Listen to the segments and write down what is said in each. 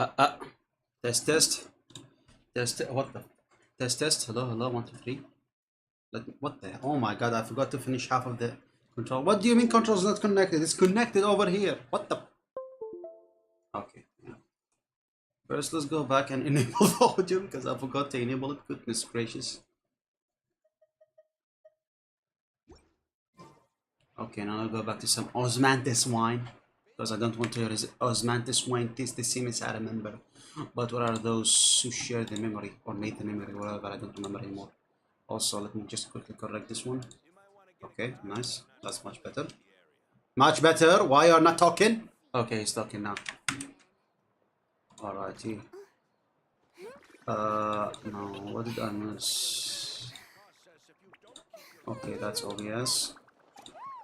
Uh, uh, test, test, test. What the? Test, test. Hello, hello. 1, 2, 3. What the? Oh my god! I forgot to finish half of the control. What do you mean control is not connected? It's connected over here. What the? Okay. Yeah. First, let's go back and enable the audio because I forgot to enable it. Goodness gracious. Okay, now I'll go back to some osmanthus wine because I don't want to hear osmanthus wine taste the same as I remember. But what are those who share the memory or made the memory, whatever? I don't remember anymore. Also, let me just quickly correct this one. Okay, nice. That's much better. Much better. Why are not talking? Okay, he's talking now. Alrighty. No, what did I miss? Okay, that's OBS.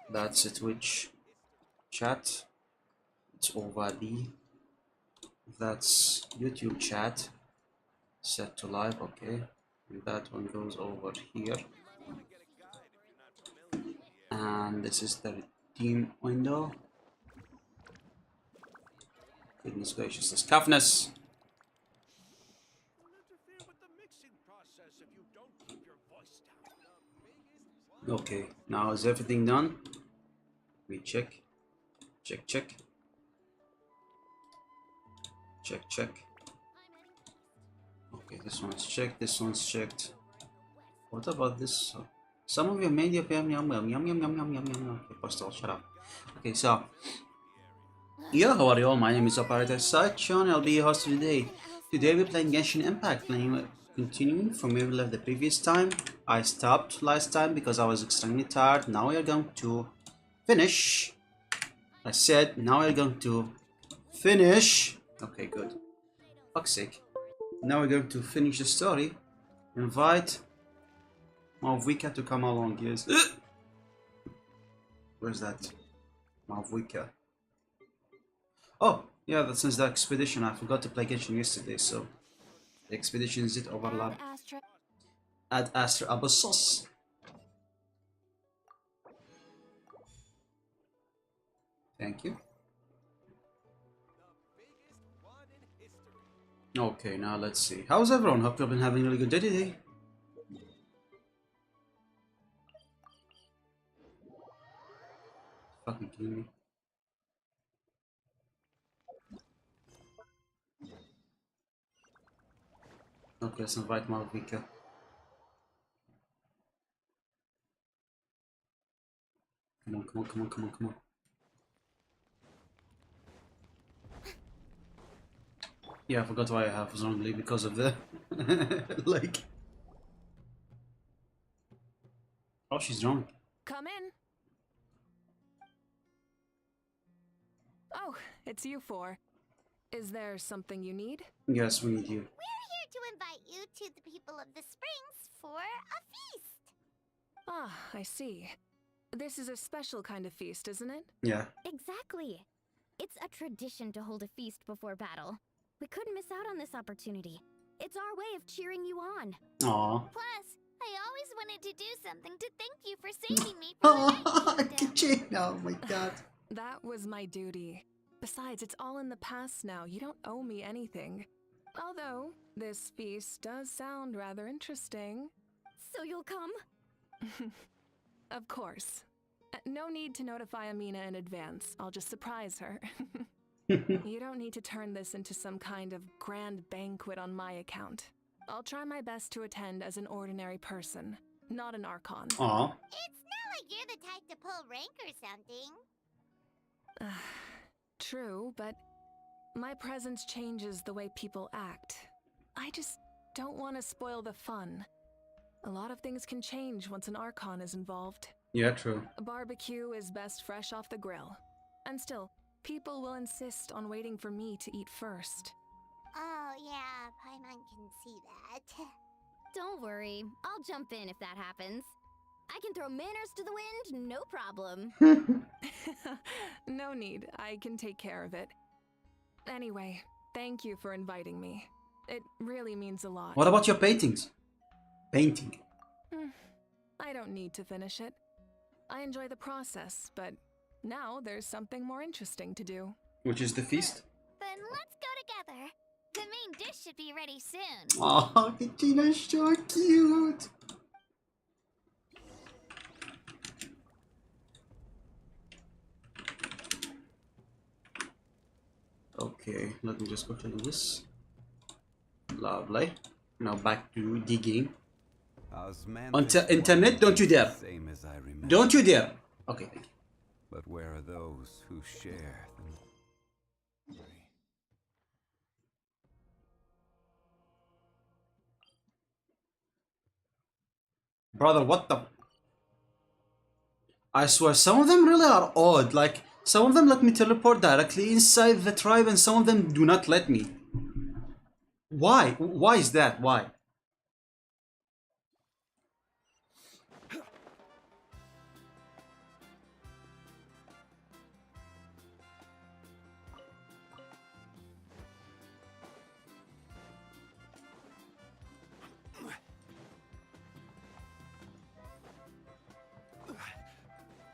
That's a Twitch chat. It's OVD. That's YouTube chat. Set to live, okay. And that one goes over here. And this is the redeem window. Goodness gracious, this toughness. Okay, now is everything done? We check. Check, check. Check, check. Okay, this one's checked, this one's checked. What about this? Some of your media yum yum yum yum yum yum yum yum yum. Okay, Postal, shut up. Okay, so yeah, how are you all? My name is Operator Sachon and I'll be your host today. Today we're playing Genshin Impact, continuing from where we left the previous time. I stopped last time because I was extremely tired. Now we are going to finish. I said now we're going to finish. Okay, good. Fuck's sake. Now we're going to finish the story. Invite Malvika to come along, yes. Where's that? Malvika. Oh, yeah, that's since the expedition. I forgot to play Genshin yesterday, so the expeditions did overlap. Add Astra Abyssos. Thank you. Okay, now let's see. How's everyone? Hope you've been having a really good day today. Fucking kidding me. Okay, let's invite Malvika. Come on, come on, come on, come on, come on. Yeah, I forgot why I have Zhongli because of the like. Oh, she's drunk. Come in. Oh, it's you four. Is there something you need? Yes, we need you. We're here to invite you to the people of the springs for a feast. Ah, I see. This is a special kind of feast, isn't it? Yeah. Exactly. It's a tradition to hold a feast before battle. We couldn't miss out on this opportunity. It's our way of cheering you on. Aww. Plus, I always wanted to do something to thank you for saving me from the Night Kingdom. Oh my god. That was my duty. Besides, it's all in the past now. You don't owe me anything. Although, this feast does sound rather interesting. So you'll come? Of course. No need to notify Amina in advance. I'll just surprise her. You don't need to turn this into some kind of grand banquet on my account. I'll try my best to attend as an ordinary person, not an Archon. Aww. It's not like you're the type to pull rank or something. True, but my presence changes the way people act. I just don't want to spoil the fun. A lot of things can change once an Archon is involved. Yeah, true. A barbecue is best fresh off the grill. And still, people will insist on waiting for me to eat first. Oh, yeah, Paimon can see that. Don't worry, I'll jump in if that happens. I can throw manners to the wind, no problem. No need, I can take care of it. Anyway, thank you for inviting me. It really means a lot. What about your paintings? Painting. I don't need to finish it. I enjoy the process, but now there's something more interesting to do. Which is the feast? Then let's go together. The main dish should be ready soon. Oh, Regina's so cute. Okay, let me just go to this. Lovely. Now back to digging. Internet, don't you dare. Same as I remember. Don't you dare. Okay, thank you. But where are those who share them? Brother, what the? I swear, some of them really are odd. Like, some of them let me teleport directly inside the tribe and some of them do not let me. Why? Why is that? Why?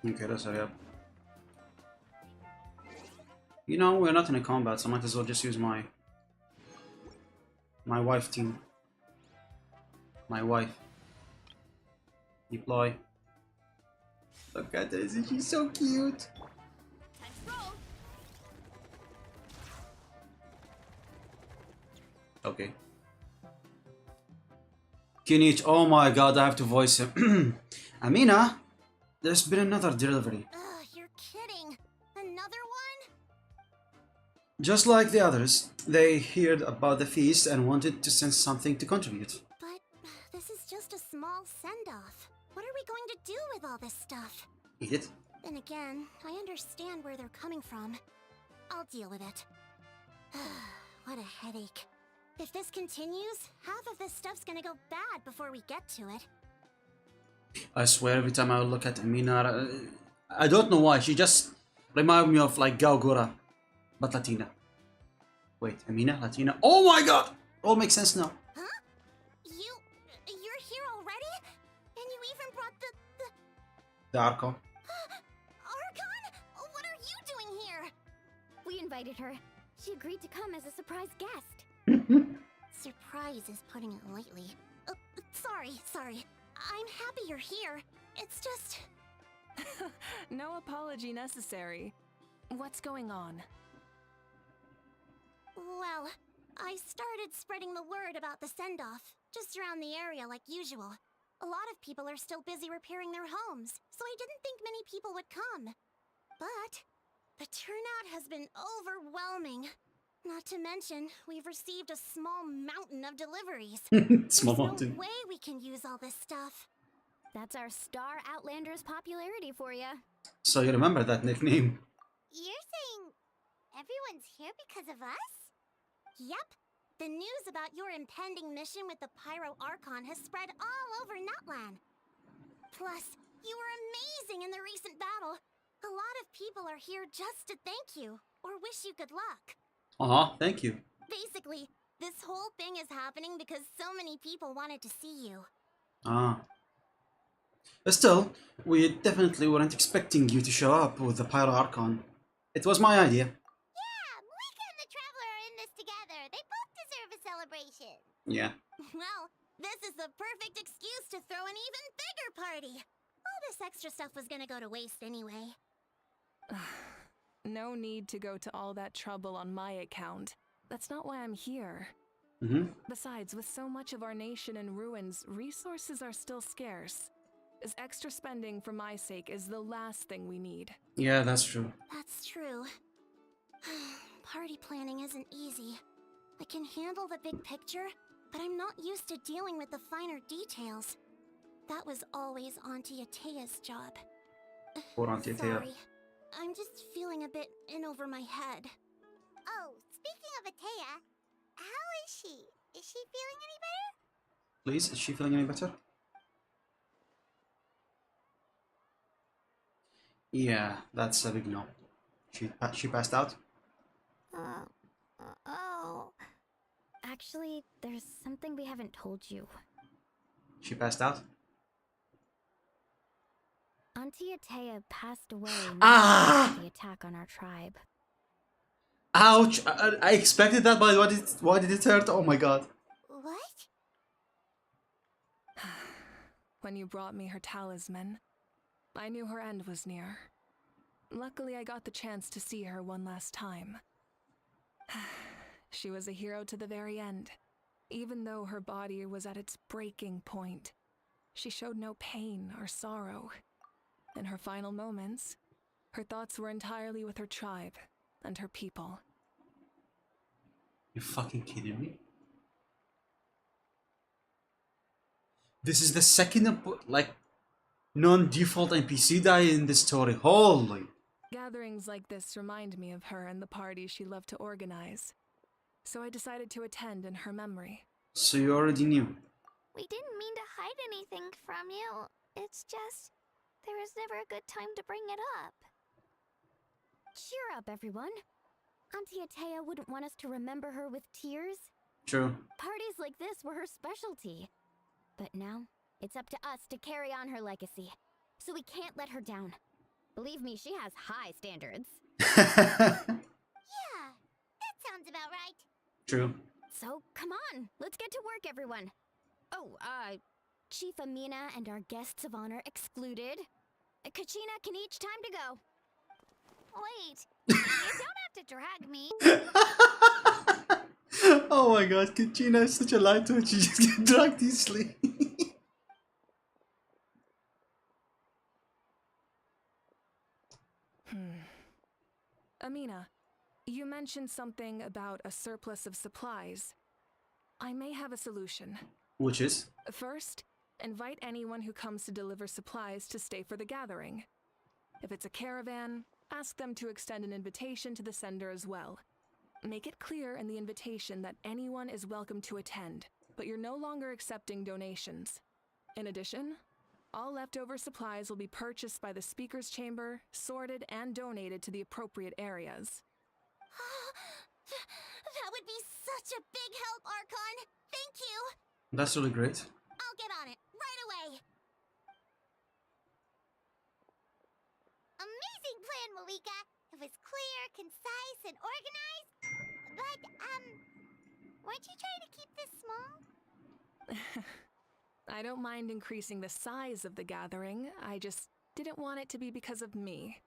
Okay, let's hurry up. You know, we're not in a combat, so I might as well just use my wife team. My wife. Deploy. Look at Daisy, she's so cute. Okay. Kinich, oh my god, I have to voice him. Amina, there's been another delivery. Ugh, you're kidding. Another one? Just like the others, they heard about the feast and wanted to send something to contribute. But this is just a small send-off. What are we going to do with all this stuff? Eat it. Then again, I understand where they're coming from. I'll deal with it. What a headache. If this continues, half of this stuff's gonna go bad before we get to it. I swear every time I look at Amina, I don't know why, she just reminds me of like Gaugura, but Latina. Wait, Amina, Latina. Oh my god! All makes sense now. Huh? You're here already? And you even brought The Arco. Archon? What are you doing here? We invited her. She agreed to come as a surprise guest. Surprise is putting it lightly. Sorry. I'm happy you're here. It's just... No apology necessary. What's going on? Well, I started spreading the word about the send-off, just around the area like usual. A lot of people are still busy repairing their homes, so I didn't think many people would come. But the turnout has been overwhelming. Not to mention, we've received a small mountain of deliveries. Small There's mountain. no way we can use all this stuff. That's our Star Outlander's popularity for you. So you remember that nickname. You're saying everyone's here because of us? Yep. The news about your impending mission with the Pyro Archon has spread all over Nutland. Plus, you were amazing in the recent battle. A lot of people are here just to thank you, or wish you good luck. Thank you. Basically, this whole thing is happening because so many people wanted to see you. But still, we definitely weren't expecting you to show up with the Pyro Archon. It was my idea. Yeah, Malika and the Traveler are in this together. They both deserve a celebration. Yeah. Well, this is the perfect excuse to throw an even bigger party. All this extra stuff was gonna go to waste anyway. No need to go to all that trouble on my account. That's not why I'm here. Besides, with so much of our nation in ruins, resources are still scarce. This extra spending for my sake is the last thing we need. Yeah, that's true. That's true. Party planning isn't easy. I can handle the big picture, but I'm not used to dealing with the finer details. That was always Auntie Atea's job. Poor Auntie Atea. Sorry. I'm just feeling a bit in over my head. Oh, speaking of Atea, how is she? Is she feeling any better? Please, is she feeling any better? Yeah, that's a big no. She passed out? Oh. Actually, there's something we haven't told you. She passed out? Auntie Atea passed away Ah! after the attack on our tribe. Ouch! I expected that, but why did it hurt? Oh my god. What? When you brought me her talisman, I knew her end was near. Luckily, I got the chance to see her one last time. She was a hero to the very end. Even though her body was at its breaking point, she showed no pain or sorrow. In her final moments, her thoughts were entirely with her tribe and her people. You fucking kidding me? This is the second non-default NPC die in this story. Holy! Gatherings like this remind me of her and the parties she loved to organize. So I decided to attend in her memory. So you already knew. We didn't mean to hide anything from you. It's just, there was never a good time to bring it up. Cheer up, everyone. Auntie Atea wouldn't want us to remember her with tears. True. Parties like this were her specialty. But now, it's up to us to carry on her legacy. So we can't let her down. Believe me, she has high standards. Yeah, that sounds about right. True. So, come on, let's get to work, everyone. Oh, Chief Amina and our guests of honor excluded. Kachina can each time to go. Wait, you don't have to drag me. Oh my god, Kachina is such a light to it. She just get dragged easily. Amina, you mentioned something about a surplus of supplies. I may have a solution. Which is? First, invite anyone who comes to deliver supplies to stay for the gathering. If it's a caravan, ask them to extend an invitation to the sender as well. Make it clear in the invitation that anyone is welcome to attend, but you're no longer accepting donations. In addition, all leftover supplies will be purchased by the speaker's chamber, sorted, and donated to the appropriate areas. That would be such a big help, Archon. Thank you. That's really great. I'll get on it right away. Amazing plan, Malika. It was clear, concise, and organized. But, weren't you trying to keep this small? I don't mind increasing the size of the gathering, I just didn't want it to be because of me.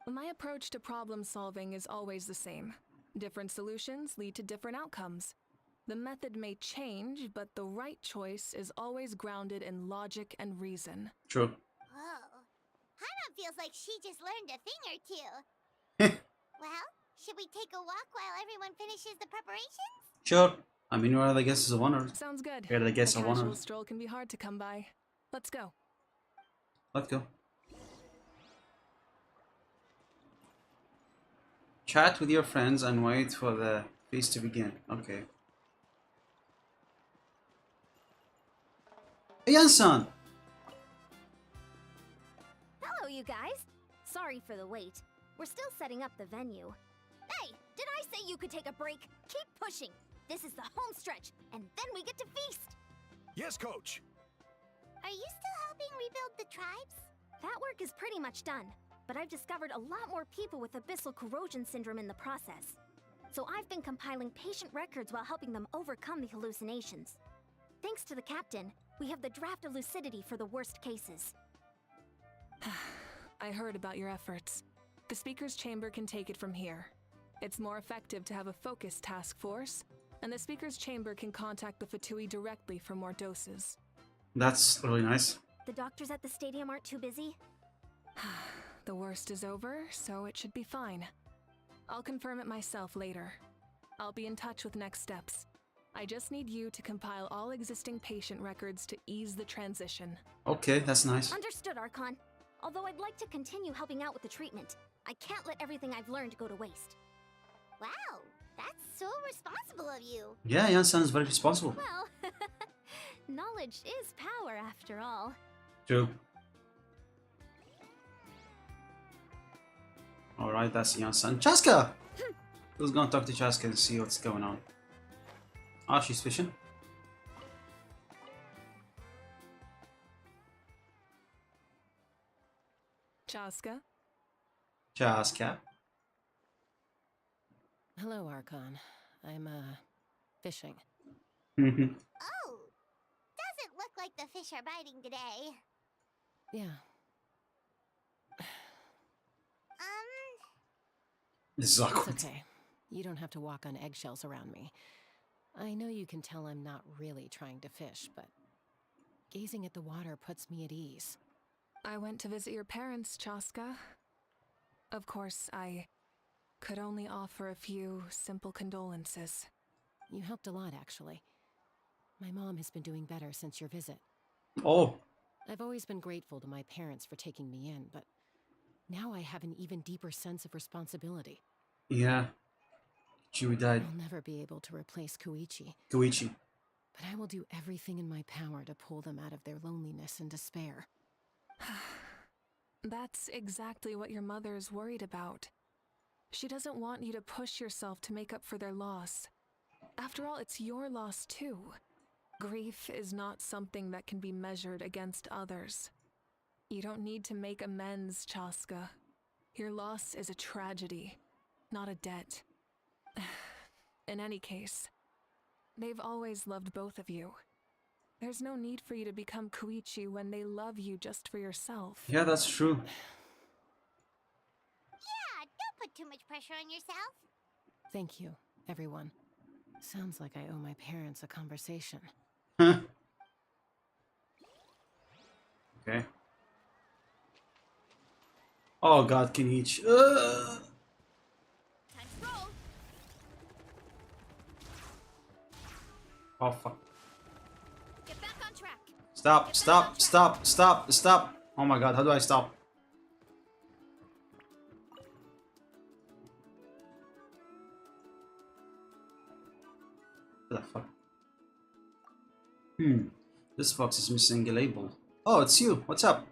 My approach to problem solving is always the same. Different solutions lead to different outcomes. The method may change, but the right choice is always grounded in logic and reason. True. Whoa. Hana feels like she just learned a thing or two. Well, should we take a walk while everyone finishes the preparations? Sure. I mean, you're the guest of honor. Sounds good. You're the guest A of honor. casual stroll can be hard to come by. Let's go. Let's go. Chat with your friends and wait for the feast to begin. Okay. Hey, Yansan! Hello, you guys. Sorry for the wait. We're still setting up the venue. Hey, did I say you could take a break? Keep pushing. This is the home stretch, and then we get to feast. Yes, Coach. Are you still helping rebuild the tribes? That work is pretty much done, but I've discovered a lot more people with abyssal corrosion syndrome in the process. So I've been compiling patient records while helping them overcome the hallucinations. Thanks to the captain, we have the draft of lucidity for the worst cases. I heard about your efforts. The speaker's chamber can take it from here. It's more effective to have a focused task force, and the speaker's chamber can contact the Fatui directly for more doses. That's really nice. The doctors at the stadium aren't too busy? The worst is over, so it should be fine. I'll confirm it myself later. I'll be in touch with next steps. I just need you to compile all existing patient records to ease the transition. Okay, that's nice. Understood, Archon. Although I'd like to continue helping out with the treatment, I can't let everything I've learned go to waste. Wow, that's so responsible of you. Yeah, Yansan is very responsible. Well, knowledge is power after all. True. Alright, that's Yansan. Chaska! Who's gonna talk to Chaska and see what's going on? Ah, she's fishing. Chaska? Chaska. Hello, Archon. I'm, fishing. Mhm. Oh, doesn't look like the fish are biting today. Yeah. This is It's awkward. okay. You don't have to walk on eggshells around me. I know you can tell I'm not really trying to fish, but gazing at the water puts me at ease. I went to visit your parents, Chaska. Of course, I could only offer a few simple condolences. You helped a lot, actually. My mom has been doing better since your visit. Oh, I've always been grateful to my parents for taking me in, but now I have an even deeper sense of responsibility. yeah. Chewie died. I'll never be able to replace Koichi, Koichi. but I will do everything in my power to pull them out of their loneliness and despair. That's exactly what your mother's worried about. She doesn't want you to push yourself to make up for their loss. After all, it's your loss too. Grief is not something that can be measured against others. You don't need to make amends, Chaska. Your loss is a tragedy, not a debt. In any case, they've always loved both of you. There's no need for you to become Koichi when they love you just for yourself. Yeah, that's true. Yeah, don't put too much pressure on yourself. Thank you, everyone. Sounds like I owe my parents a conversation. Huh. Okay. Oh god, Kenichi. Time to roll. Oh fuck. Get back on track. Stop, stop, stop, stop, stop. Oh my god, how do I stop? What the fuck? This box is missing a label. Oh, it's you. What's up?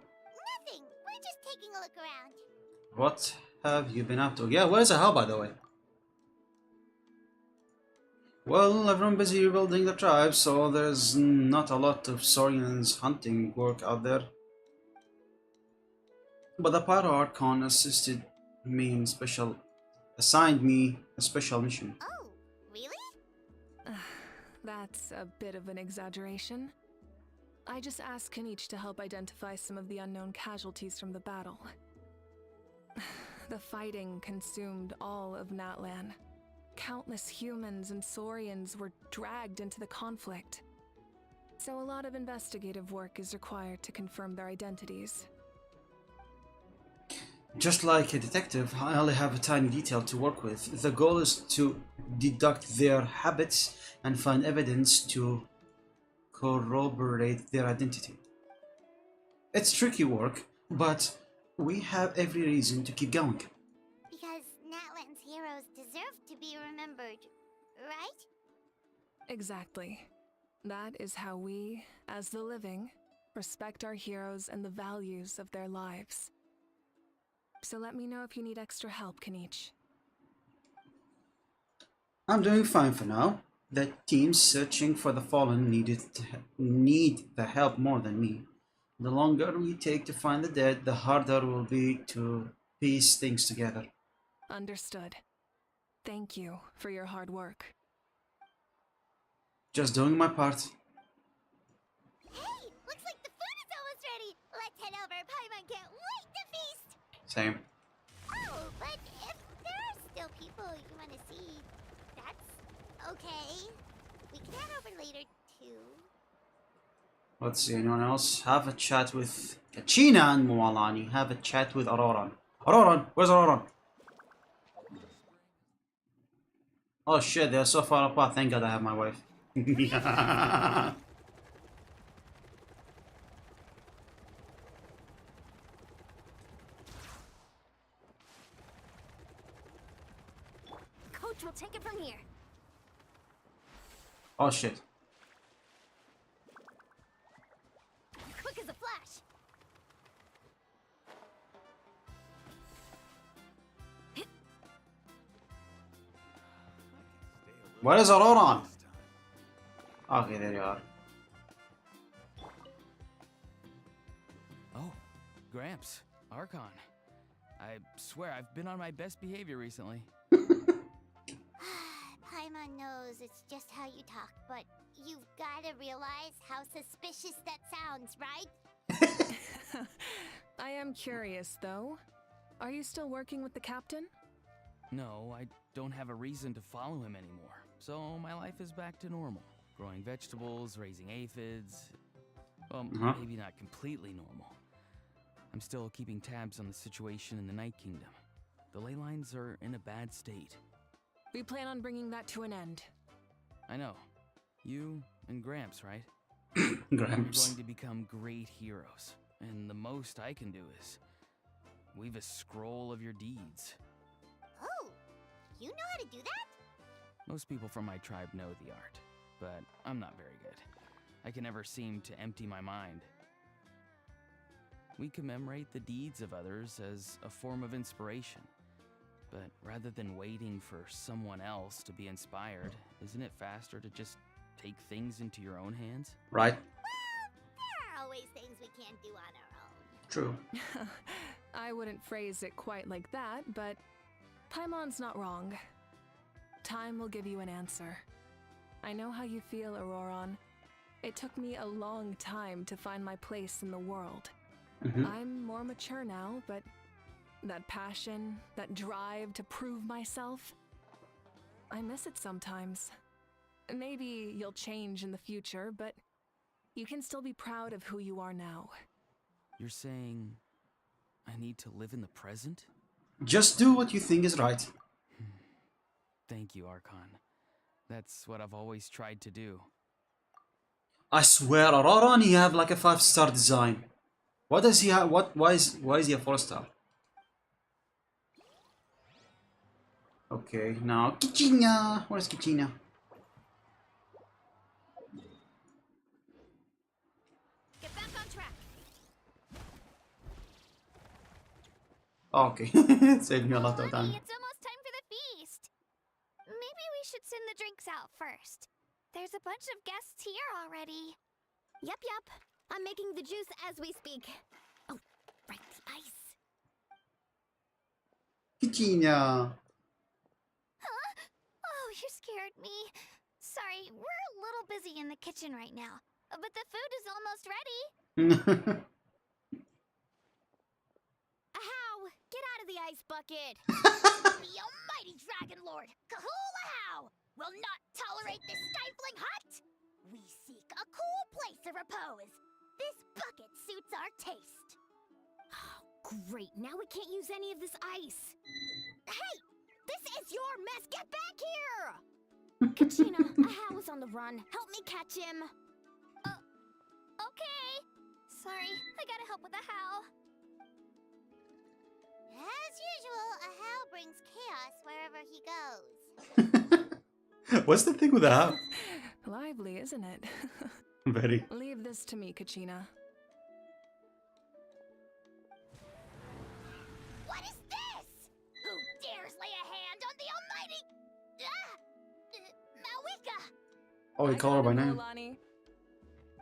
Nothing. We're just taking a look around. What have you been up to? Yeah, where's the hell, by the way? Well, everyone busy rebuilding the tribe, so there's not a lot of Saurians hunting work out there. But the Pyro Archon assigned me a special mission. Oh, really? That's a bit of an exaggeration. I just asked Kanich to help identify some of the unknown casualties from the battle. The fighting consumed all of Natlan. Countless humans and Saurians were dragged into the conflict. So a lot of investigative work is required to confirm their identities. Just like a detective, I only have a tiny detail to work with. The goal is to deduct their habits and find evidence to corroborate their identity. It's tricky work, but we have every reason to keep going. Because Natlan's heroes deserve to be remembered, right? Exactly. That is how we, as the living, respect our heroes and the values of their lives. So let me know if you need extra help, Kanich. I'm doing fine for now. The teams searching for the fallen need the help more than me. The longer we take to find the dead, the harder it will be to piece things together. Understood. Thank you for your hard work. Just doing my part. Hey, looks like the food is almost ready. Let's head over. Paimon can't wait to feast. Same. Oh, but if there are still people you want to see, that's okay. We can head over later too. Let's see, anyone else? Have a chat with Kachina and Moalani. Have a chat with Auroran. Auroran! Where's Auroran? Oh shit, they're so far apart. Thank god I have my wife. Coach will take it from here. Oh shit. Quick as a flash. Where is Auroran? Okay, there you are. Oh, Gramps, Archon. I swear I've been on my best behavior recently. Paimon knows it's just how you talk, but you've gotta realize how suspicious that sounds, right? I am curious, though. Are you still working with the captain? No, I don't have a reason to follow him anymore. So my life is back to normal. Growing vegetables, raising aphids. Well, maybe not completely normal. I'm still keeping tabs on the situation in the Night Kingdom. The ley lines are in a bad state. We plan on bringing that to an end. I know. You and Gramps, right? Gramps. You're going to become great heroes. And the most I can do is weave a scroll of your deeds. Oh, you know how to do that? Most people from my tribe know the art, but I'm not very good. I can never seem to empty my mind. We commemorate the deeds of others as a form of inspiration. But rather than waiting for someone else to be inspired, isn't it faster to just take things into your own hands? Right. Well, there are always things we can't do on our own. True. I wouldn't phrase it quite like that, but Paimon's not wrong. Time will give you an answer. I know how you feel, Auroron. It took me a long time to find my place in the world. I'm more mature now, but that passion, that drive to prove myself, I miss it sometimes. Maybe you'll change in the future, but you can still be proud of who you are now. You're saying I need to live in the present? Just do what you think is right. Thank you, Archon. That's what I've always tried to do. I swear, Auroron, he have like a 5-star design. What does he have? Why is he a 4-star? Okay, now Kichina. Where's Kichina? Get back on track. Okay, saved me a lot of time. It's almost time for the feast. Maybe we should send the drinks out first. There's a bunch of guests here already. Yep. I'm making the juice as we speak. Oh, right, the ice. Kichina. Huh? Oh, you scared me. Sorry, we're a little busy in the kitchen right now. But the food is almost ready. Ahow! Get out of the ice bucket! The almighty Dragon Lord, Kahulahow, will not tolerate this stifling hut! We seek a cool place of repose. This bucket suits our taste. Oh, great, now we can't use any of this ice. Hey! This is your mess! Get back here! Kachina, Ahow is on the run. Help me catch him. Okay. Sorry, I gotta help with Ahow. As usual, Ahow brings chaos wherever he goes. What's the thing with that? Lively, isn't it? Very. Leave this to me, Kachina. What is this? Who dares lay a hand on the almighty... Mawika? Oh, we call her by name. Lani.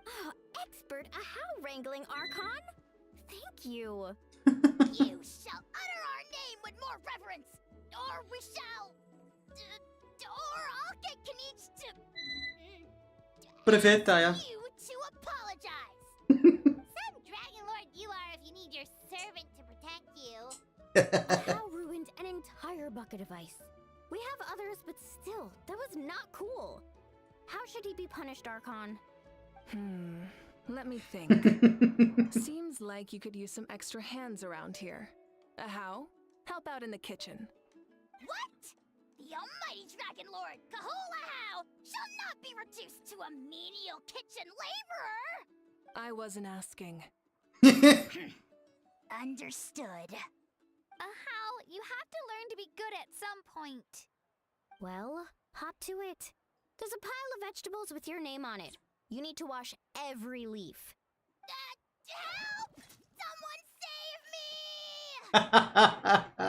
Oh, expert Ahow wrangling, Archon. Thank you. You shall utter our name with more reverence, or we shall... or I'll get Kanich to... Perfetta, ja. you to apologize. Some Dragon Lord you are if you need your servant to protect you. Ahow ruined an entire bucket of ice. We have others, but still, that was not cool. How should he be punished, Archon? Let me think. Seems like you could use some extra hands around here. Ahow, help out in the kitchen. What? The almighty Dragon Lord, Kahulahow, shall not be reduced to a menial kitchen laborer! I wasn't asking. Understood. Ahow, you have to learn to be good at some point. Well, hop to it. There's a pile of vegetables with your name on it. You need to wash every leaf. Help! Someone save me!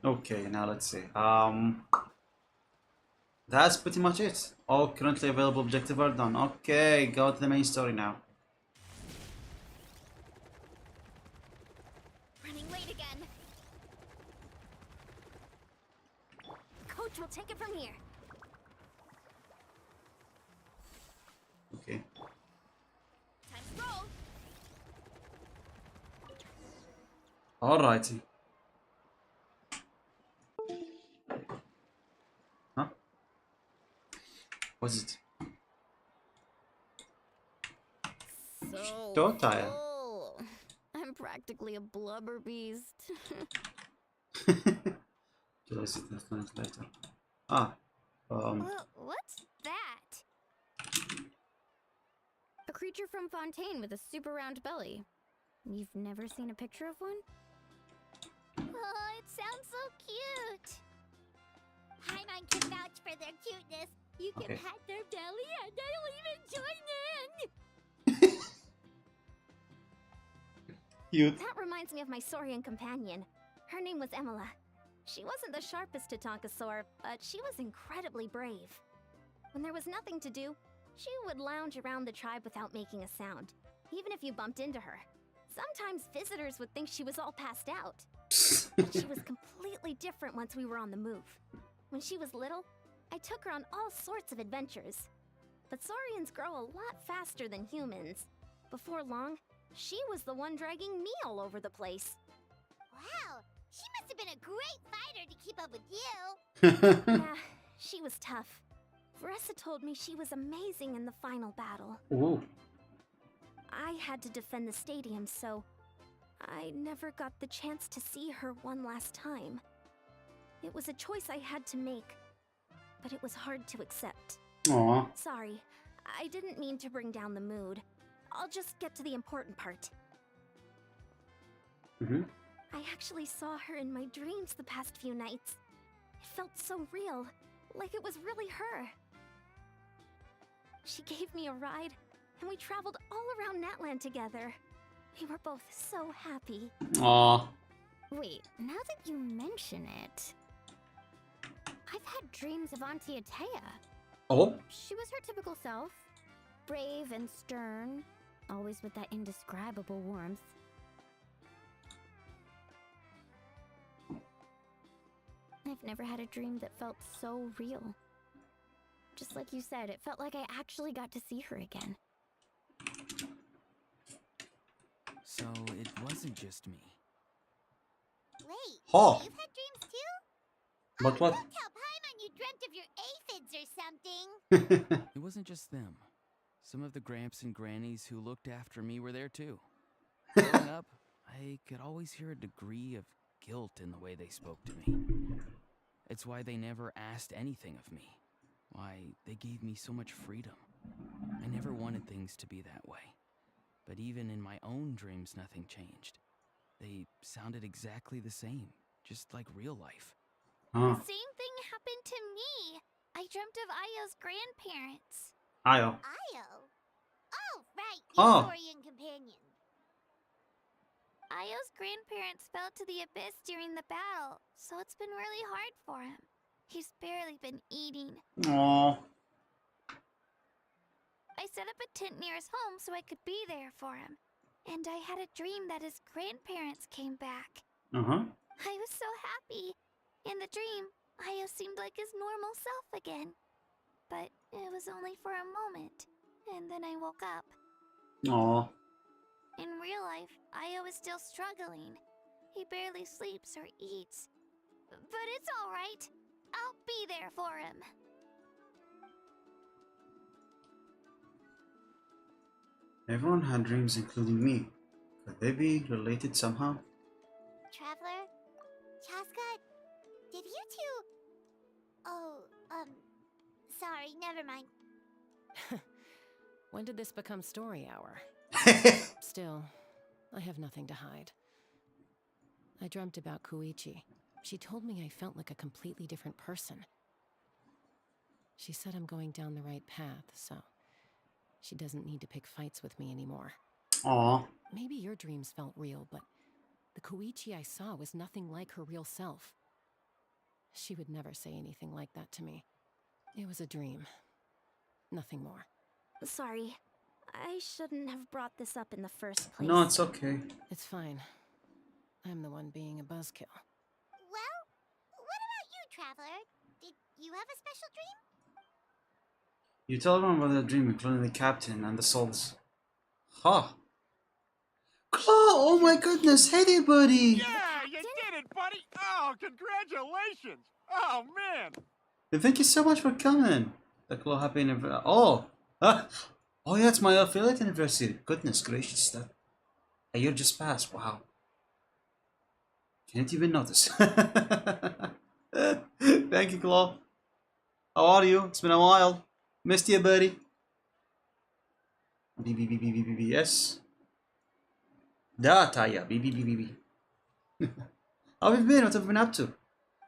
Okay, now let's see. That's pretty much it. All currently available objectives are done. Okay, go to the main story now. Running late again. Which will take it from here. Okay. Time to roll. Alrighty. Huh? What's it? So Tire. full. I'm practically a blubber beast. Just it later. Ah. What's that? A creature from Fontaine with a super round belly. You've never seen a picture of one? Oh, it sounds so cute. Paimon can vouch for their cuteness. You can Okay. pat their belly and I'll even join in. Cute. That reminds me of my Saurian companion. Her name was Emila. She wasn't the sharpest Tatankasaur, but she was incredibly brave. When there was nothing to do, she would lounge around the tribe without making a sound, even if you bumped into her. Sometimes visitors would think she was all passed out. But she was completely different once we were on the move. When she was little, I took her on all sorts of adventures. But Saurians grow a lot faster than humans. Before long, she was the one dragging me all over the place. Wow, she must have been a great fighter to keep up with you. Yeah, she was tough. Veressa told me she was amazing in the final battle. Ooh. I had to defend the stadium, so I never got the chance to see her one last time. It was a choice I had to make, but it was hard to accept. Aw. Sorry, I didn't mean to bring down the mood. I'll just get to the important part. Mm-hmm. I actually saw her in my dreams the past few nights. It felt so real, like it was really her. She gave me a ride, and we traveled all around Natland together. We were both so happy. Aw. Wait, now that you mention it, I've had dreams of Auntie Atea. Oh. She was her typical self, brave and stern, always with that indescribable warmth. I've never had a dream that felt so real. Just like you said, it felt like I actually got to see her again. So it wasn't just me. Wait, Huh. you've had dreams too? But what? Don't tell Paimon you dreamt of your aphids or something. It wasn't just them. Some of the Gramps and Grannies who looked after me were there too. Growing up, I could always hear a degree of guilt in the way they spoke to me. It's why they never asked anything of me. Why they gave me so much freedom. I never wanted things to be that way. But even in my own dreams, nothing changed. They sounded exactly the same, just like real life. Huh. The same thing happened to me. I dreamt of Ayo's grandparents. Ayo. Ayo? Oh, right, Oh. Saurian companion. Ayo's grandparents fell to the abyss during the battle, so it's been really hard for him. He's barely been eating. Aw. I set up a tent near his home so I could be there for him. And I had a dream that his grandparents came back. Uh-huh. I was so happy. In the dream, Ayo seemed like his normal self again. But it was only for a moment, and then I woke up. Aw. In real life, Ayo is still struggling. He barely sleeps or eats. But it's alright. I'll be there for him. Everyone had dreams, including me. Could they be related somehow? Traveler? Chaska? Did you two... Oh, sorry, never mind. When did this become story hour? Still, I have nothing to hide. I dreamt about Koichi. She told me I felt like a completely different person. She said I'm going down the right path, so she doesn't need to pick fights with me anymore. Aw. Maybe your dreams felt real, but the Koichi I saw was nothing like her real self. She would never say anything like that to me. It was a dream. Nothing more. Sorry. I shouldn't have brought this up in the first place. No, it's okay. It's fine. I'm the one being a buzzkill. Well, what about you, Traveler? Did You have a special dream? You tell everyone about the dream, including the captain and the souls. Huh. Claw! Oh my goodness! Hey there, buddy! Yeah, you did it, buddy! Oh, congratulations! Oh, man! Thank you so much for coming. The Claw happy anniversary. Oh! Huh? Oh yeah, it's my affiliate anniversary. Goodness gracious, that a year just passed. Wow. Can't even notice. Thank you, Claw. How are you? It's been a while. Missed you, buddy. Yes. Da, Taya. How have you been? What have you been up to?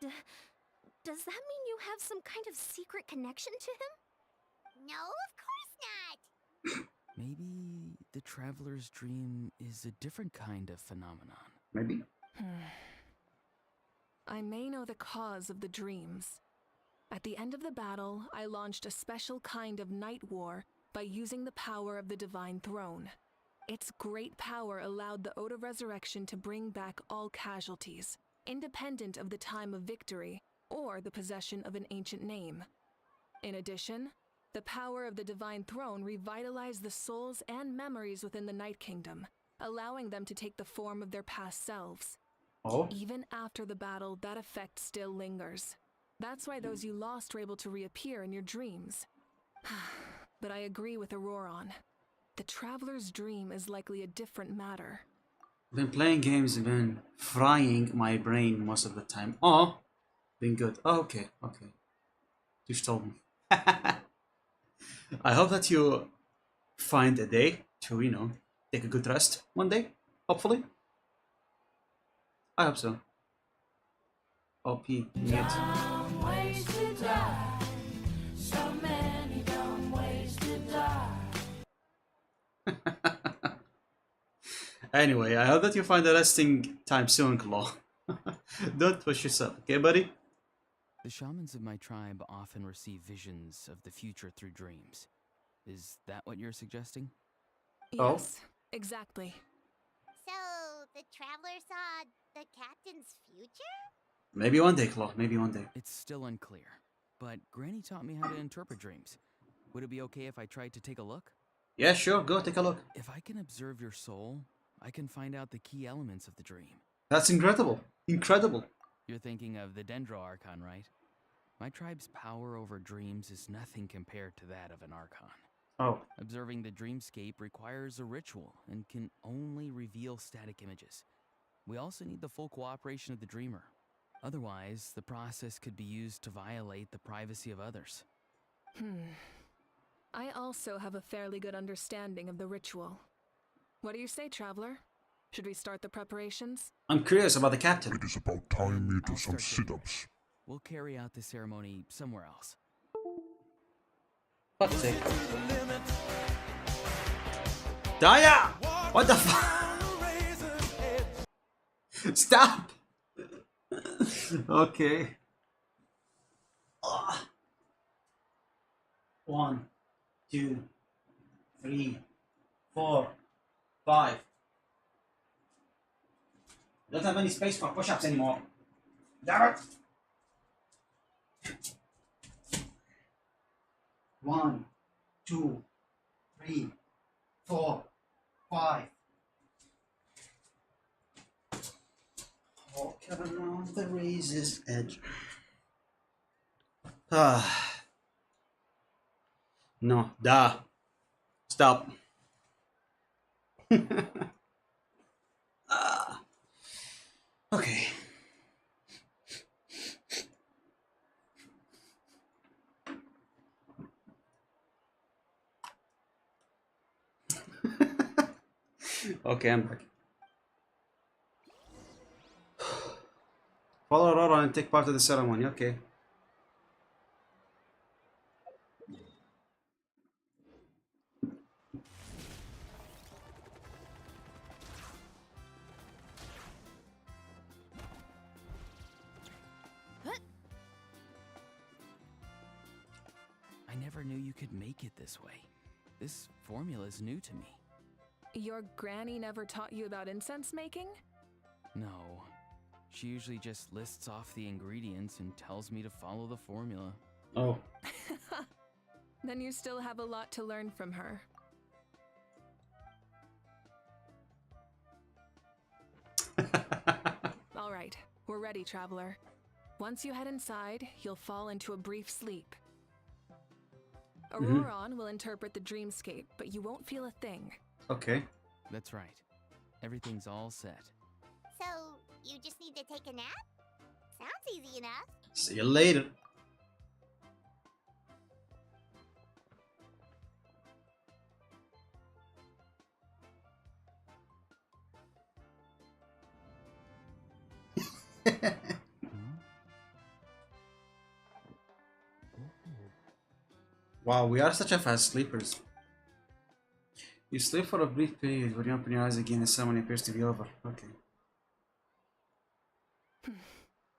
Does that mean you have some kind of secret connection to him? No, of course not. Maybe the traveler's dream is a different kind of phenomenon. Maybe. I may know the cause of the dreams. At the end of the battle, I launched a special kind of night war by using the power of the Divine Throne. Its great power allowed the Ode of Resurrection to bring back all casualties, independent of the time of victory or the possession of an ancient name. In addition, the power of the Divine Throne revitalized the souls and memories within the Night Kingdom, allowing them to take the form of their past selves. Oh. Even after the battle, that effect still lingers. That's why those you lost were able to reappear in your dreams. But I agree with Auroron. The Traveler's Dream is likely a different matter. I've been playing games and been frying my brain most of the time. Oh, been good. Oh, okay. You told me. I hope that you find a day to, take a good rest one day. Hopefully. I hope so. OP. Mute. Anyway, I hope that you find a resting time soon, Claw. Don't push yourself, okay, buddy? The shamans of my tribe often receive visions of the future through dreams. Is that what you're suggesting? Oh. Yes, exactly. So, the traveler saw the captain's future? Maybe one day, Claw. Maybe one day. It's still unclear, but Granny taught me how to interpret dreams. Would it be okay if I tried to take a look? Yeah, sure. Go take a look. If I can observe your soul, I can find out the key elements of the dream. That's incredible. Incredible. You're thinking of the Dendro Archon, right? My tribe's power over dreams is nothing compared to that of an Archon. Oh. Observing the dreamscape requires a ritual and can only reveal static images. We also need the full cooperation of the dreamer. Otherwise, the process could be used to violate the privacy of others. I also have a fairly good understanding of the ritual. What do you say, Traveler? Should we start the preparations? I'm curious about the captain. It is about tying me to I'll some start sit-ups. We'll carry out the ceremony somewhere else. Fuck's sake. Daya! What the fuck? Stop! Okay. 1, 2, 3, 4, 5. Don't have any space for push-ups anymore. Damn it! 1, 2, 3, 4, 5. Walk around the razor's edge. No, da. Stop. Okay. Okay, I'm back. Follow Aurora and take part of the ceremony, okay. I never knew you could make it this way. This formula is new to me. Your granny never taught you about incense making? No. She usually just lists off the ingredients and tells me to follow the formula. Oh. Then you still have a lot to learn from her. All right, we're ready, traveler. Once you head inside, you'll fall into a brief sleep. Auroron will interpret the dreamscape, but you won't feel a thing. Okay. That's right. Everything's all set. So, you just need to take a nap? Sounds easy enough. See you later. Wow, we are such a fast sleepers. You sleep for a brief period. When you open your eyes again, the ceremony appears to be over. Okay.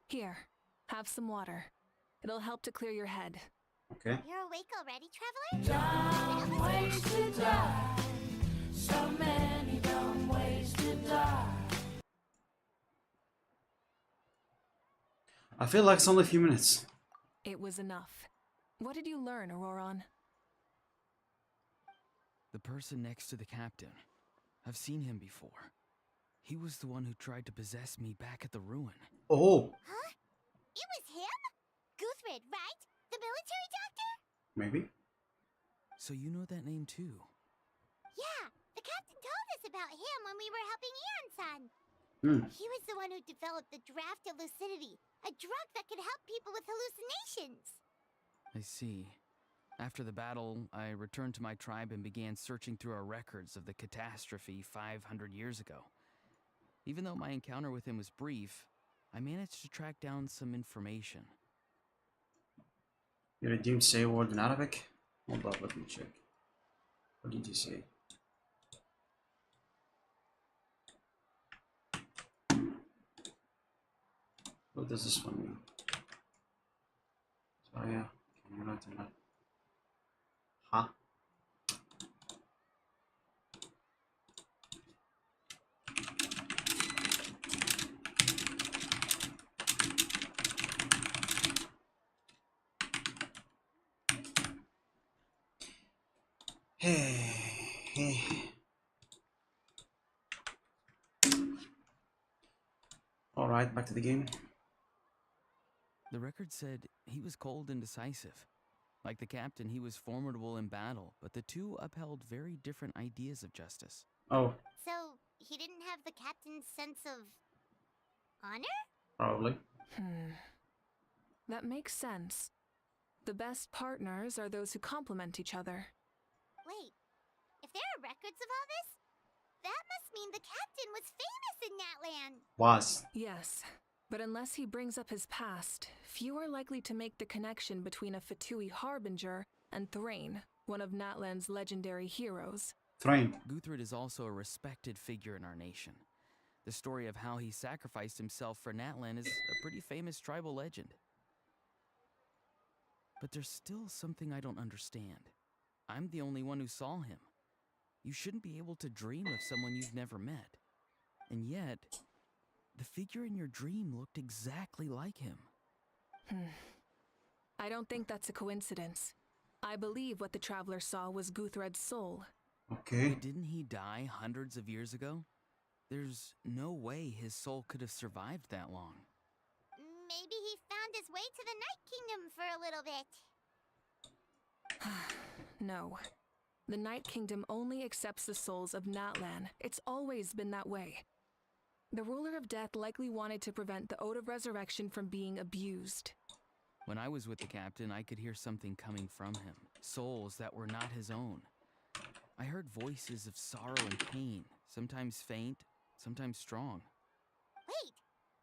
Here, have some water. It'll help to clear your head. Okay. You're awake already, traveler? I feel like it's only a few minutes. It was enough. What did you learn, Auroron? The person next to the captain. I've seen him before. He was the one who tried to possess me back at the ruin. Oh, Huh? It was him? Guthrid, right? The military doctor? maybe. So you know that name too? Yeah, the captain told us about him when we were helping Eon-san. Hmm. He was the one who developed the draft of lucidity, a drug that could help people with hallucinations. I see. After the battle, I returned to my tribe and began searching through our records of the catastrophe 500 years ago. Even though my encounter with him was brief, I managed to track down some information. You redeemed say word in Arabic? Hold up, let me check. What did you say? What does this one mean? So yeah, can you write in that? Huh? Hey. Alright, back to the game. The record said he was cold and decisive. Like the captain, he was formidable in battle, but the two upheld very different ideas of justice. Oh, So, he didn't have the captain's sense of honor? probably. That makes sense. The best partners are those who complement each other. Wait, if there are records of all this, that must mean the captain was famous in that land. Was. Yes, but unless he brings up his past, few are likely to make the connection between a Fatui harbinger and Thrain, one of Natlan's legendary heroes. Thrain. Guthrid is also a respected figure in our nation. The story of how he sacrificed himself for Natlan is a pretty famous tribal legend. But there's still something I don't understand. I'm the only one who saw him. You shouldn't be able to dream of someone you've never met. And yet, the figure in your dream looked exactly like him. I don't think that's a coincidence. I believe what the traveler saw was Guthred's soul. Okay. But didn't he die hundreds of years ago? There's no way his soul could have survived that long. Maybe he found his way to the Night Kingdom for a little bit. No. The Night Kingdom only accepts the souls of Natlan. It's always been that way. The ruler of death likely wanted to prevent the Ode of Resurrection from being abused. When I was with the captain, I could hear something coming from him. Souls that were not his own. I heard voices of sorrow and pain, sometimes faint, sometimes strong. Wait,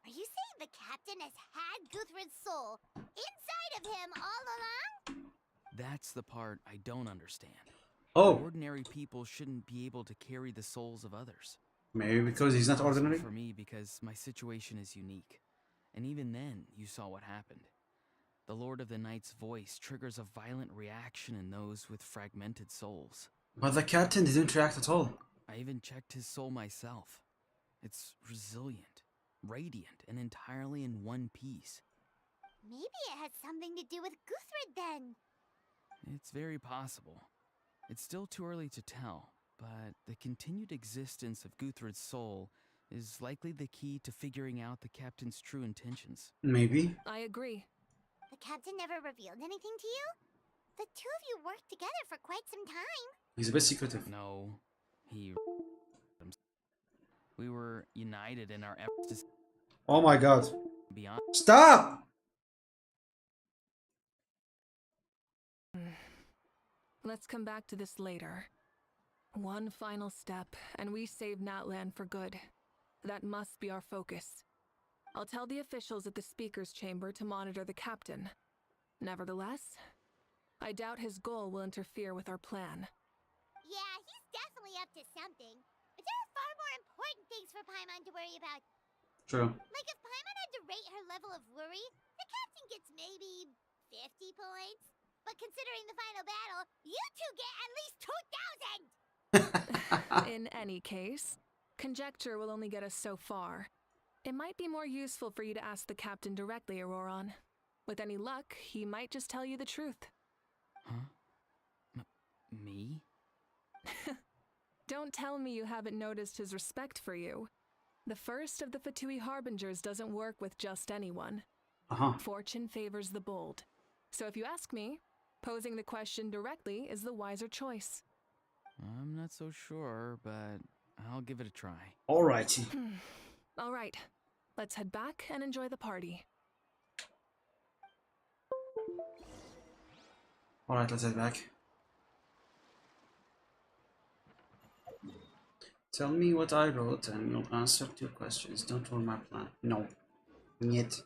are you saying the captain has had Guthrid's soul inside of him all along? That's the part I don't understand. Oh, Ordinary people shouldn't be able to carry the souls of others. maybe because he's not Possible ordinary? for me because my situation is unique. And even then, you saw what happened. The Lord of the Night's voice triggers a violent reaction in those with fragmented souls. But the captain didn't react at all. I even checked his soul myself. It's resilient, radiant, and entirely in one piece. Maybe it has something to do with Guthrid then. It's very possible. It's still too early to tell, but the continued existence of Guthrid's soul is likely the key to figuring out the captain's true intentions. Maybe. I agree. The captain never revealed anything to you? The two of you worked together for quite some time. He's a bit secretive. No, he. We were united in our efforts to Oh my god. be honest. Stop! Let's come back to this later. One final step, and we save Natlan for good. That must be our focus. I'll tell the officials at the speaker's chamber to monitor the captain. Nevertheless, I doubt his goal will interfere with our plan. Yeah, he's definitely up to something. But there are far more important things for Paimon to worry about. True. Like if Paimon had to rate her level of worry, the captain gets maybe 50 points. But considering the final battle, you two get at least 2,000! In any case, conjecture will only get us so far. It might be more useful for you to ask the captain directly, Auroron. With any luck, he might just tell you the truth. Huh? Me? Don't tell me you haven't noticed his respect for you. The first of the Fatui Harbingers doesn't work with just anyone. Fortune favors the bold. So if you ask me, posing the question directly is the wiser choice. I'm not so sure, but I'll give it a try. Alrighty. All right, let's head back and enjoy the party. Alright, let's head back. Tell me what I wrote and you'll answer 2 questions. Don't ruin my plan. No. Niet.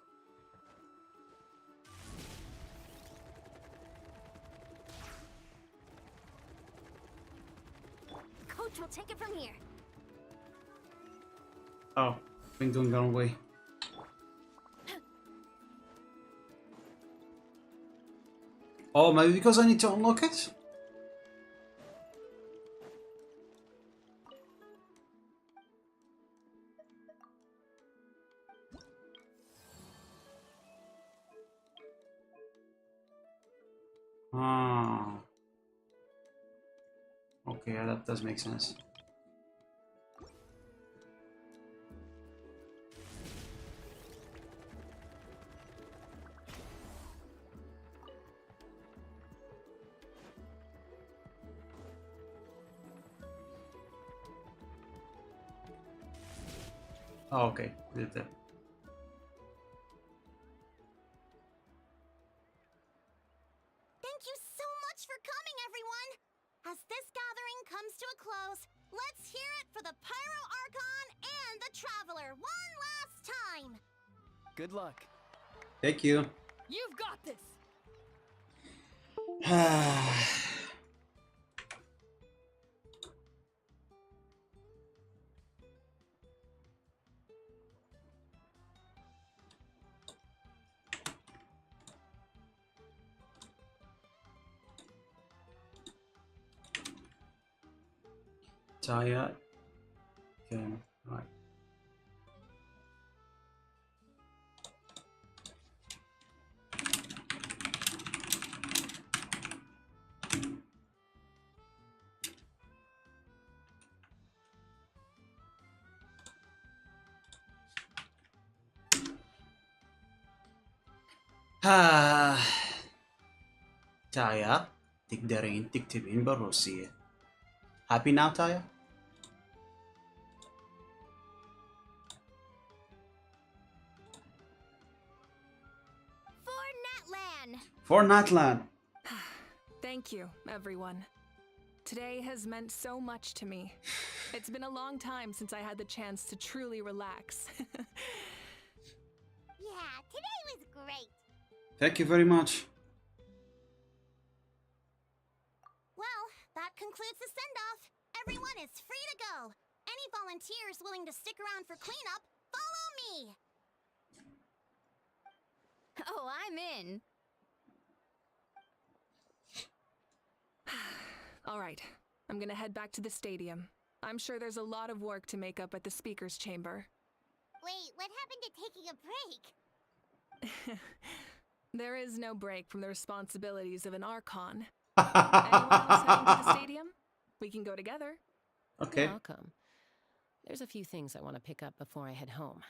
Coach will take it from here. Oh, been going the wrong way. Oh, maybe because I need to unlock it? Ah. Okay, yeah, that does make sense. Oh, okay, did that. Thank you so much for coming, everyone! As this gathering comes to a close, let's hear it for the Pyro Archon and the Traveler one last time! Good luck. Thank you. You've got this! Taya. Okay, right. Taya, تقدرين تكتبين بالروسية. Happy now, Taya? For Natlan! For Natlan. Thank you, everyone. Today has meant so much to me. It's been a long time since I had the chance to truly relax. Yeah, today was great. Thank you very much. Well, that concludes the send-off. Everyone is free to go. Any volunteers willing to stick around for cleanup, follow me! Oh, I'm in. All right, I'm gonna head back to the stadium. I'm sure there's a lot of work to make up at the speaker's chamber. Wait, what happened to taking a break? There is no break from the responsibilities of an Archon. Anyone else heading to the stadium? We can go together. Okay. Yeah, I'll come. There's a few things I want to pick up before I head home.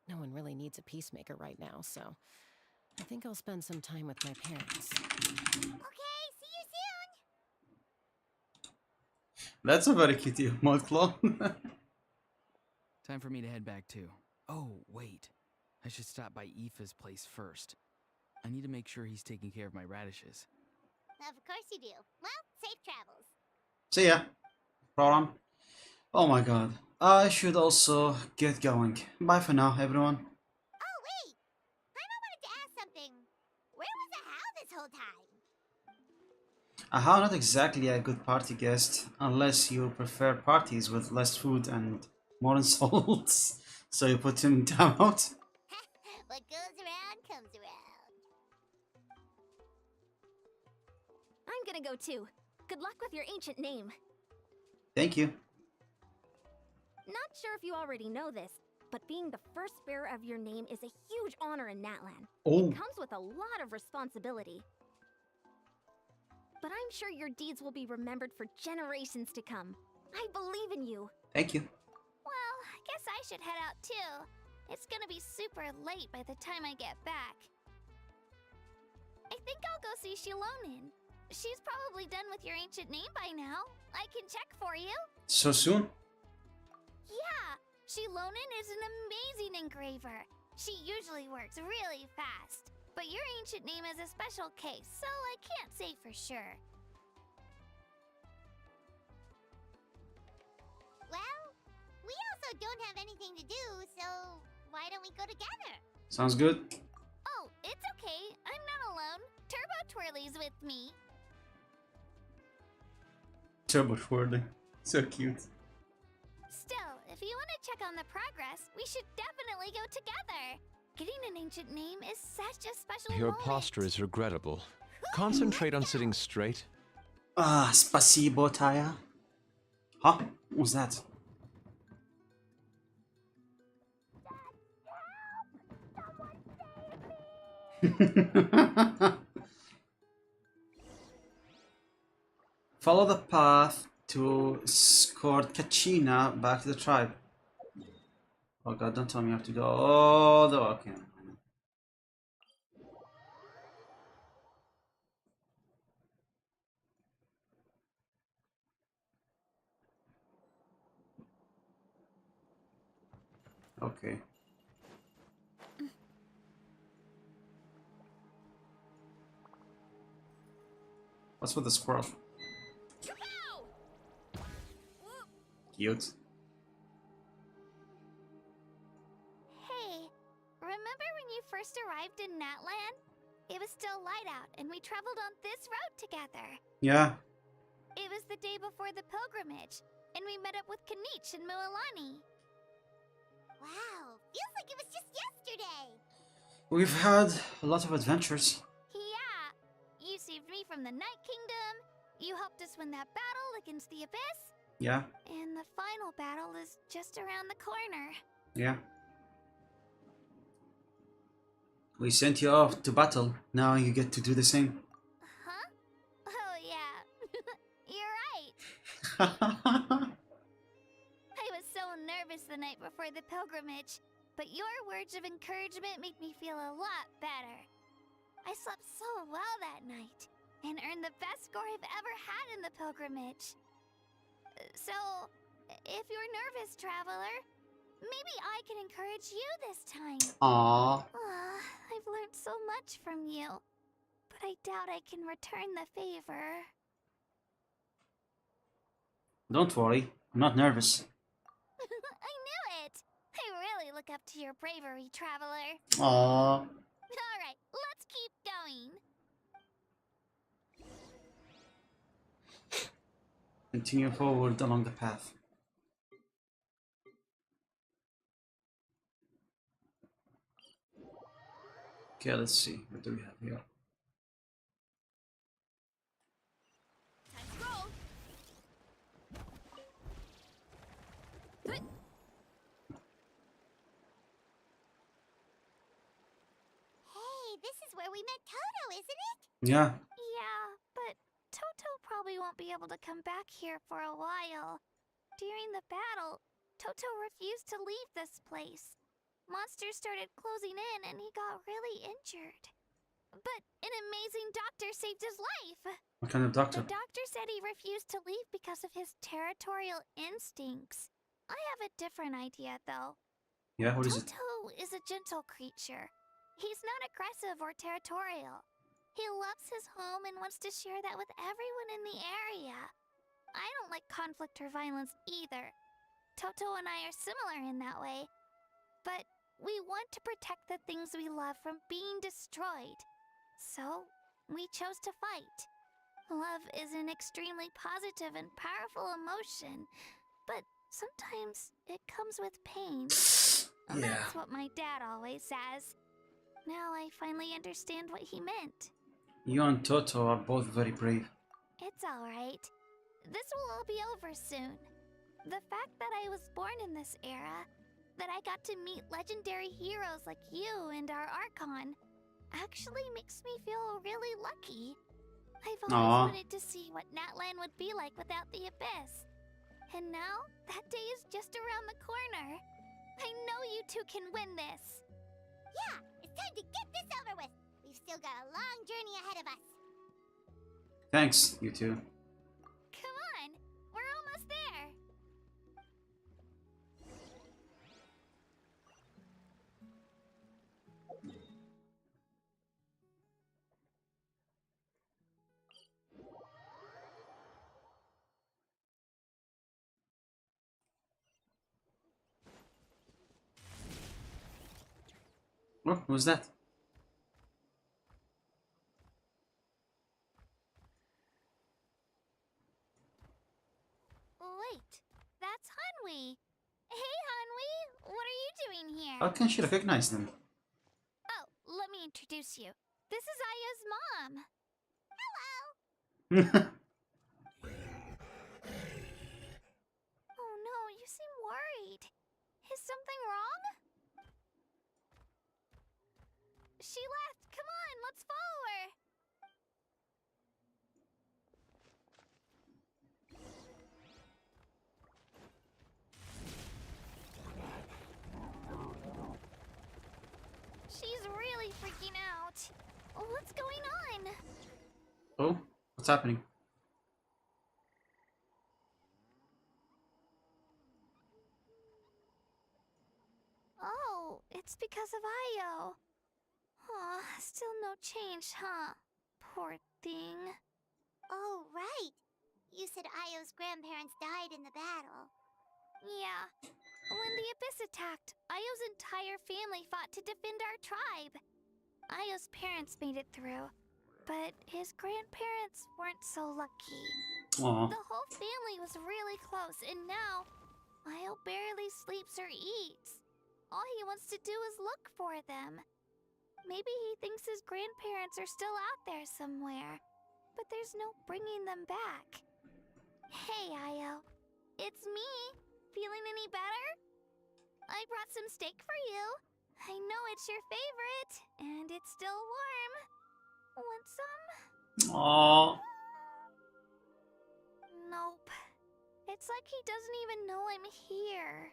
No one really needs a peacemaker right now, so I think I'll spend some time with my parents. Okay, see you soon! That's a very cute emote clone. Time for me to head back too. Oh, wait. I should stop by Aoife's place first. I need to make sure he's taking care of my radishes. Of course you do. Well, safe travels. See ya. Problem. Oh my god. I should also get going. Bye for now, everyone. Oh, wait! I wanted to ask something. Where was the How this whole time? How not exactly a good party guest, unless you prefer parties with less food and more insults. So you put him down. What goes around comes around. I'm gonna go too. Good luck with your ancient name. Thank you. Not sure if you already know this, but being the first bearer of your name is a huge honor in Natlan. Oh. It comes with a lot of responsibility. But I'm sure your deeds will be remembered for generations to come. I believe in you. Thank you. Well, I guess I should head out too. It's gonna be super late by the time I get back. I think I'll go see Shilonin. She's probably done with your ancient name by now. I can check for you. So soon? Yeah, Shilonin is an amazing engraver. She usually works really fast. But your ancient name is a special case, so I can't say for sure. Well, we also don't have anything to do, so why don't we go together? Sounds good. Oh, it's okay. I'm not alone. Turbo Twirly's with me. Turbo twirling. So cute. Still, if you want to check on the progress, we should definitely go together. Getting an ancient name is such a special Your moment. posture is regrettable. Concentrate on sitting straight. Ah, spasibo, Taya. Huh? What was that? Follow the path to escort Kachina back to the tribe. Oh god, don't tell me I have to go all the way. Okay. Okay. What's with the squirrel? Cute. Hey, remember when you first arrived in Natlan? It was still light out, and we traveled on this road together. Yeah. It was the day before the pilgrimage, and we met up with Kanich and Mualani. Wow, feels like it was just yesterday. We've had a lot of adventures. Yeah, you saved me from the Night Kingdom. You helped us win that battle against the Abyss. Yeah. And the final battle is just around the corner. Yeah. We sent you off to battle. Now you get to do the same. Huh? Oh, yeah. You're right. I was so nervous the night before the pilgrimage, but your words of encouragement make me feel a lot better. I slept so well that night and earned the best score I've ever had in the pilgrimage. So, if you're nervous, traveler, maybe I can encourage you this time. Aww. I've learned so much from you, but I doubt I can return the favor. Don't worry. I'm not nervous. I knew it! I really look up to your bravery, traveler. Aww. Alright, let's keep going. Continue forward along the path. Okay, let's see. What do we have here? Time to roll. Hey, this where we met Toto, isn't it? Yeah. Yeah, but Toto probably won't be able to come back here for a while. During the battle, Toto refused to leave this place. Monsters started closing in and he got really injured. But an amazing doctor saved his life. What kind of doctor? The doctor said he refused to leave because of his territorial instincts. I have a different idea, though. Yeah, what is it? Toto is a gentle creature. He's not aggressive or territorial. He loves his home and wants to share that with everyone in the area. I don't like conflict or violence either. Toto and I are similar in that way. But we want to protect the things we love from being destroyed. So, we chose to fight. Love is an extremely positive and powerful emotion, but sometimes it comes with pain. Yeah. That's what my dad always says. Now I finally understand what he meant. You and Toto are both very brave. It's alright. This will all be over soon. The fact that I was born in this era, that I got to meet legendary heroes like you and our Archon, actually makes me feel really lucky. I've always wanted to see what Natlan would be like without the Abyss. And now, that day is just around the corner. I know you two can win this. Yeah, it's time to get this over with. We've still got a long journey ahead of us. Thanks, you two. Come on, we're almost there. Oh, who's that? Wait, that's Hanwi. Hey, Hanwi, what are you doing here? How can she recognize them? Oh, let me introduce you. This is Aya's mom. Hello. Oh no, you seem worried. Is something wrong? She left. Come on, let's follow her. She's really freaking out. What's going on? Oh, what's happening? Oh, it's because of Io. Aw, still no change, huh? Poor thing. Oh, right. You said Io's grandparents died in the battle. Yeah. When the Abyss attacked, Io's entire family fought to defend our tribe. Io's parents made it through, but his grandparents weren't so lucky. Aw. The whole family was really close, and now Io barely sleeps or eats. All he wants to do is look for them. Maybe he thinks his grandparents are still out there somewhere, but there's no bringing them back. Hey, Io. It's me. Feeling any better? I brought some steak for you. I know it's your favorite, and it's still warm. Want some? Aw. Nope. It's like he doesn't even know I'm here.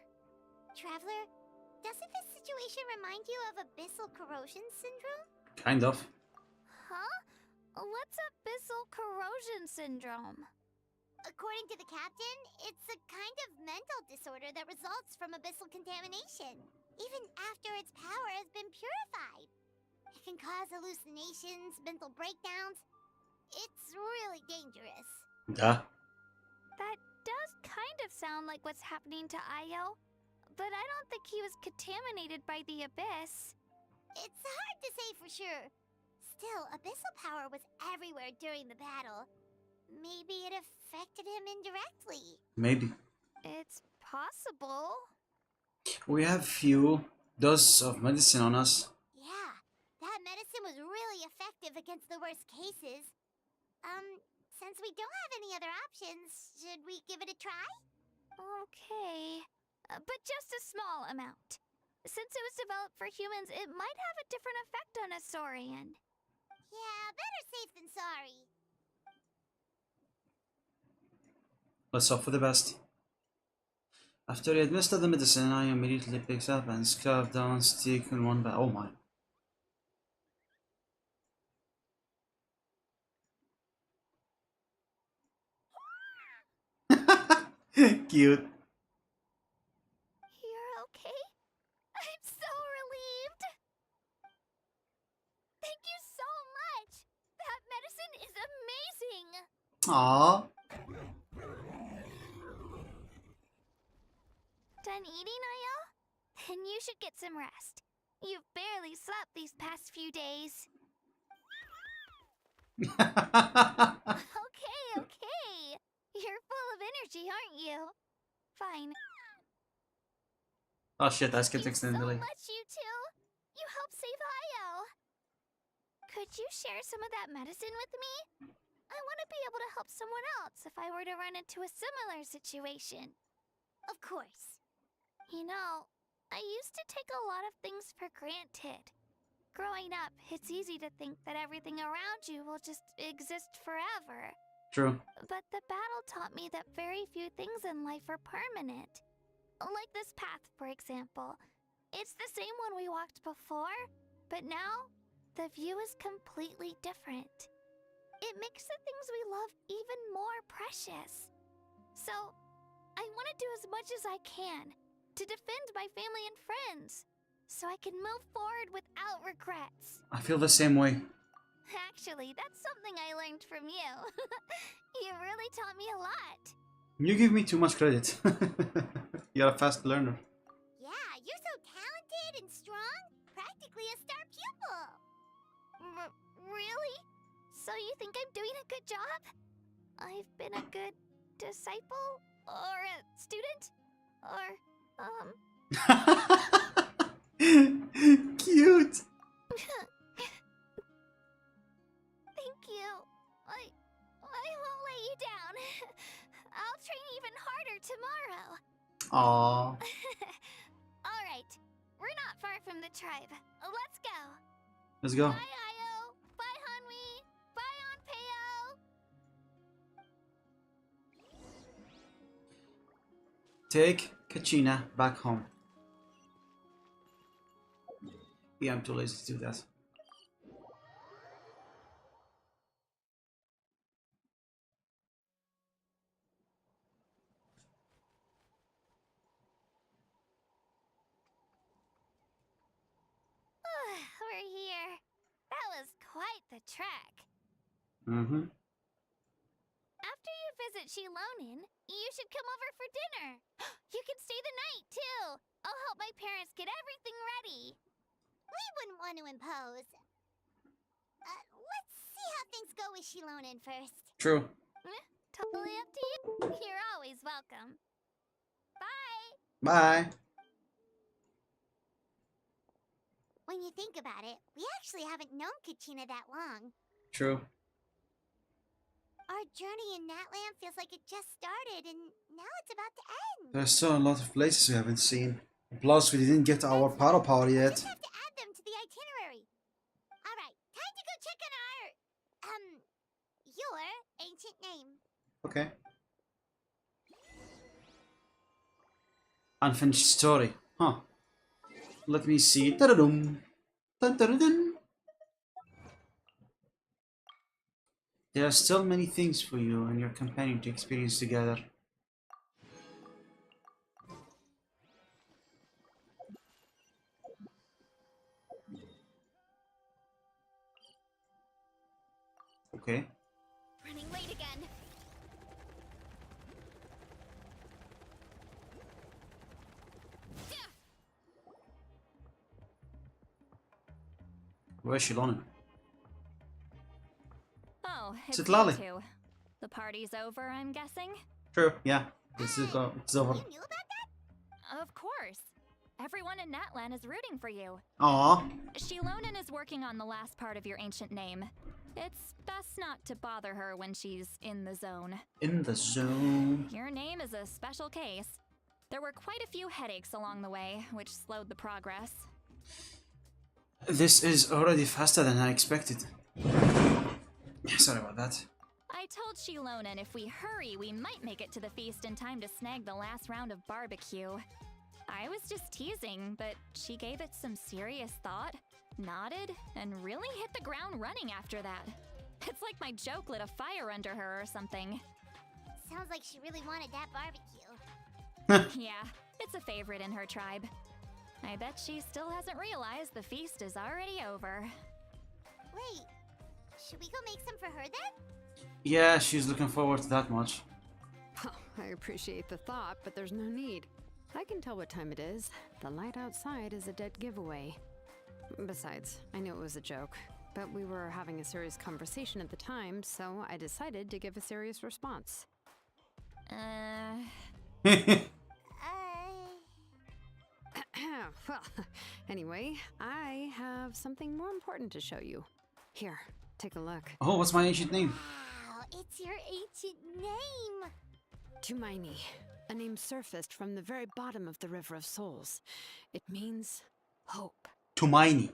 Traveler, doesn't this situation remind you of abyssal corrosion syndrome? Kind of. Huh? What's abyssal corrosion syndrome? According to the captain, it's a kind of mental disorder that results from abyssal contamination, even after its power has been purified. It can cause hallucinations, mental breakdowns. It's really dangerous. Yeah. That does kind of sound like what's happening to Io, but I don't think he was contaminated by the Abyss. It's hard to say for sure. Still, abyssal power was everywhere during the battle. Maybe it affected him indirectly. Maybe. It's possible. We have few doses of medicine on us. Yeah, that medicine was really effective against the worst cases. Since we don't have any other options, should we give it a try? Okay, but just a small amount. Since it was developed for humans, it might have a different effect on a Saurian. Yeah, better safe than sorry. Let's hope for the best. After he administered the medicine, I immediately picks up and scarf down stick in one bag. Oh my. Cute. You're okay? I'm so relieved. Thank you so much. That medicine is amazing. Aww. Done eating, are y'all? Then you should get some rest. You've barely slept these past few days. Okay. You're full of energy, aren't you? Fine. Oh shit, I skipped Thank you so extendedly. much, you two. You helped save Io. Could you share some of that medicine with me? I want to be able to help someone else if I were to run into a similar situation. Of course. You know, I used to take a lot of things for granted. Growing up, it's easy to think that everything around you will just exist forever. True. But the battle taught me that very few things in life are permanent. Like this path, for example. It's the same one we walked before, but now, the view is completely different. It makes the things we love even more precious. So, I want to do as much as I can to defend my family and friends, so I can move forward without regrets. I feel the same way. Actually, that's something I learned from you. You really taught me a lot. You give me too much credit. You're a fast learner. Yeah, you're so talented and strong. Practically a star pupil. Really? So you think I'm doing a good job? I've been a good disciple? Or a student? Or, Cute. Thank you. I won't let you down. I'll train even harder tomorrow. Aww. Alright, we're not far from the tribe. Let's go. Let's go. Bye, Io. Bye, Hanwi. Bye, Onpeo. Take Kachina back home. Yeah, I'm too lazy to do that. We're here. That was quite the trek. Mm-hmm. After you visit Shilonin, you should come over for dinner. You can stay the night, too. I'll help my parents get everything ready. We wouldn't want to impose. Let's see how things go with Shilonin first. True. Totally up to you. You're always welcome. Bye. Bye. When you think about it, we actually haven't known Kachina that long. True. Our journey in Natland feels like it just started, and now it's about to end. There's still a lot of places we haven't seen. Plus, we didn't get our paddle power We yet. just have to add them to the itinerary. All right, time to go check on your ancient name. Okay. Unfinished story. Huh. Let me see. Ta-da-dum. Dun-dun-dun. There are still many things for you and your companion to experience together. Okay. Running late again. Where's Shilonin? Oh, It's it's Lolly. you two. The party's over, I'm guessing? True. Yeah. It's over. You knew about that? Of course. Everyone in Natlan is rooting for you. Aww. Shilonin is working on the last part of your ancient name. It's best not to bother her when she's in the zone. In the zone. Your name is a special case. There were quite a few headaches along the way, which slowed the progress. This is already faster than I expected. Sorry about that. I told Shilonen if we hurry, we might make it to the feast in time to snag the last round of barbecue. I was just teasing, but she gave it some serious thought, nodded, and really hit the ground running after that. It's like my joke lit a fire under her or something. Sounds like she really wanted that barbecue. Yeah, it's a favorite in her tribe. I bet she still hasn't realized the feast is already over. Wait, should we go make some for her then? Yeah, she's looking forward to that much. Oh, I appreciate the thought, but there's no need. I can tell what time it is. The light outside is a dead giveaway. Besides, I knew it was a joke, but we were having a serious conversation at the time, so I decided to give a serious response. Well, anyway, I have something more important to show you. Here, take a look. Oh, what's my ancient name? Wow, it's your ancient name! Tumaini, a name surfaced from the very bottom of the River of Souls. It means hope. Tumaini.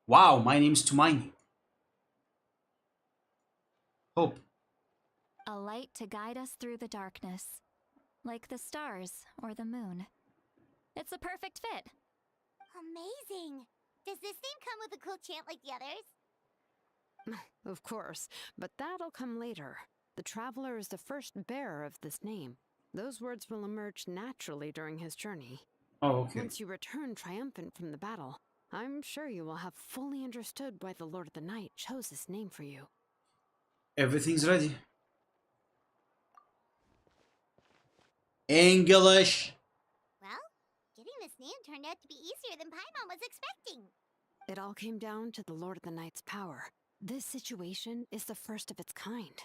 Wow, my name's Tumaini. Hope. A light to guide us through the darkness, like the stars or the moon. It's a perfect fit. Amazing! Does this name come with a cool chant like the others? Of course, but that'll come later. The Traveler is the first bearer of this name. Those words will emerge naturally during his journey. Oh, okay. Once you return triumphant from the battle, I'm sure you will have fully understood why the Lord of the Night chose this name for you. Everything's ready. English. Well, getting this name turned out to be easier than Paimon was expecting. It all came down to the Lord of the Night's power. This situation is the first of its kind.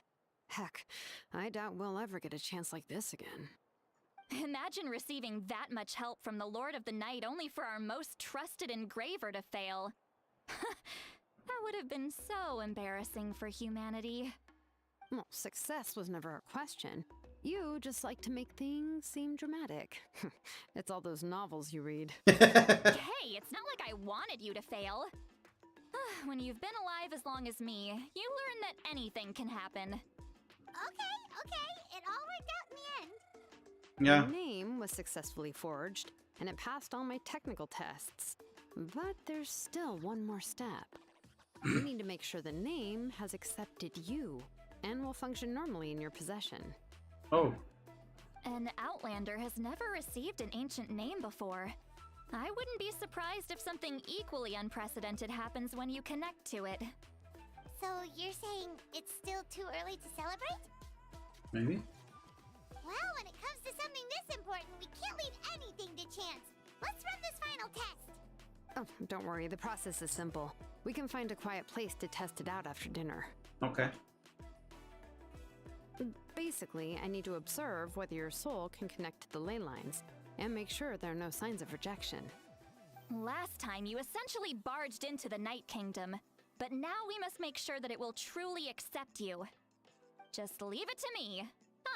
Heck, I doubt we'll ever get a chance like this again. Imagine receiving that much help from the Lord of the Night only for our most trusted engraver to fail. That would have been so embarrassing for humanity. Well, success was never a question. You just like to make things seem dramatic. It's all those novels you read. Hey, it's not like I wanted you to fail. When you've been alive as long as me, you learn that anything can happen. Okay, it all worked out in the end. Yeah. The name was successfully forged, and it passed all my technical tests. But there's still one more step. You need to make sure the name has accepted you, and will function normally in your possession. Oh. An Outlander has never received an ancient name before. I wouldn't be surprised if something equally unprecedented happens when you connect to it. So you're saying it's still too early to celebrate? Maybe. Well, when it comes to something this important, we can't leave anything to chance. Let's run this final test. Oh, don't worry, the process is simple. We can find a quiet place to test it out after dinner. Okay. Basically, I need to observe whether your soul can connect to the ley lines, and make sure there are no signs of rejection. Last time, you essentially barged into the Night Kingdom, but now we must make sure that it will truly accept you. Just leave it to me.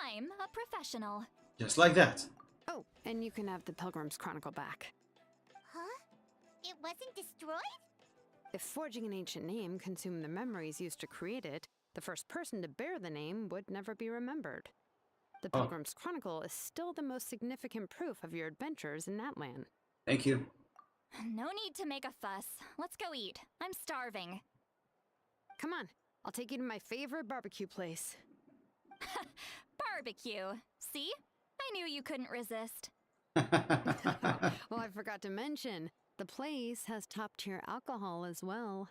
I'm a professional. Just like that. Oh, and you can have the Pilgrim's Chronicle back. Huh? It wasn't destroyed? If forging an ancient name consumed the memories used to create it, the first person to bear the name would never be remembered. The Pilgrim's Chronicle is still the most significant proof of your adventures in that land. Thank you. No need to make a fuss. Let's go eat. I'm starving. Come on, I'll take you to my favorite barbecue place. Barbecue. See? I knew you couldn't resist. Well, I forgot to mention, the place has top-tier alcohol as well.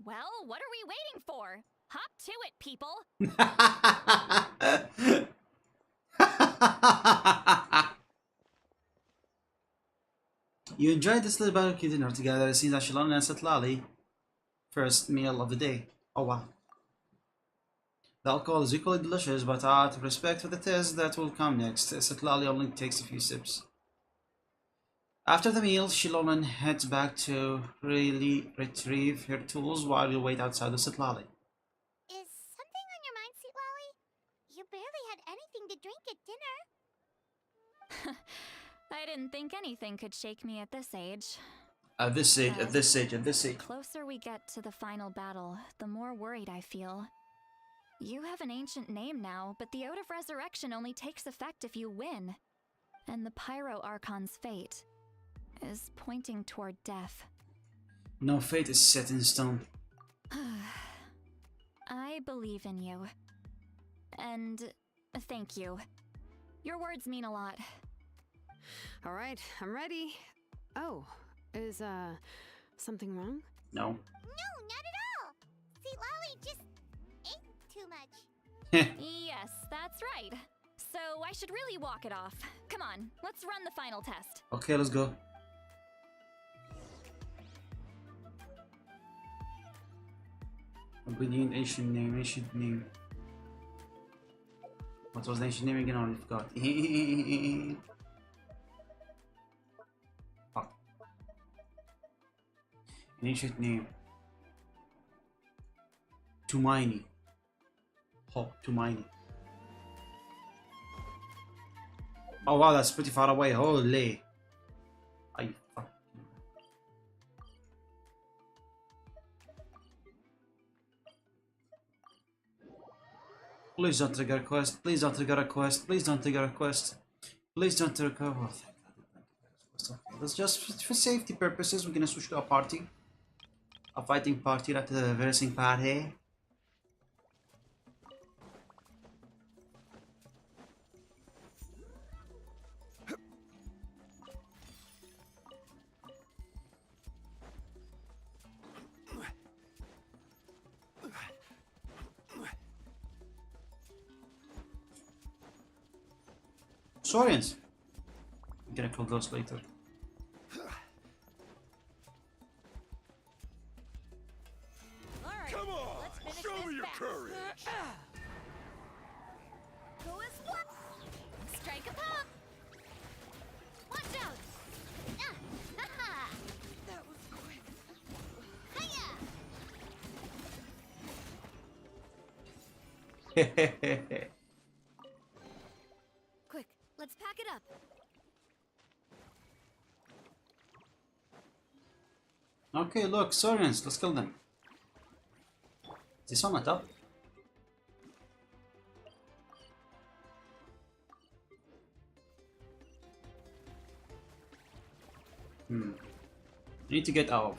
Well, what are we waiting for? Hop to it, people! You enjoyed this little barbecue dinner together. It seems that Shilon and Setlali, first meal of the day. Oh wow. The alcohol is equally delicious, but out of respect for the test that will come next, Setlali only takes a few sips. After the meal, Shilonen heads back to really retrieve her tools while we wait outside of Setlali. Is something on your mind, Sweet Lolly? You barely had anything to drink at dinner. I didn't think anything could shake me at this age. At this age, at this age, at this The age. closer we get to the final battle, the more worried I feel. You have an ancient name now, but the Ode of Resurrection only takes effect if you win. And the Pyro Archon's fate is pointing toward death. No fate is set in stone. I believe in you. And thank you. Your words mean a lot. All right, I'm ready. Oh, is something wrong? No. No, not at all. See, Lolly just ate too much. Yes, that's right. So I should really walk it off. Come on, let's run the final test. Okay, let's go. Obedient ancient name, ancient name. What was the ancient name again? I already forgot. Fuck. An ancient name. Tumaini. Oh, Tumaini. Oh wow, that's pretty far away. Holy. I fuck. Please don't trigger a quest. Please don't trigger a quest. Please don't trigger a quest. Please don't trigger. Oh, thank God. Okay, let's just for safety purposes, we're gonna switch to a party. A fighting party, not a versing party. Saurians. I'm gonna kill those later. Come on, show me your courage. Who is what? Strike a pop. Watch out. That was quick. Hiya. Quick, let's pack it up. Okay, look, Saurians, let's kill them. Is this one at up? I need to get out.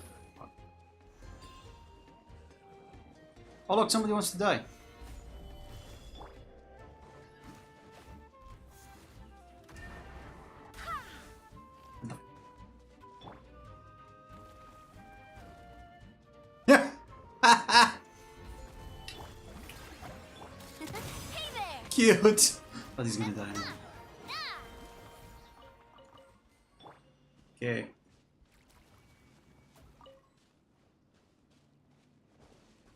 Oh look, somebody wants to die. Cute. But he's gonna die anyway. Okay.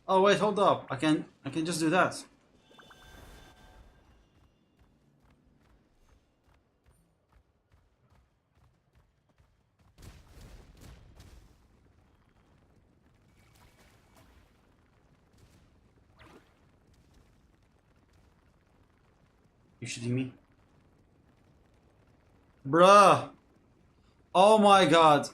Oh wait, hold up. I can just do that. You shooting me? Bruh! Oh my god!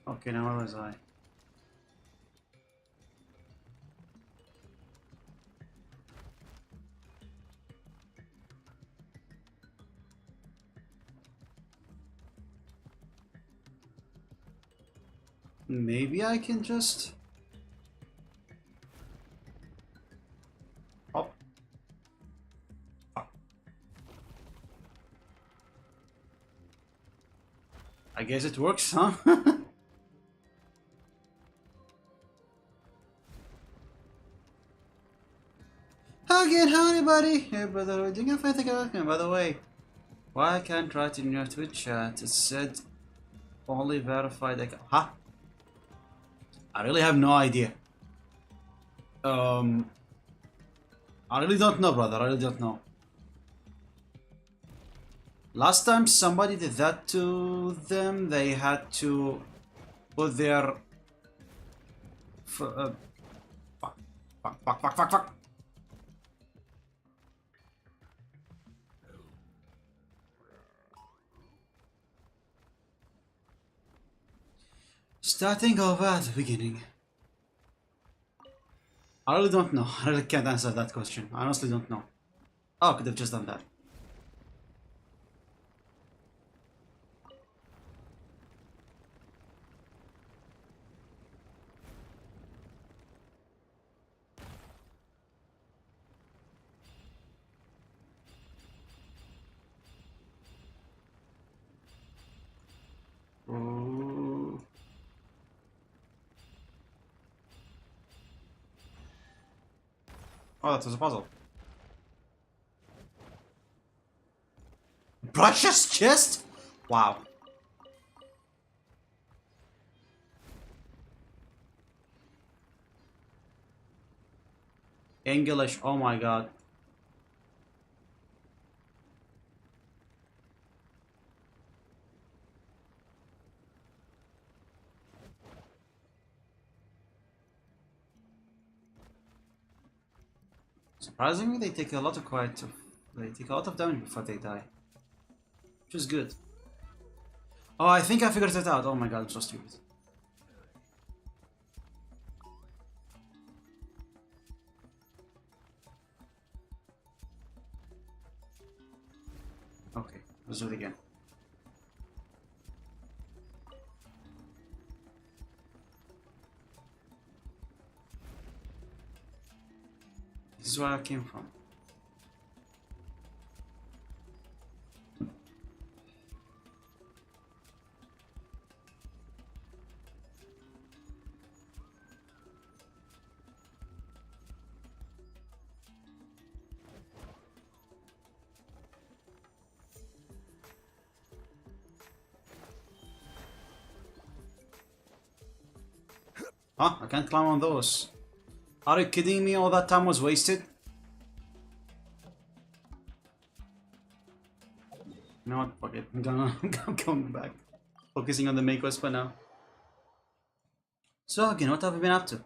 Okay, now where was I? Maybe I can just... Hop. I guess it works, huh? again, howdy buddy. Hey brother, doing a fine thing. By the way, why I can't write in your Twitch chat? It said only verified account. Huh? I really have no idea. I really don't know, brother. I really don't know. Last time somebody did that to them, they had to put their fuck. Starting over at the beginning. I really don't know. I really can't answer that question. I honestly don't know. Oh, I could have just done that. Ooh. Oh, that was a puzzle. Precious chest? Wow. English, oh my god. Surprisingly, they take a lot of they take a lot of damage before they die. Which is good. Oh, I think I figured it out. Oh my god, I'm so stupid. Okay, let's do it again. This is where I came from. Huh? I can't climb on those. Are you kidding me? All that time was wasted? You know what? Fuck it. I'm going back. Focusing on the main quest for now. So again, what have you been up to?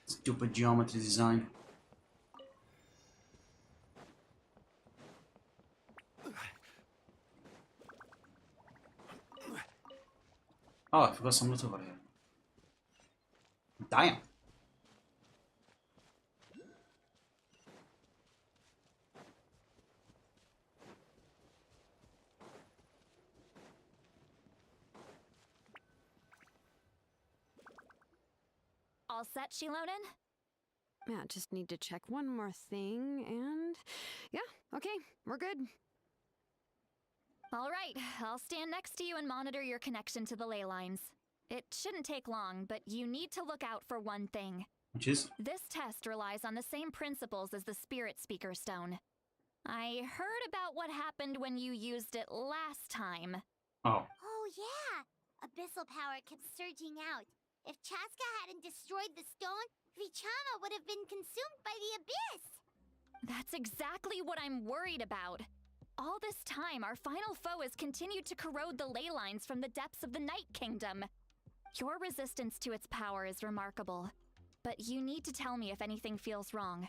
Stupid geometry design. Oh, I forgot some loot over here. Damn. All set, Shilonen? Yeah, just need to check one more thing, and yeah, okay, we're good. All right, I'll stand next to you and monitor your connection to the ley lines. It shouldn't take long, but you need to look out for one thing. Which is? This test relies on the same principles as the Spirit Speaker Stone. I heard about what happened when you used it last time. Oh. Oh yeah! Abyssal power kept surging out. If Chaska hadn't destroyed the stone, Vichama would have been consumed by the abyss! That's exactly what I'm worried about. All this time, our final foe has continued to corrode the ley lines from the depths of the Night Kingdom. Your resistance to its power is remarkable, but you need to tell me if anything feels wrong.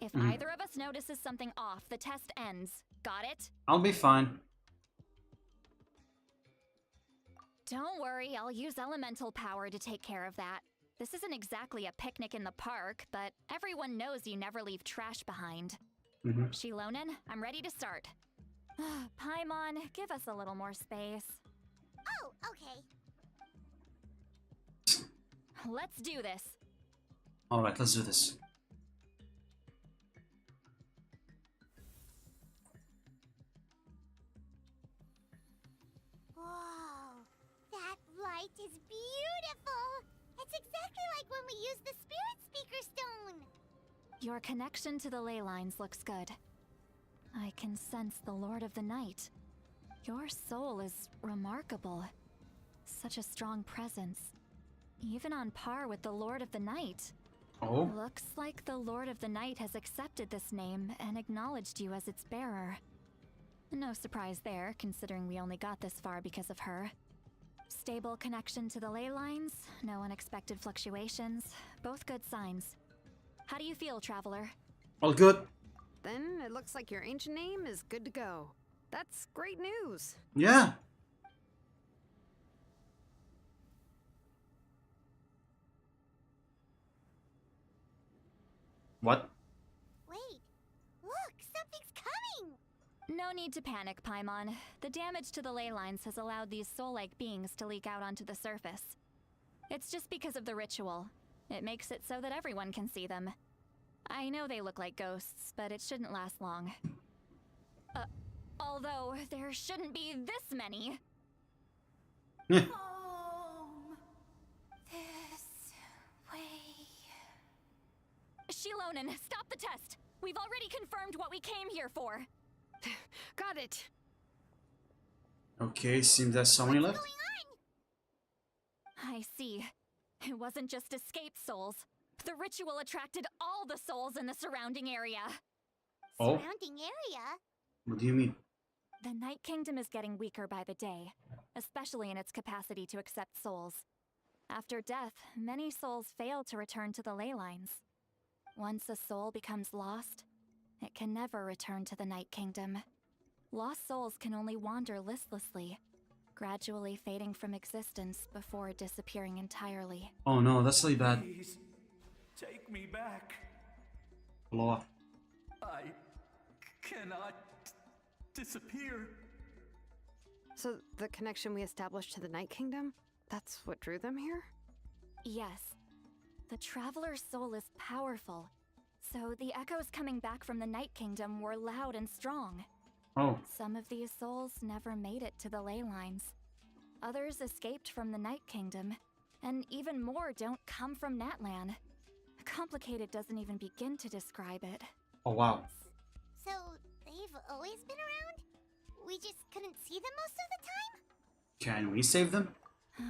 If either of us notices something off, the test ends. Got it? I'll be fine. Don't worry, I'll use elemental power to take care of that. This isn't exactly a picnic in the park, but everyone knows you never leave trash behind. Shilonen, I'm ready to start. Paimon, give us a little more space. Oh, okay. Let's do this. Alright, let's do this. is beautiful! It's exactly like when we used the Spirit Speaker Stone! Your connection to the ley lines looks good. I can sense the Lord of the Night. Your soul is remarkable. Such a strong presence. Even on par with the Lord of the Night. Oh? Looks like the Lord of the Night has accepted this name and acknowledged you as its bearer. No surprise there, considering we only got this far because of her. Stable connection to the ley lines, no unexpected fluctuations, both good signs. How do you feel, Traveler? All good. Then it looks like your ancient name is good to go. That's great news. Yeah. What? Wait, look, something's coming! No need to panic, Paimon. The damage to the ley lines has allowed these soul-like beings to leak out onto the surface. It's just because of the ritual. It makes it so that everyone can see them. I know they look like ghosts, but it shouldn't last long. Although, there shouldn't be this many. Home. This way. Shilonen, stop the test! We've already confirmed what we came here for. Got it. Okay, seems there's someone left. I see. It wasn't just escaped souls. The ritual attracted all the souls in the surrounding area. Oh? Surrounding area? What do you mean? The Night Kingdom is getting weaker by the day, especially in its capacity to accept souls. After death, many souls fail to return to the ley lines. Once a soul becomes lost, it can never return to the Night Kingdom. Lost souls can only wander listlessly, gradually fading from existence before disappearing entirely. Oh no, that's really bad. Please, take me back. Law. I cannot disappear. So the connection we established to the Night Kingdom, that's what drew them here? Yes. The Traveler's soul is powerful, so the echoes coming back from the Night Kingdom were loud and strong. Oh. Some of these souls never made it to the ley lines. Others escaped from the Night Kingdom, and even more don't come from Natlan. Complicated doesn't even begin to describe it. Oh wow. So, they've always been around? We just couldn't see them most of the time? Can we save them?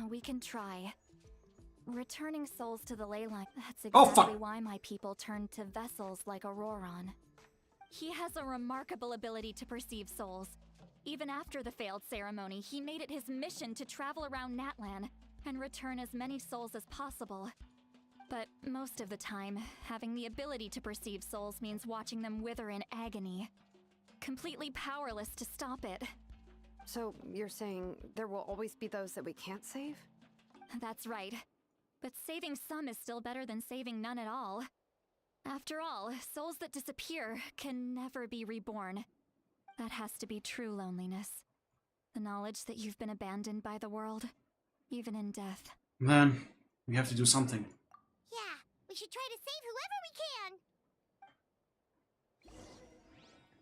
We can try. Returning souls to the ley line, that's Oh, exactly fuck. why my people turned to vessels like Auroron. He has a remarkable ability to perceive souls. Even after the failed ceremony, he made it his mission to travel around Natlan and return as many souls as possible. But most of the time, having the ability to perceive souls means watching them wither in agony. Completely powerless to stop it. So you're saying there will always be those that we can't save? That's right. But saving some is still better than saving none at all. After all, souls that disappear can never be reborn. That has to be true loneliness. The knowledge that you've been abandoned by the world, even in death. Man, we have to do something. Yeah, we should try to save whoever we can!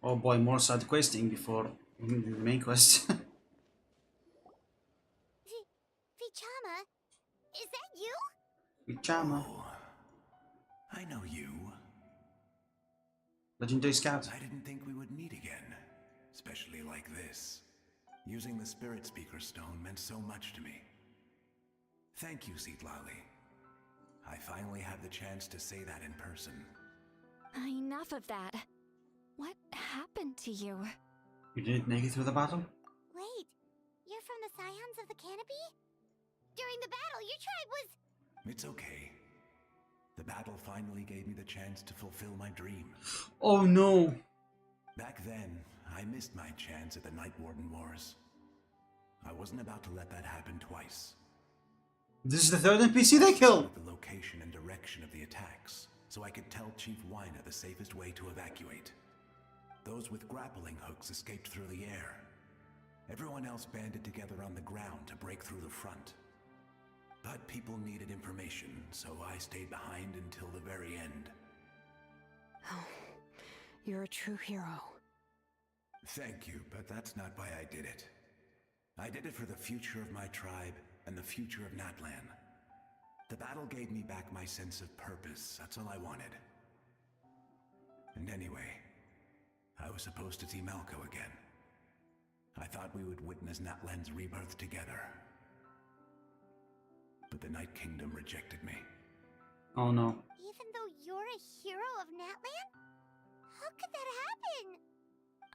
Oh boy, more side questing before we do the main quest. Vtubers, is that you? Chama. Oh, I know you. Legendary Scout. I didn't think we would meet again, especially like this. Using the Spirit Speaker Stone meant so much to me. Thank you, Seatlali. I finally had the chance to say that in person. Enough of that. What happened to you? You didn't make it through the battle? Wait, you're from the Scions of the Canopy? During the battle, your tribe was... It's okay. The battle finally gave me the chance to fulfill my dream. Oh no! Back then, I missed my chance at the Night Warden Wars. I wasn't about to let that happen twice. This is the third NPC they killed! The location and direction of the attacks, so I could tell Chief Wyna the safest way to evacuate. Those with grappling hooks escaped through the air. Everyone else banded together on the ground to break through the front. But people needed information, so I stayed behind until the very end. Oh, you're a true hero. Thank you, but that's not why I did it. I did it for the future of my tribe and the future of Natlan. The battle gave me back my sense of purpose. That's all I wanted. And anyway, I was supposed to see Malco again. I thought we would witness Natlan's rebirth together. But the Night Kingdom rejected me. Oh no. Even though you're a hero of Natlan? How could that happen?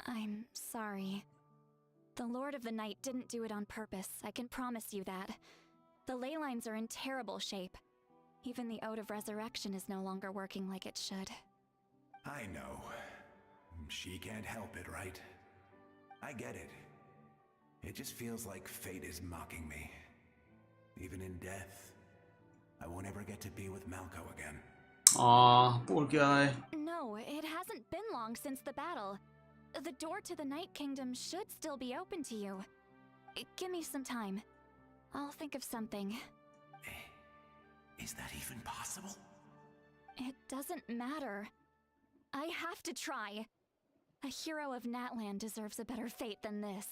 I'm sorry. The Lord of the Night didn't do it on purpose, I can promise you that. The ley lines are in terrible shape. Even the Ode of Resurrection is no longer working like it should. I know. She can't help it, right? I get it. It just feels like fate is mocking me. Even in death, I won't ever get to be with Malco again. Aw, poor guy. No, it hasn't been long since the battle. The door to the Night Kingdom should still be open to you. Give me some time. I'll think of something. Is that even possible? It doesn't matter. I have to try. A hero of Natlan deserves a better fate than this.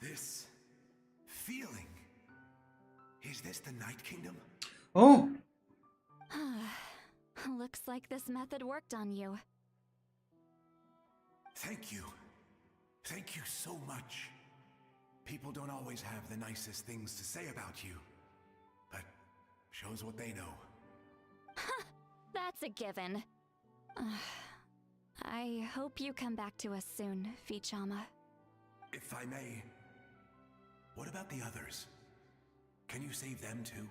This feeling. Is this the Night Kingdom? Oh! Looks like this method worked on you. Thank you. Thank you so much. People don't always have the nicest things to say about you, but shows what they know. That's a given. I hope you come back to us soon, Vtubers. If I may, what about the others? Can you save them too?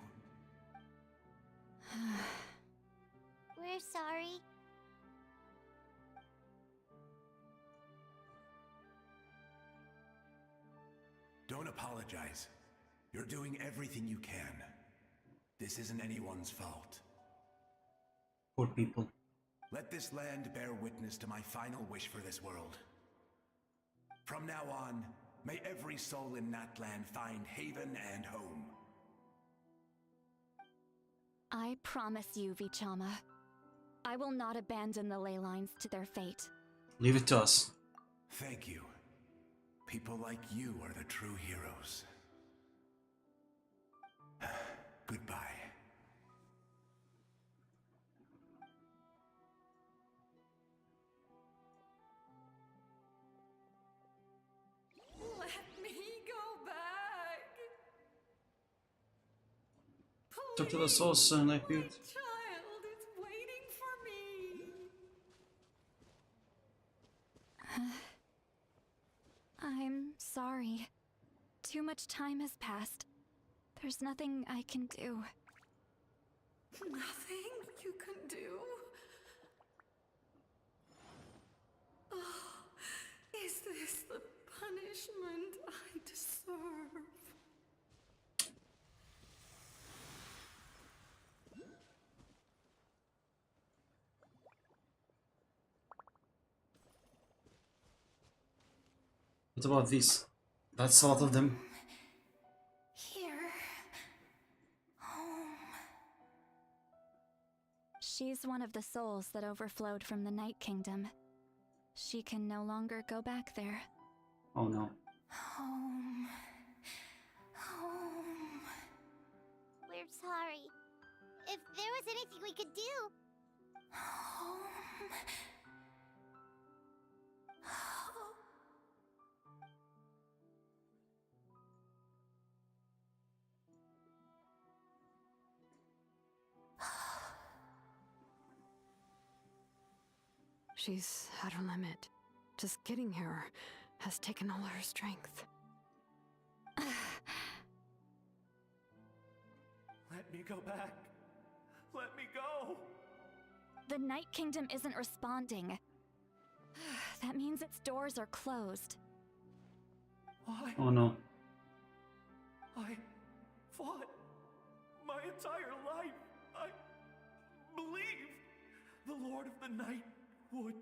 We're sorry. Don't apologize. You're doing everything you can. This isn't anyone's fault. Poor people. Let this land bear witness to my final wish for this world. From now on, may every soul in Natlan find haven and home. I promise you, Vtubers. I will not abandon the ley lines to their fate. Leave it to us. Thank you. People like you are the true heroes. Goodbye. Let me go back. Talk to the source, son, like you. Child is waiting for me. I'm sorry. Too much time has passed. There's nothing I can do. Nothing you can do? Oh, is this the punishment I deserve? What about this? That's a lot of them. Here. Home. She's one of the souls that overflowed from the Night Kingdom. She can no longer go back there. Oh no. Home. Home. We're sorry. If there was anything we could do. Home. She's at her limit. Just getting here has taken all her strength. Let me go back. Let me go. The Night Kingdom isn't responding. That means its doors are closed. Why? Oh no. I fought my entire life. I believed the Lord of the Night would.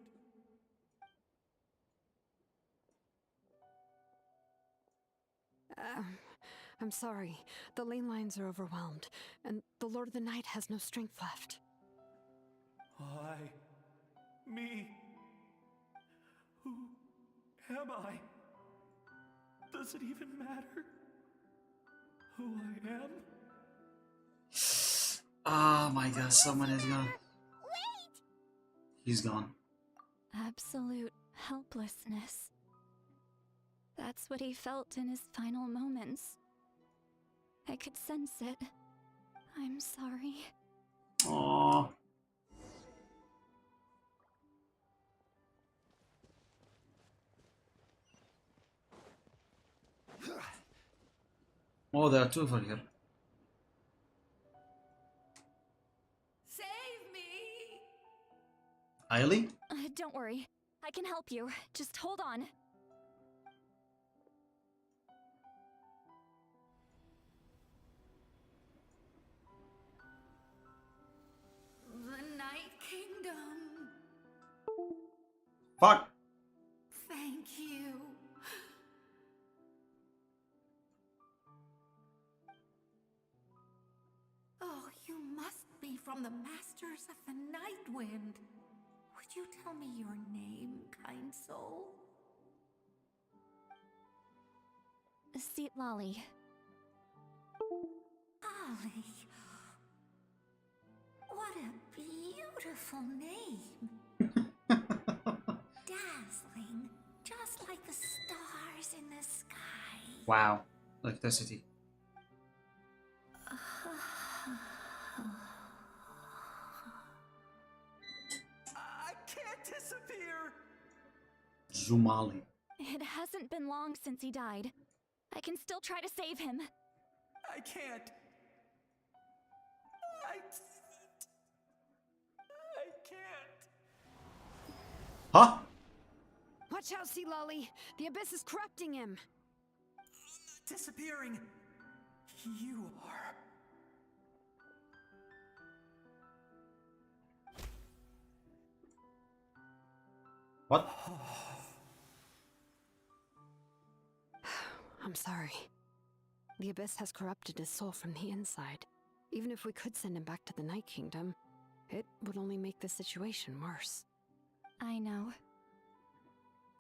I'm sorry. The lane lines are overwhelmed, and the Lord of the Night has no strength left. Why? Me? Who am I? Does it even matter who I am? Oh my god, someone is gone. Wait! He's gone. Absolute helplessness. That's what he felt in his final moments. I could sense it. I'm sorry. Aww. Oh, there are two over here. Save me! Ailey? Don't worry. I can help you. Just hold on. The Night Kingdom. Fuck! Thank you. Oh, you must be from the Masters of the Night Wind. Would you tell me your name, kind soul? Seat Lolly. Ollie. What a beautiful name. Dazzling, just like the stars in the sky. Wow. Electricity. I can't disappear! Zumali. It hasn't been long since he died. I can still try to save him. I can't. I can't. Huh? Watch out, Sea Lolly! The Abyss is corrupting him! Disappearing. You are. What? I'm sorry. The Abyss has corrupted his soul from the inside. Even if we could send him back to the Night Kingdom, it would only make the situation worse. I know.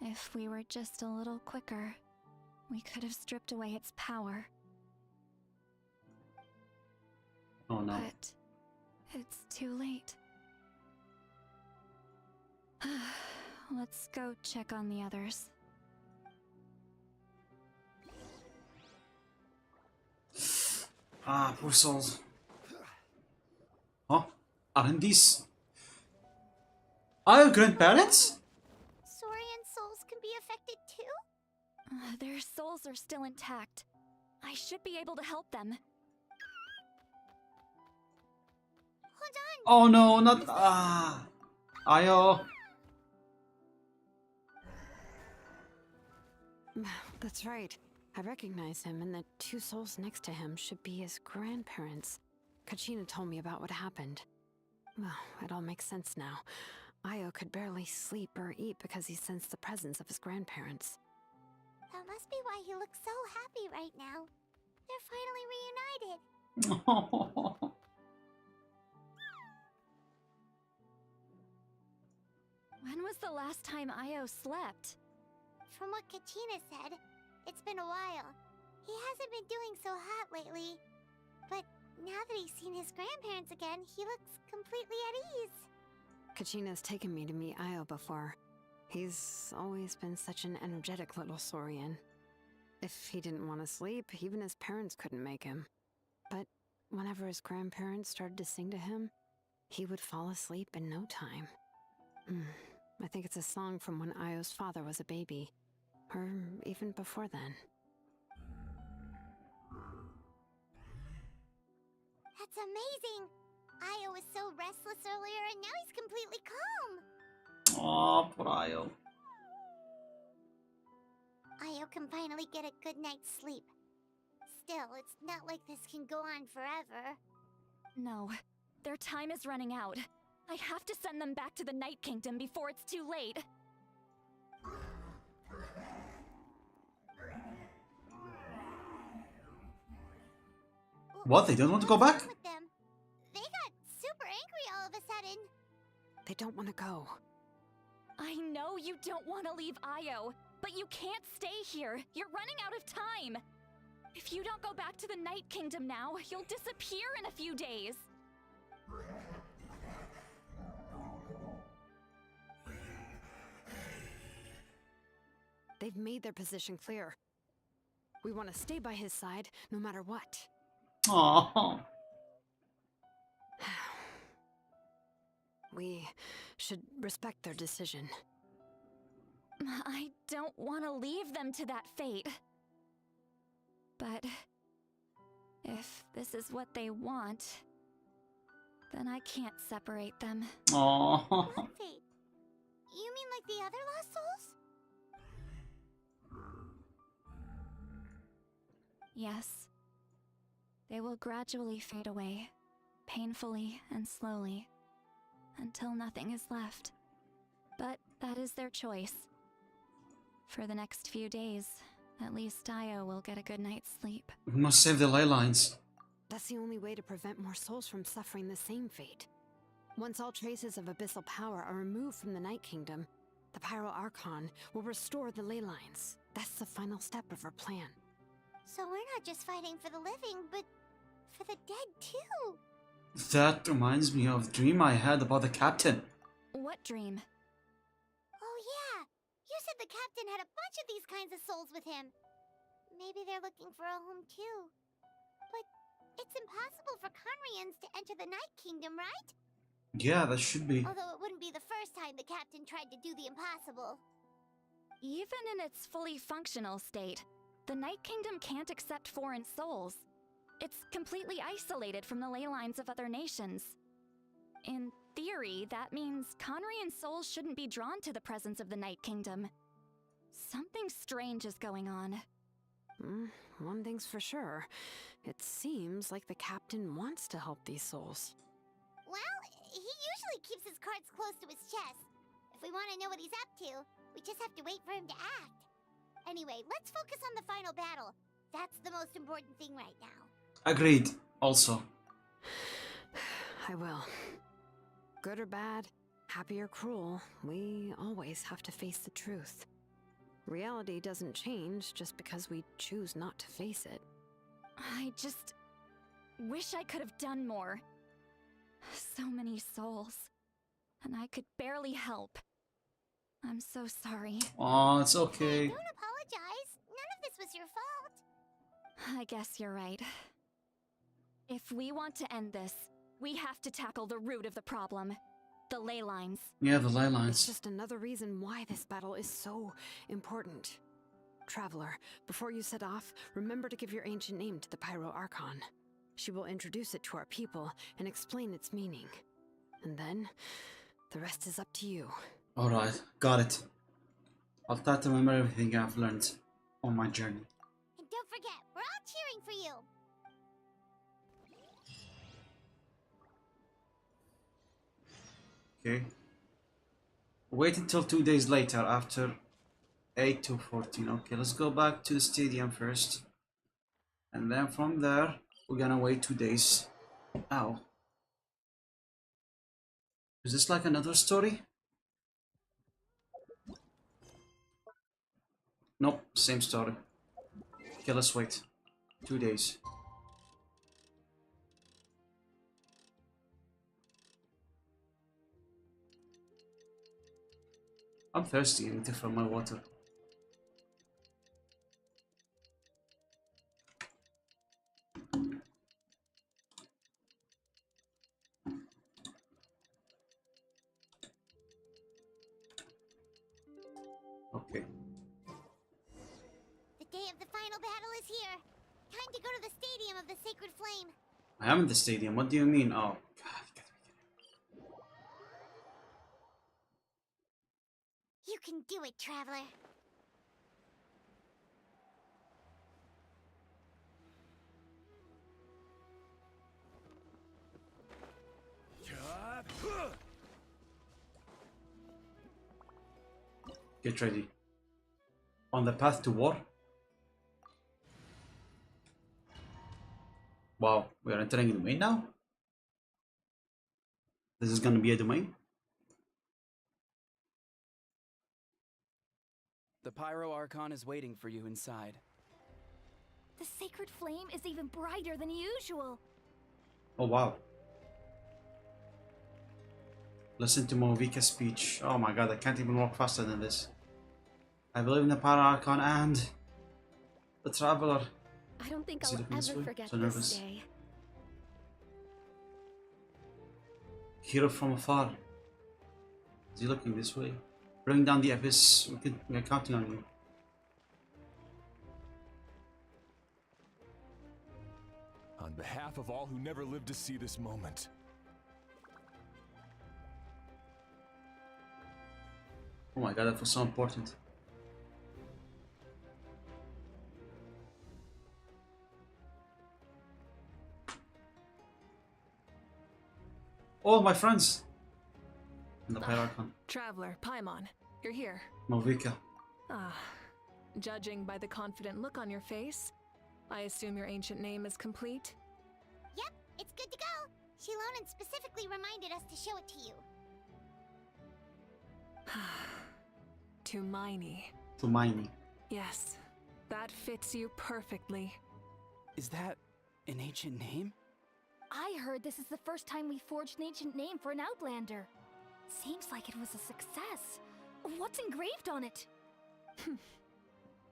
If we were just a little quicker, we could have stripped away its power. Oh no. But it's too late. Let's go check on the others. Ah, poor souls. Huh? Aren't these our grandparents? Saurian souls can be affected too? Their souls are still intact. I should be able to help them. Hold on! Oh no, not Ayo. That's right. I recognize him, and the two souls next to him should be his grandparents. Kachina told me about what happened. Well, it all makes sense now. Io could barely sleep or eat because he sensed the presence of his grandparents. That must be why he looks so happy right now. They're finally reunited. When was the last time Io slept? From what Kachina said, it's been a while. He hasn't been doing so hot lately. But now that he's seen his grandparents again, he looks completely at ease. Kachina's taken me to meet Io before. He's always been such an energetic little Saurian. If he didn't want to sleep, even his parents couldn't make him. But whenever his grandparents started to sing to him, he would fall asleep in no time. I think it's a song from when Io's father was a baby. Or even before then. That's amazing! Io was so restless earlier and now he's completely calm! Oh, poor Ayo. Io can finally get a good night's sleep. Still, it's not like this can go on forever. No, their time is running out. I have to send them back to the Night Kingdom before it's too late. What? They don't want to go What's back? wrong with them? They got super angry all of a sudden. They don't want to go. I know you don't want to leave Io, but you can't stay here. You're running out of time. If you don't go back to the Night Kingdom now, you'll disappear in a few days. They've made their position clear. We want to stay by his side, no matter what. Aww. We should respect their decision. I don't want to leave them to that fate. But if this is what they want, then I can't separate them. Aww. What fate? You mean like the other lost souls? Yes. They will gradually fade away, painfully and slowly, until nothing is left. But that is their choice. For the next few days, at least Io will get a good night's sleep. We must save the ley lines. That's the only way to prevent more souls from suffering the same fate. Once all traces of abyssal power are removed from the Night Kingdom, the Pyro Archon will restore the ley lines. That's the final step of our plan. So we're not just fighting for the living, but for the dead too. That reminds me of a dream I had about the captain. What dream? Oh yeah, you said the captain had a bunch of these kinds of souls with him. Maybe they're looking for a home too. But it's impossible for Conrians to enter the Night Kingdom, right? Yeah, that should be. Although it wouldn't be the first time the captain tried to do the impossible. Even in its fully functional state, the Night Kingdom can't accept foreign souls. It's completely isolated from the ley lines of other nations. In theory, that means Conrian souls shouldn't be drawn to the presence of the Night Kingdom. Something strange is going on. One thing's for sure. It seems like the captain wants to help these souls. Well, he usually keeps his cards close to his chest. If we want to know what he's up to, we just have to wait for him to act. Anyway, let's focus on the final battle. That's the most important thing right now. Agreed, also. I will. Good or bad, happy or cruel, we always have to face the truth. Reality doesn't change just because we choose not to face it. I just wish I could have done more. So many souls, and I could barely help. I'm so sorry. Oh, it's okay. Don't apologize. None of this was your fault. I guess you're right. If we want to end this, we have to tackle the root of the problem. The ley lines. Yeah, the ley It's lines. just another reason why this battle is so important. Traveler, before you set off, remember to give your ancient name to the Pyro Archon. She will introduce it to our people and explain its meaning. And then, the rest is up to you. Alright, got it. I'll try to remember everything I've learned on my journey. And don't forget, we're all cheering for you. Okay. Wait until 2 days later after 8 to 14. Okay, let's go back to the stadium first. And then from there, we're gonna wait 2 days. Ow. Is this like another story? Nope, same story. Okay, let's wait. 2 days. I'm thirsty. I need to fill my water. Okay. The day of the final battle is here. Time to go to the Stadium of the Sacred Flame. I am in the stadium. What do you mean? Oh, God. You can do it, Traveler. Get ready. On the path to war? Wow, we are entering a domain now? This is gonna be a domain? The Pyro Archon is waiting for you inside. The sacred flame is even brighter than usual. Oh wow. Listen to Movika's speech. Oh my god, I can't even walk faster than this. I believe in the Pyro Archon and the Traveler. I don't think Is he I'll looking this ever way? forget So this nervous. day. Hero from afar. Is he looking this way? Bring down the abyss. We're counting on you. On behalf of all who never lived to see this moment. Oh my god, that was so important. Oh, my friends! And the Pyro Archon. Traveler, Paimon, you're here. Movika. Ah, judging by the confident look on your face, I assume your ancient name is complete? Yep, it's good to go. Shilonen specifically reminded us to show it to you. Tumaini. Tumaini. Yes, that fits you perfectly. Is that an ancient name? I heard this is the first time we forged an ancient name for an Outlander. Seems like it was a success. What's engraved on it?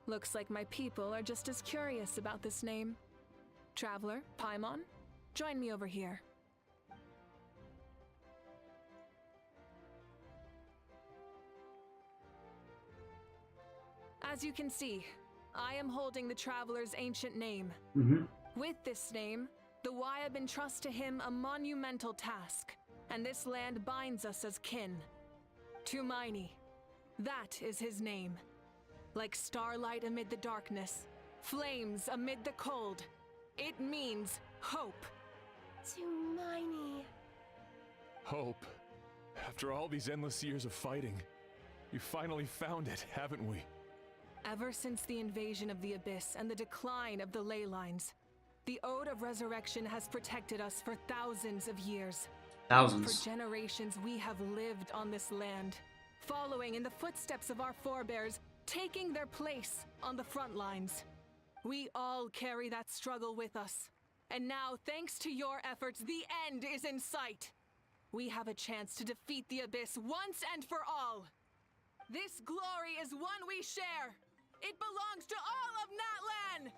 Looks like my people are just as curious about this name. Traveler, Paimon, join me over here. As you can see, I am holding the Traveler's ancient name. With this name, the Wyab entrust to him a monumental task, and this land binds us as kin. Tumaini, that is his name. Like starlight amid the darkness, flames amid the cold, it means hope. Tumaini. Hope. After all these endless years of fighting, you finally found it, haven't we? Ever since the invasion of the Abyss and the decline of the ley lines, the Ode of Resurrection has protected us for thousands of years. Thousands. For generations we have lived on this land, following in the footsteps of our forebears, taking their place on the front lines. We all carry that struggle with us. And now, thanks to your efforts, the end is in sight. We have a chance to defeat the Abyss once and for all. This glory is one we share. It belongs to all of Natlan!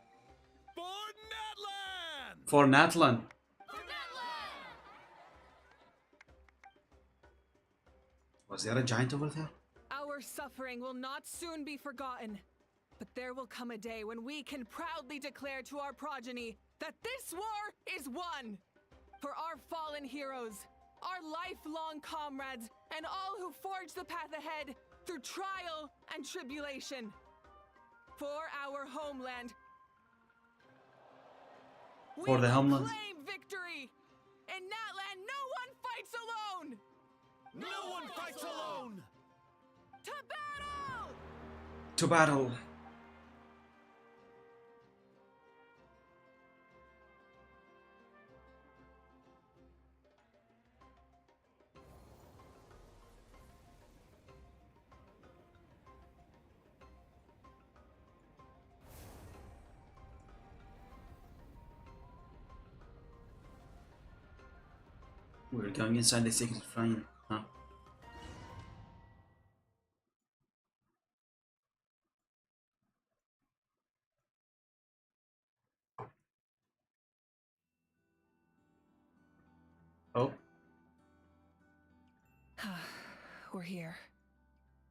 For Natlan! For Natlan. Was there a giant over there? Our suffering will not soon be forgotten. But there will come a day when we can proudly declare to our progeny that this war is won! For our fallen heroes, our lifelong comrades, and all who forge the path ahead through trial and tribulation. For our homeland. For the homeland. We claim victory! In Natlan, no one fights alone! No one fights alone! To battle! To battle. We're going inside the sacred flame, huh? Oh. We're here.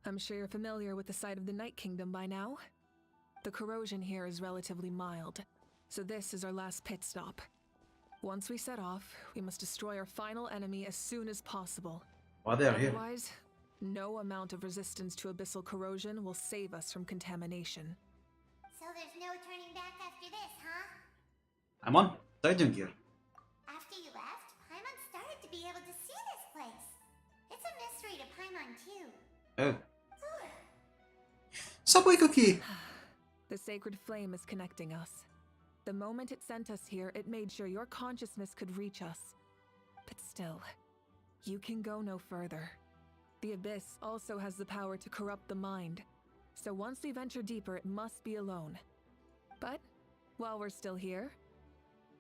I'm sure you're familiar with the site of the Night Kingdom by now. The corrosion here is relatively mild, so this is our last pit stop. Once we set off, we must destroy our final enemy as soon as possible. Why they are here? Otherwise, no amount of resistance to abyssal corrosion will save us from contamination. So there's no turning back after this, huh? I'm on. What are you doing here? After you left, Paimon started to be able to see this place. It's a mystery to Paimon too. Oh. Subway cookie! The sacred flame is connecting us. The moment it sent us here, it made sure your consciousness could reach us. But still, you can go no further. The Abyss also has the power to corrupt the mind. So once we venture deeper, it must be alone. But, while we're still here,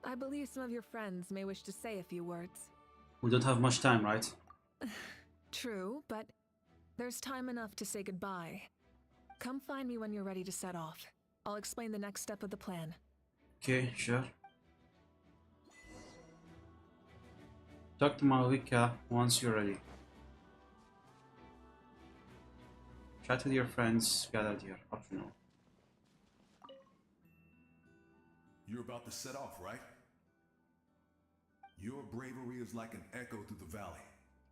I believe some of your friends may wish to say a few words. We don't have much time, right? True, but there's time enough to say goodbye. Come find me when you're ready to set off. I'll explain the next step of the plan. Okay, sure. Talk to Malvika once you're ready. Chat with your friends gathered here. Optional. You're about to set off, right? Your bravery is like an echo through the valley,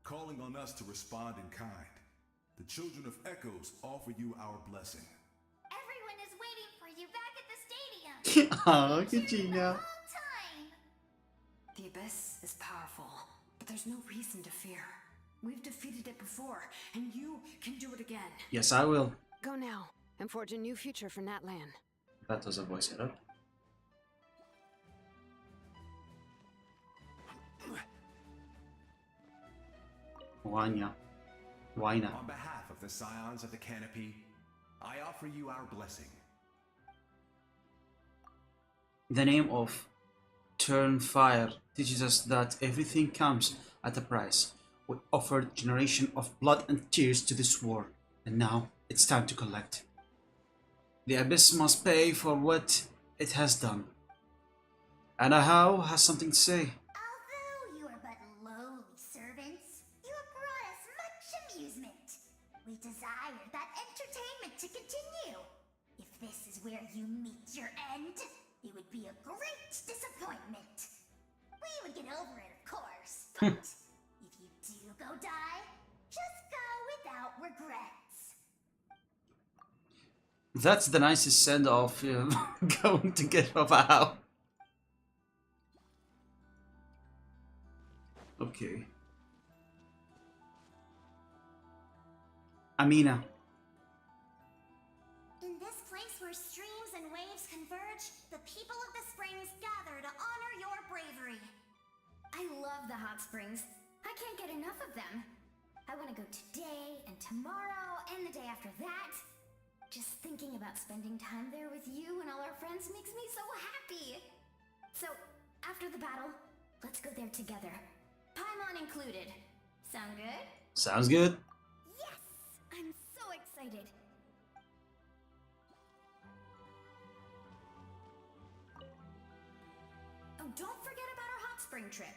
calling on us to respond in kind. The children of Echoes offer you our blessing. Everyone is waiting for you back at the stadium. Oh, Katrina. The Abyss is powerful, but there's no reason to fear. We've defeated it before, and you can do it again. Yes, I will. Go now and forge a new future for Natlan. That was a voice error. Wanya. Wina. On behalf of the Scions of the Canopy, I offer you our blessing. The name of Turn Fire teaches us that everything comes at a price. We offered a generation of blood and tears to this war, and now it's time to collect. The Abyss must pay for what it has done. And Ahau has something to say. Although you are but lowly servants, you have brought us much amusement. We desire that entertainment to continue. If this is where you meet your end, it would be a great disappointment. We would get over it, of course, but if you do go die, just go without regrets. That's the nicest send-off going to get of Ahau. Okay. Amina. In this place where streams and waves converge, the people of the springs gather to honor your bravery. I love the hot springs. I can't get enough of them. I want to go today and tomorrow and the day after that. Just thinking about spending time there with you and all our friends makes me so happy. So, after the battle, let's go there together. Paimon included. Sound good? Sounds good. Yes! I'm so excited. Oh, don't forget about our hot spring trip.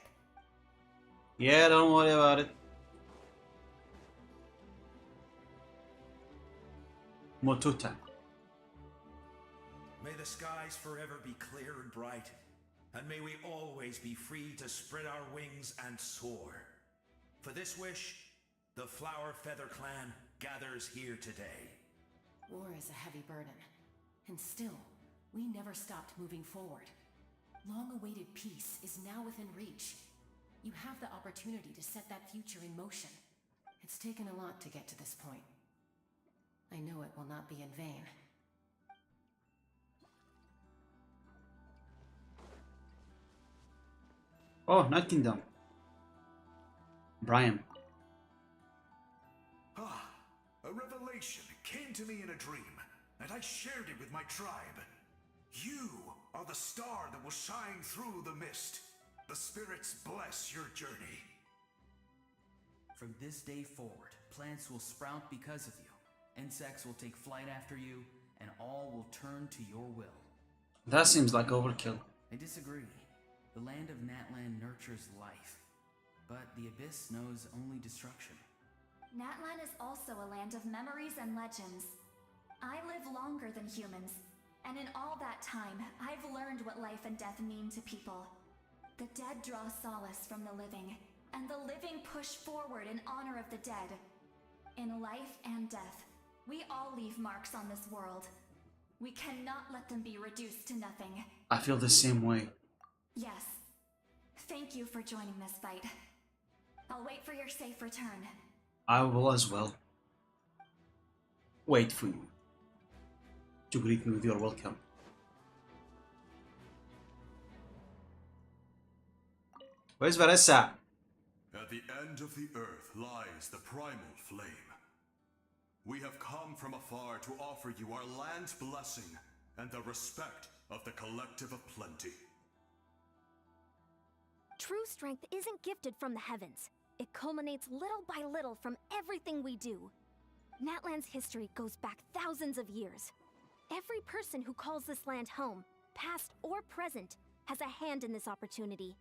Yeah, don't worry about it. Motuta. May the skies forever be clear and bright, and may we always be free to spread our wings and soar. For this wish, the Flower Feather Clan gathers here today. War is a heavy burden, and still, we never stopped moving forward. Long-awaited peace is now within reach. You have the opportunity to set that future in motion. It's taken a lot to get to this point. I know it will not be in vain. Oh, Night Kingdom. Brian. Ah, a revelation came to me in a dream, and I shared it with my tribe. You are the star that will shine through the mist. The spirits bless your journey. From this day forward, plants will sprout because of you. Insects will take flight after you, and all will turn to your will. That seems like overkill. I disagree. The land of Natlan nurtures life, but the Abyss knows only destruction. Natlan is also a land of memories and legends. I live longer than humans, and in all that time, I've learned what life and death mean to people. The dead draw solace from the living, and the living push forward in honor of the dead. In life and death, we all leave marks on this world. We cannot let them be reduced to nothing. I feel the same way. Yes. Thank you for joining this fight. I'll wait for your safe return. I will as well. Wait for you to greet me with your welcome. Where's Vanessa? At the end of the earth lies the primal flame. We have come from afar to offer you our land's blessing and the respect of the collective of plenty. True strength isn't gifted from the heavens. It culminates little by little from everything we do. Natlan's history goes back thousands of years. Every person who calls this land home, past or present, has a hand in this opportunity.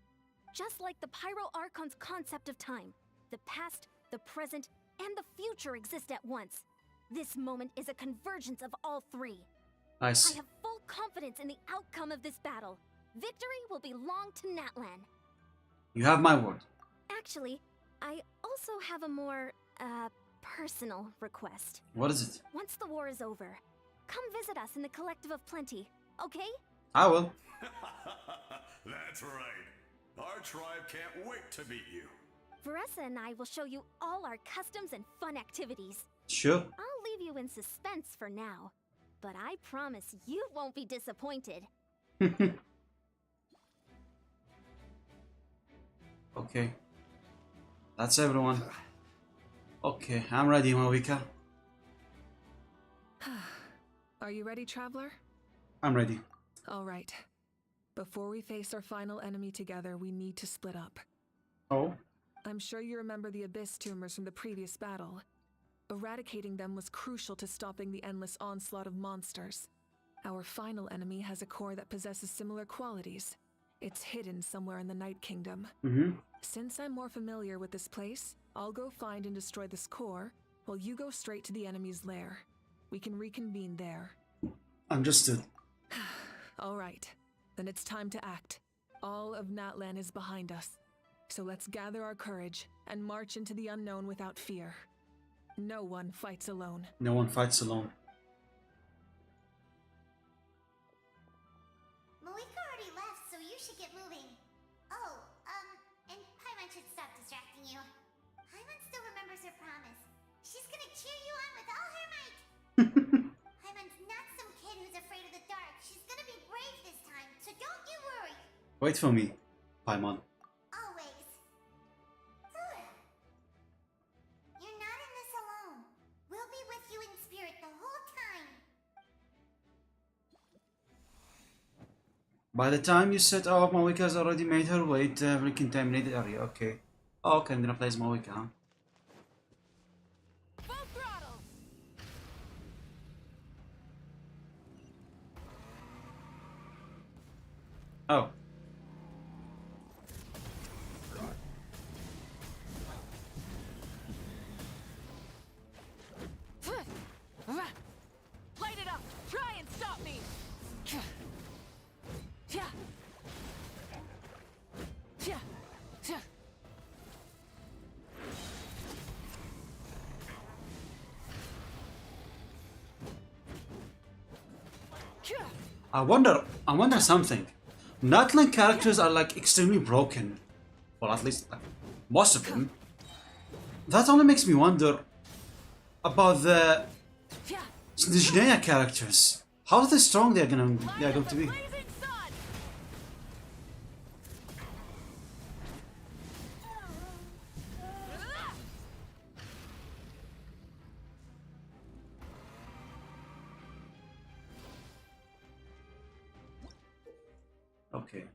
Just like the Pyro Archon's concept of time, the past, the present, and the future exist at once. This moment is a convergence of all three. Nice. I have full confidence in the outcome of this battle. Victory will belong to Natlan. You have my word. Actually, I also have a more, personal request. What is it? Once the war is over, come visit us in the Collective of Plenty, okay? I will. That's right. Our tribe can't wait to meet you. Veressa and I will show you all our customs and fun activities. Sure. I'll leave you in suspense for now, but I promise you won't be disappointed. Okay. That's everyone. Okay, I'm ready, Mawika. Are you ready, traveler? I'm ready. All right. Before we face our final enemy together, we need to split up. Oh? I'm sure you remember the Vtubers from the previous battle. Eradicating them was crucial to stopping the endless onslaught of monsters. Our final enemy has a core that possesses similar qualities. It's hidden somewhere in the Night Kingdom. Since I'm more familiar with this place, I'll go find and destroy this core, while you go straight to the enemy's lair. We can reconvene there. Understood. All right. Then it's time to act. All of Natlan is behind us. So let's gather our courage and march into the unknown without fear. No one fights alone. No one fights alone. Malika already left, so you should get moving. Oh, and Paimon should stop distracting you. Paimon still remembers her promise. She's gonna cheer you on with all her might. Paimon's not some kid who's afraid of the dark. She's gonna be brave this time, so don't you worry. Wait for me, Paimon. Always. You're not in this alone. We'll be with you in spirit the whole time. By the time you set up, Mawika's already made her way to every contaminated area. Okay. Oh, okay, I'm gonna play as Mawika, huh? Full throttle! Oh. Light it up! Try and stop me! I wonder something. Natlan characters are like extremely broken. Well, at least like, most of them. That only makes me wonder about the Snezhnaya characters. How are they strong they're going to be? Okay.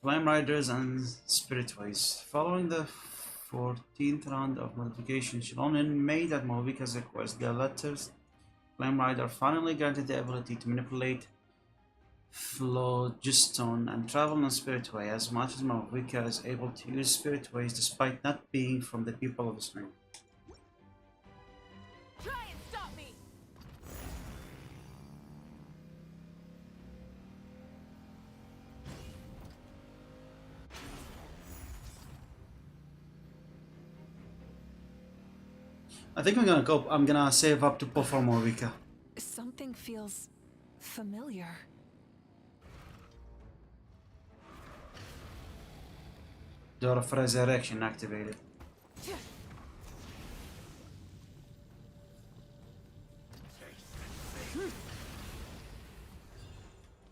Flame Riders and Spiritways. Following the 14th round of modification, Shilonen made at Mawika's request. The letters Flame Rider finally granted the ability to manipulate phlogiston and travel on Spiritway as much as Mawika is able to use Spiritways despite not being from the people of the stream. Try and stop me! I think I'm gonna save up to pull for Mawika. Something feels familiar. Door of Resurrection activated.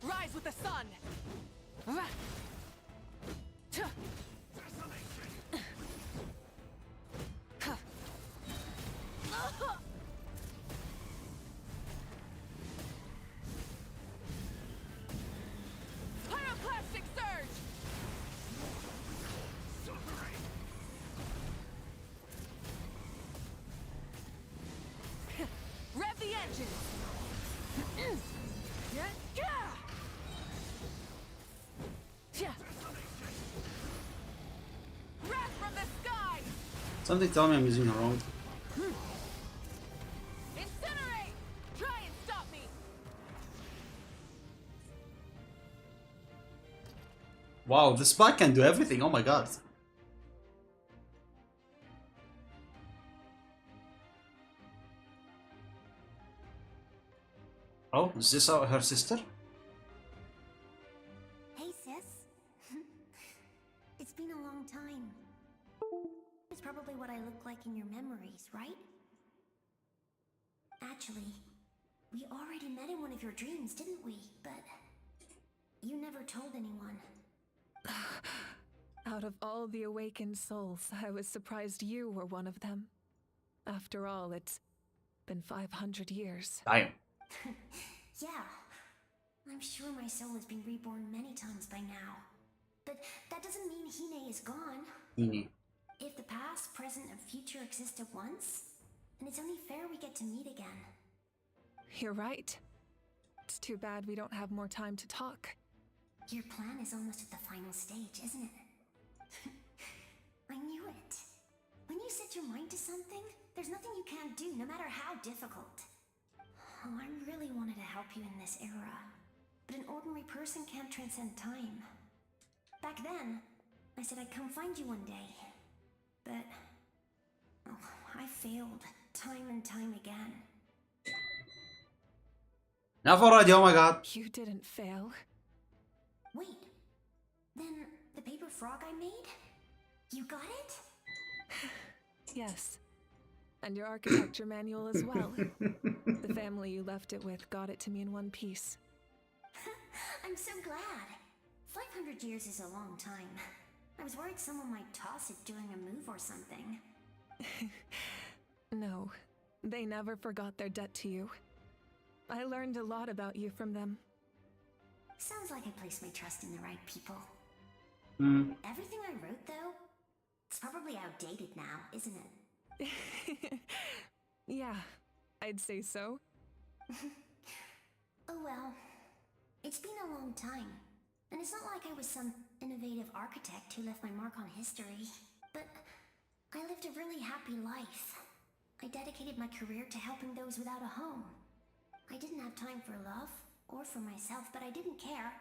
Rise with the sun! Something tell me I'm using it wrong. Incinerate! Try and stop me! Wow, this spot can do everything. Oh my god. Oh, is this her sister? Hey, sis. It's been a long time. It's probably what I look like in your memories, right? Actually, we already met in one of your dreams, didn't we? But you never told anyone. Out of all the awakened souls, I was surprised you were one of them. After all, it's been 500 years. Damn. Yeah. I'm sure my soul has been reborn many times by now. But that doesn't mean Hine is gone. Hine. If the past, present, and future exist at once, then it's only fair we get to meet again. You're right. It's too bad we don't have more time to talk. Your plan is almost at the final stage, isn't it? I knew it. When you set your mind to something, there's nothing you can't do, no matter how difficult. Oh, I really wanted to help you in this era, but an ordinary person can't transcend time. Back then, I said I'd come find you one day, but oh, I failed time and time again. Enough already, oh my god. You didn't fail. Wait, then the paper frog I made? You got it? Yes. And your architecture manual as well. The family you left it with got it to me in one piece. I'm so glad. 500 years is a long time. I was worried someone might toss it during a move or something. No, they never forgot their debt to you. I learned a lot about you from them. Sounds like I placed my trust in the right people. Hmm. Everything I wrote, though, it's probably outdated now, isn't it? Yeah, I'd say so. Oh well. It's been a long time. And it's not like I was some innovative architect who left my mark on history. But I lived a really happy life. I dedicated my career to helping those without a home. I didn't have time for love, or for myself, but I didn't care.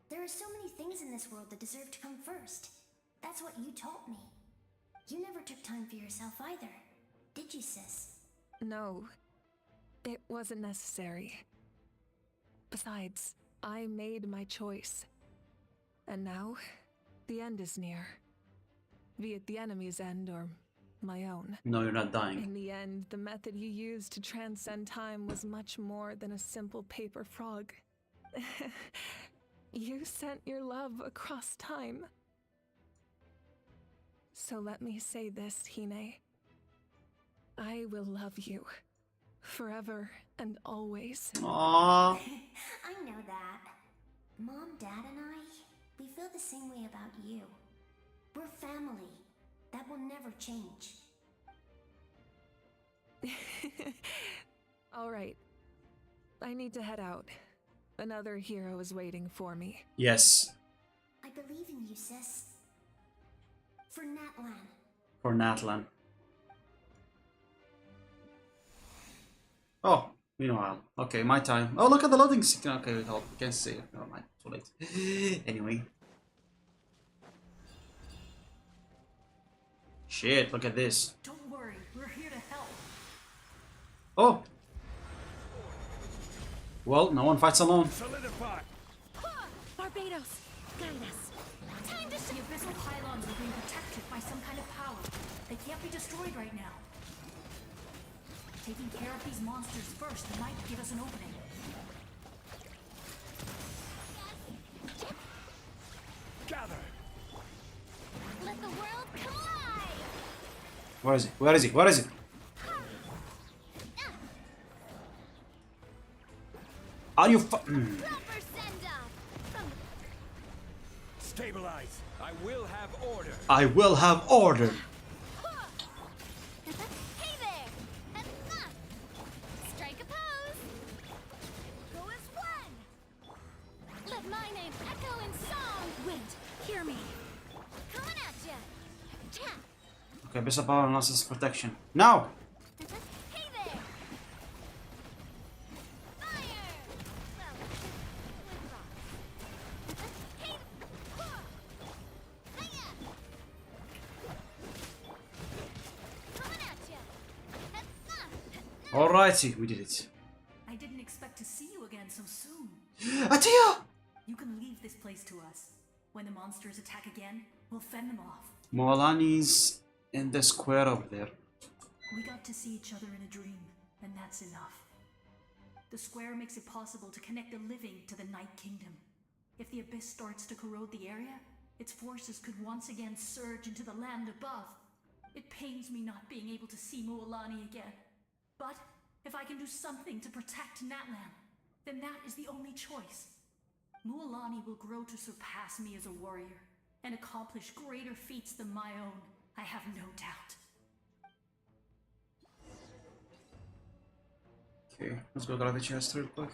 There are so many things in this world that deserve to come first. That's what you taught me. You never took time for yourself either, did you, sis? No, it wasn't necessary. Besides, I made my choice. And now, the end is near. Be it the enemy's end or my own. No, you're not dying. In the end, the method you used to transcend time was much more than a simple paper frog. You sent your love across time. So let me say this, Hine. I will love you. Forever and always. Aww. I know that. Mom, Dad, and I, we feel the same way about you. We're family. That will never change. All right. I need to head out. Another hero is waiting for me. Yes. I believe in you, sis. For Natlan. For Natlan. Oh, meanwhile. Okay, my time. Oh, look at the loading screen. Okay, wait, hold. Can't see it. Never mind. Too late. Anyway. Shit, look at this. Don't worry, we're here to help. Oh! Well, no one fights alone. Solidify! Barbados, guide us. Time to the abyssal pylons are being protected by some kind of power. They can't be destroyed right now. Taking care of these monsters first might give us an opening. Gather! Let the world collide! Where is it? Where is it? Where is it? Are you Stabilize! I will have order! I will have order! Hey there! Strike a pose! Go as one! Let my name echo in song! Wait, hear me. Coming at ya! Okay, Abyssal Power losses protection. Now! Alrighty, we did it. I didn't expect to see you again so soon. Atia! You can leave this place to us. When the monsters attack again, we'll fend them off. Moalani's in the square over there. We got to see each other in a dream, and that's enough. The square makes it possible to connect the living to the Night Kingdom. If the abyss starts to corrode the area, its forces could once again surge into the land above. It pains me not being able to see Moalani again. But if I can do something to protect Natlan, then that is the only choice. Moalani will grow to surpass me as a warrior and accomplish greater feats than my own, I have no doubt. Okay, let's go grab the chest real quick.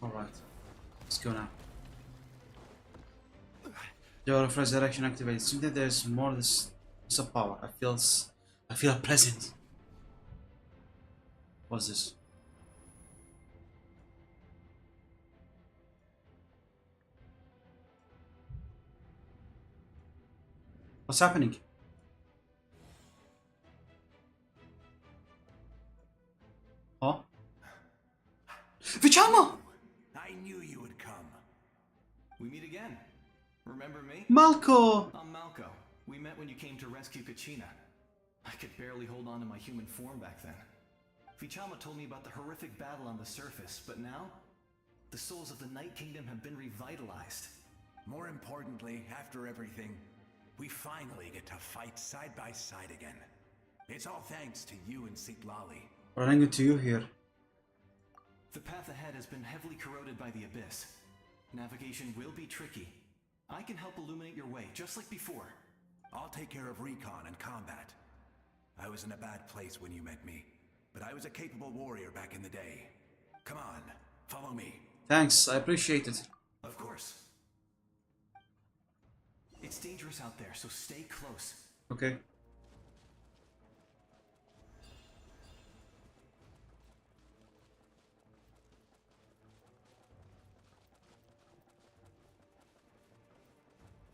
Alright, let's go now. Door of Resurrection activated. Seems that there's more this of power. I feel pleasant. What's this? What's happening? Huh? Vtubers! I knew you would come. We meet again. Remember me? Malco! I'm Malco. We met when you came to rescue Kachina. I could barely hold on to my human form back then. Vtubers told me about the horrific battle on the surface, but now, the souls of the Night Kingdom have been revitalized. More importantly, after everything, we finally get to fight side by side again. It's all thanks to you and Sitlali. Running into you here. The path ahead has been heavily corroded by the abyss. Navigation will be tricky. I can help illuminate your way, just like before. I'll take care of recon and combat. I was in a bad place when you met me, but I was a capable warrior back in the day. Come on, follow me. Thanks, I appreciate it. Of course. It's dangerous out there, so stay close. Okay.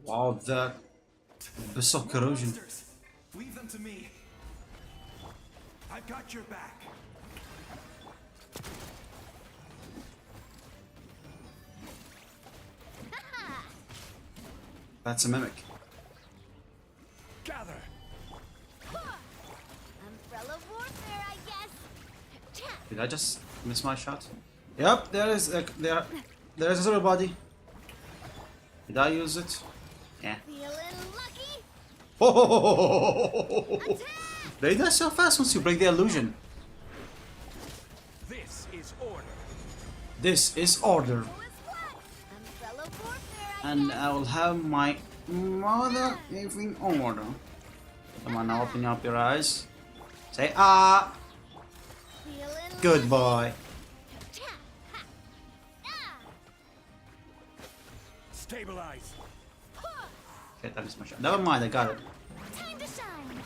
Wow, that abyssal corrosion. Monsters. Leave them to me. I've got your back. That's a mimic. Gather. Umbrella warfare, I guess. Did I just miss my shot? Yep, there is there's everybody. Did I use it? Yeah. Feeling lucky? Oh! They die so fast once you break the illusion. This is order. This is order. Umbrella warfare, And I will have my mother in order. Come on now, open up your eyes. Say ah. Good boy. Stabilize. Okay, that is my shot. Never mind, I got it. Time to shine.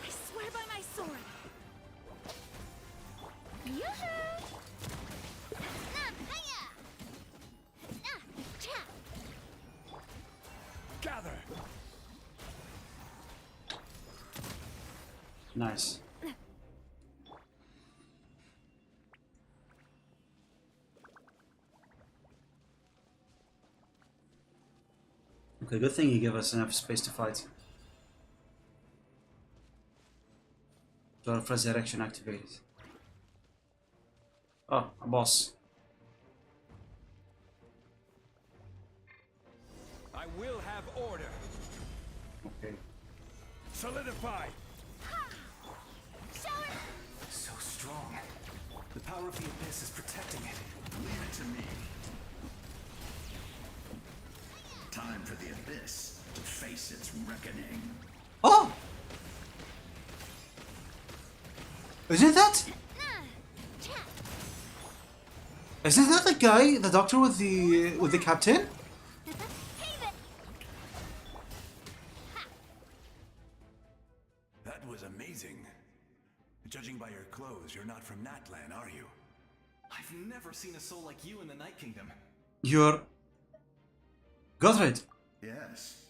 I swear by my sword. Yoo-hoo! Gather. Nice. Okay, good thing you give us enough space to fight. Door of Resurrection activated. Oh, a boss. I will have order. Okay. Solidify. So strong. The power of the abyss is protecting it. Leave it to me. Time for the abyss to face its reckoning. Oh! Isn't that? Isn't that the guy, the doctor with the captain? That was amazing. Judging by your clothes, you're not from Natlan, are you? I've never seen a soul like you in the Night Kingdom. You're Godred. Yes.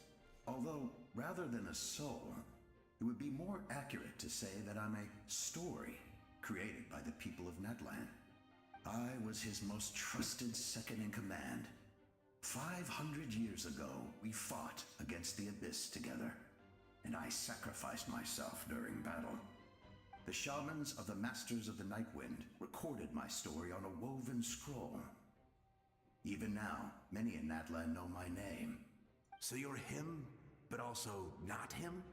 Although, rather than a soul, it would be more accurate to say that I'm a story created by the people of Natlan. I was his most trusted second-in-command. 500 years ago, we fought against the Abyss together, and I sacrificed myself during battle. The shamans of the Masters of the Nightwind recorded my story on a woven scroll. Even now, many in Natlan know my name. So you're him, but also not him?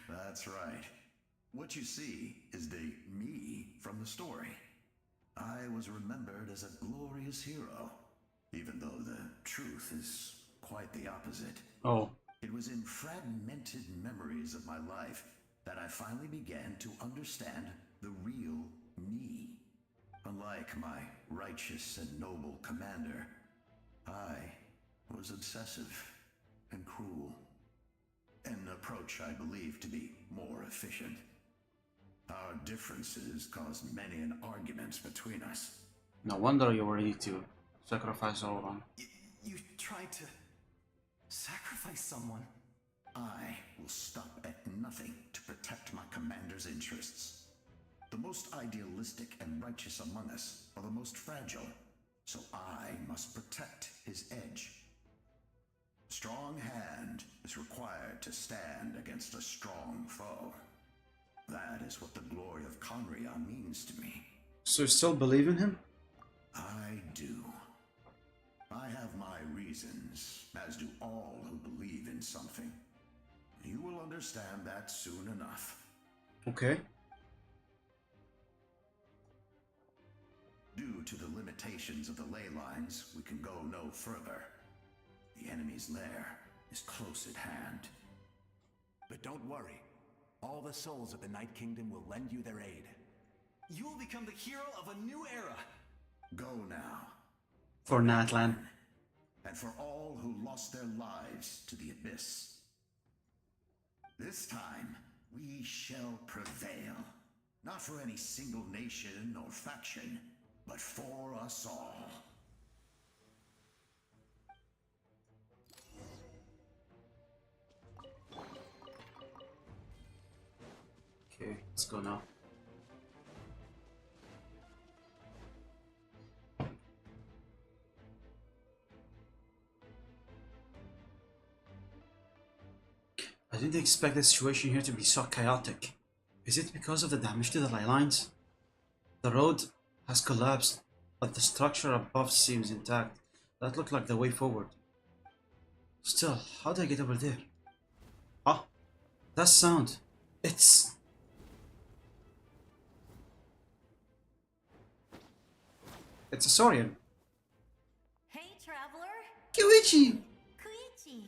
That's right. What you see is the me from the story. I was remembered as a glorious hero, even though the truth is quite the opposite. Oh. It was in fragmented memories of my life that I finally began to understand the real me. Unlike my righteous and noble commander, I was obsessive and cruel. An approach I believe to be more efficient. Our differences caused many an arguments between us. No wonder you were ready to sacrifice all of them. You tried to sacrifice someone? I will stop at nothing to protect my commander's interests. The most idealistic and righteous among us are the most fragile, so I must protect his edge. Strong hand is required to stand against a strong foe. That is what the glory of Conria means to me. So you still believe in him? I do. I have my reasons, as do all who believe in something. You will understand that soon enough. Okay. Due to the limitations of the ley lines, we can go no further. The enemy's lair is close at hand. But don't worry. All the souls of the Night Kingdom will lend you their aid. You will become the hero of a new era. Go now. For Natlan. And for all who lost their lives to the Abyss. This time, we shall prevail. Not for any single nation or faction, but for us all. Okay, let's go now. I didn't expect the situation here to be so chaotic. Is it because of the damage to the ley lines? The road has collapsed, but the structure above seems intact. That looked like the way forward. Still, how do I get over there? Ah, that sound. It's... It's a Saurian. Hey, traveler. Koichi! Koichi.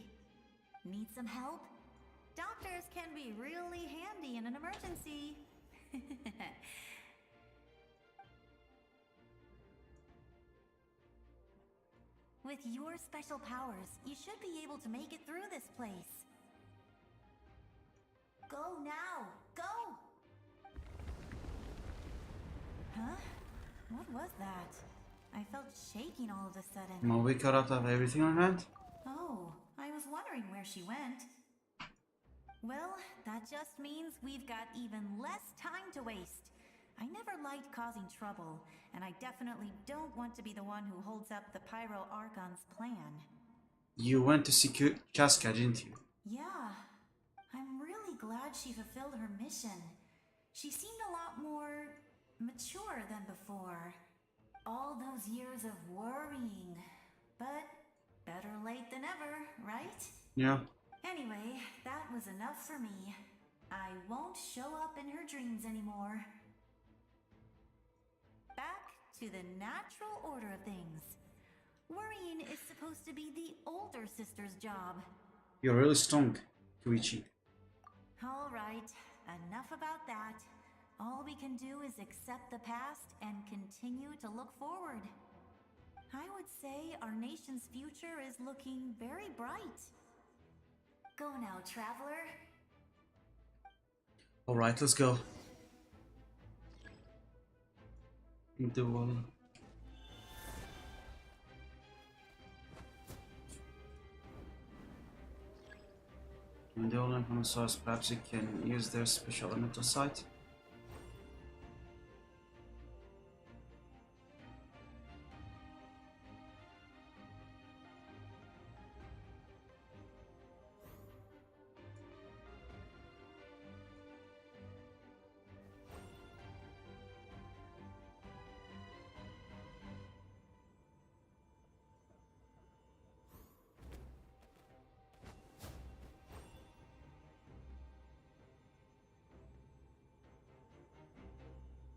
Need some help? Doctors can be really handy in an emergency. With your special powers, you should be able to make it through this place. Go now! Go! Huh? What was that? I felt shaking all of a sudden. Will we cut out of everything on hand? Oh, I was wondering where she went. Well, that just means we've got even less time to waste. I never liked causing trouble, and I definitely don't want to be the one who holds up the Pyro Archon's plan. You went to secure Casca, didn't you? Yeah, I'm really glad she fulfilled her mission. She seemed a lot more mature than before. All those years of worrying, but better late than ever, right? Yeah. Anyway, that was enough for me. I won't show up in her dreams anymore. Back to the natural order of things. Worrying is supposed to be the older sister's job. You're really strong, Koichi. All right, enough about that. All we can do is accept the past and continue to look forward. I would say our nation's future is looking very bright. Go now, traveler. Alright, let's go. The one. And the only one source, perhaps you can use their special elemental site.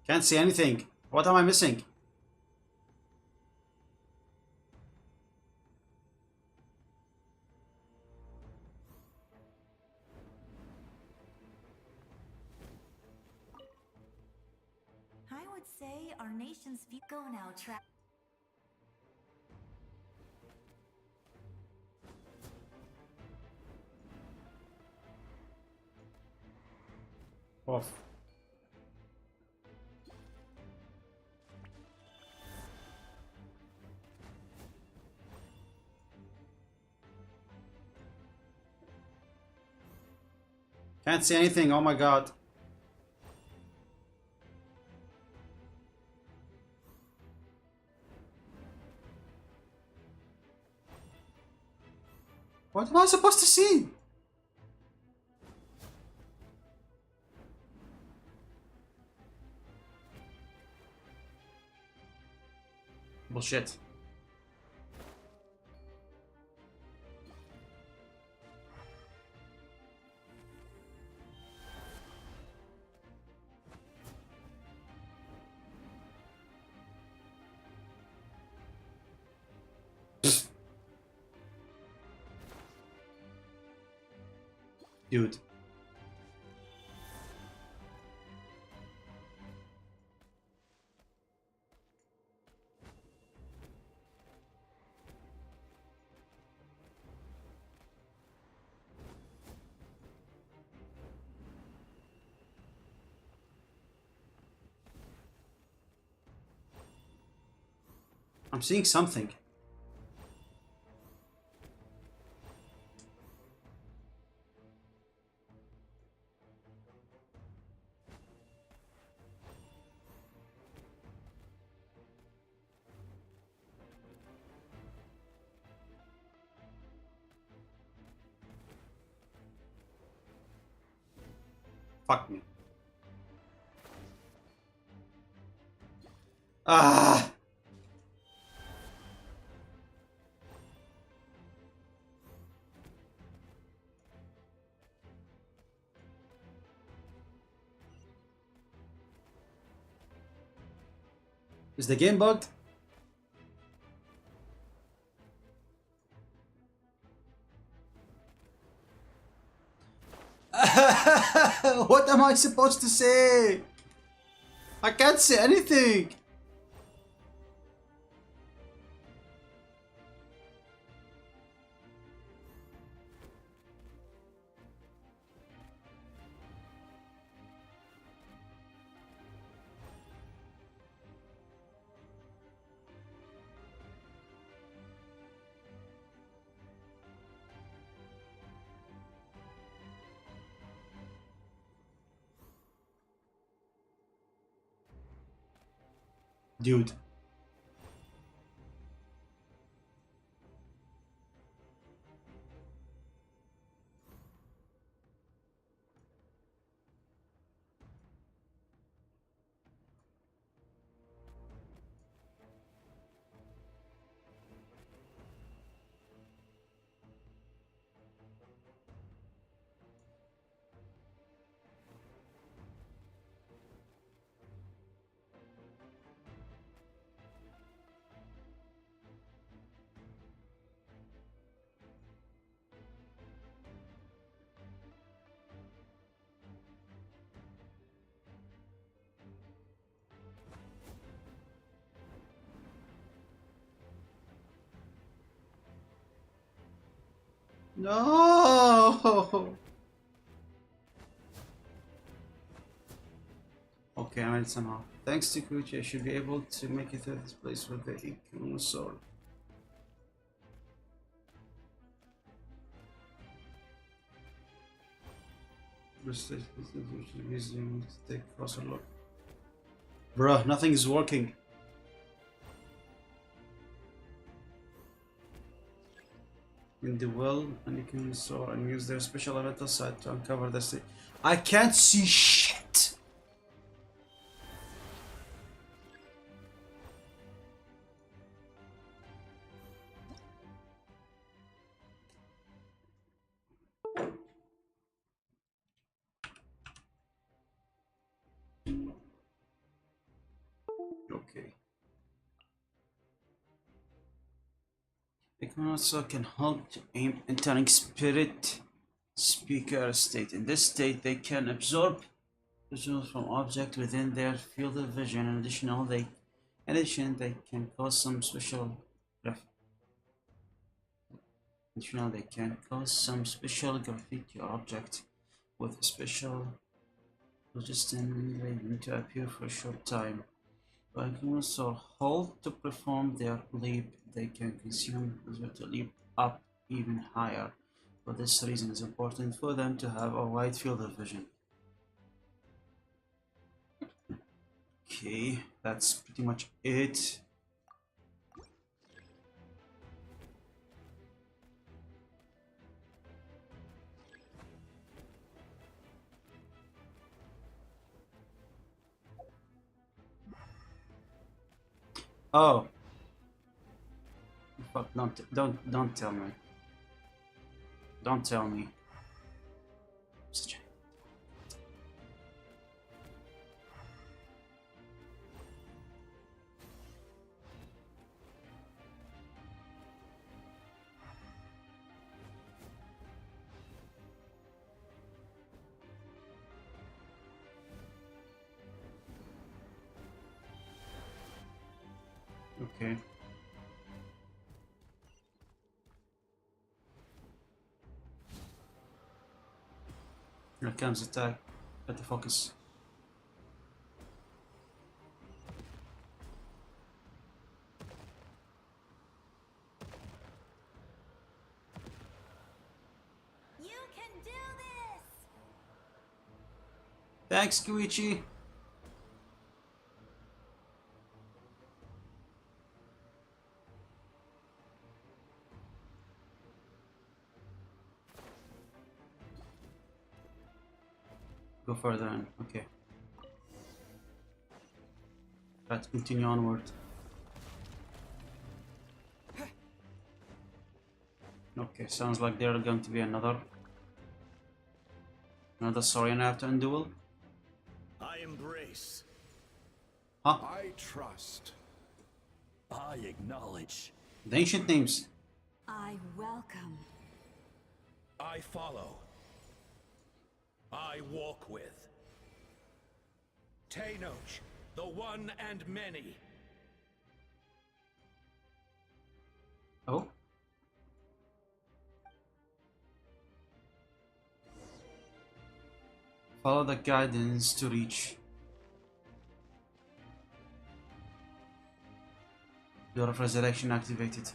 Can't see anything. What am I missing? I would say our nation's future. Go now, Off. Can't see anything, oh my god. What am I supposed to see? Bullshit. Dude. I'm seeing something. Fuck me. Ah! Is the game bugged? What am I supposed to say? I can't say anything. Dude. No! Okay, I made it somehow. Thanks to Kuchi, I should be able to make it through this place with the Ikunu sword. Just take a closer look. Bruh, nothing is working. In the well, and you can soar and use their special elemental sight to uncover the state. I can't see shit! Okay. It also can help to aim entering spirit speaker state. In this state, they can absorb visuals from objects within their field of vision. In addition, they can cause some special graffiti or object with a special resistant to appear for a short time. By also hold to perform their leap, they can consume to leap up even higher. For this reason, it's important for them to have a wide field of vision. Okay, that's pretty much it. Oh, fuck! Don't tell me. Don't tell me. Such a... Okay. Here comes attack. Let the focus. You can do this! Thanks, Koichi. Go further in. Okay. Let's continue onward. Okay, sounds like there are going to be another Saurian after in duel. I embrace. Huh? I trust. I acknowledge. The ancient names. I welcome. I follow. I walk with. Tenoch, the one and many. Oh. Follow the guidance to reach. Door of resurrection activated.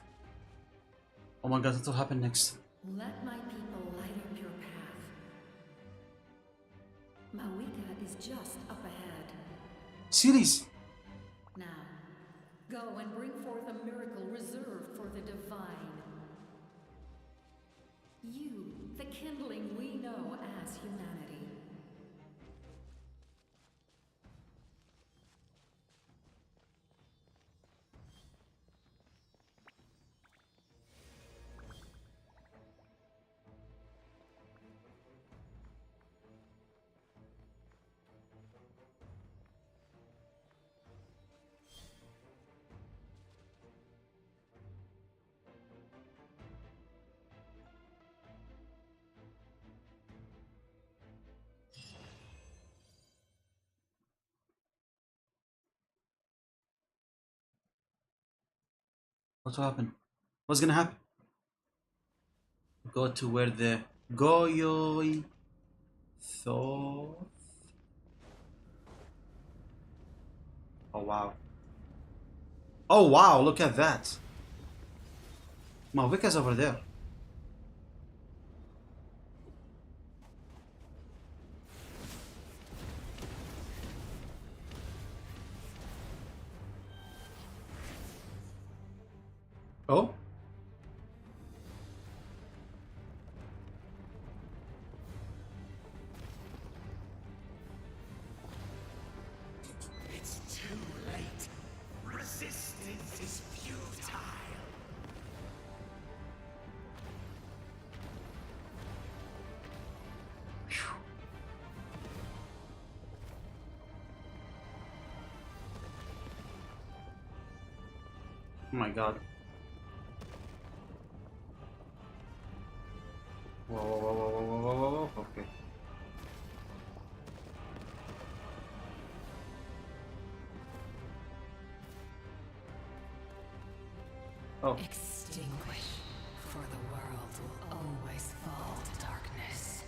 Oh my god, what will happen next? Let my people light up your path. Mawika is just up ahead. Series. Now, go and bring forth a miracle reserved for the divine. You, the kindling we know as humanity. What will happen? What's gonna happen? Go to where the Goyoi Thoth. Oh wow. Oh wow, look at that. Malvika's over there. Oh? It's too late. Resistance is futile. Oh my god. Whoa, whoa, whoa, whoa, whoa, whoa, whoa, whoa. Okay. Oh. Extinguish, for the world will always fall to darkness.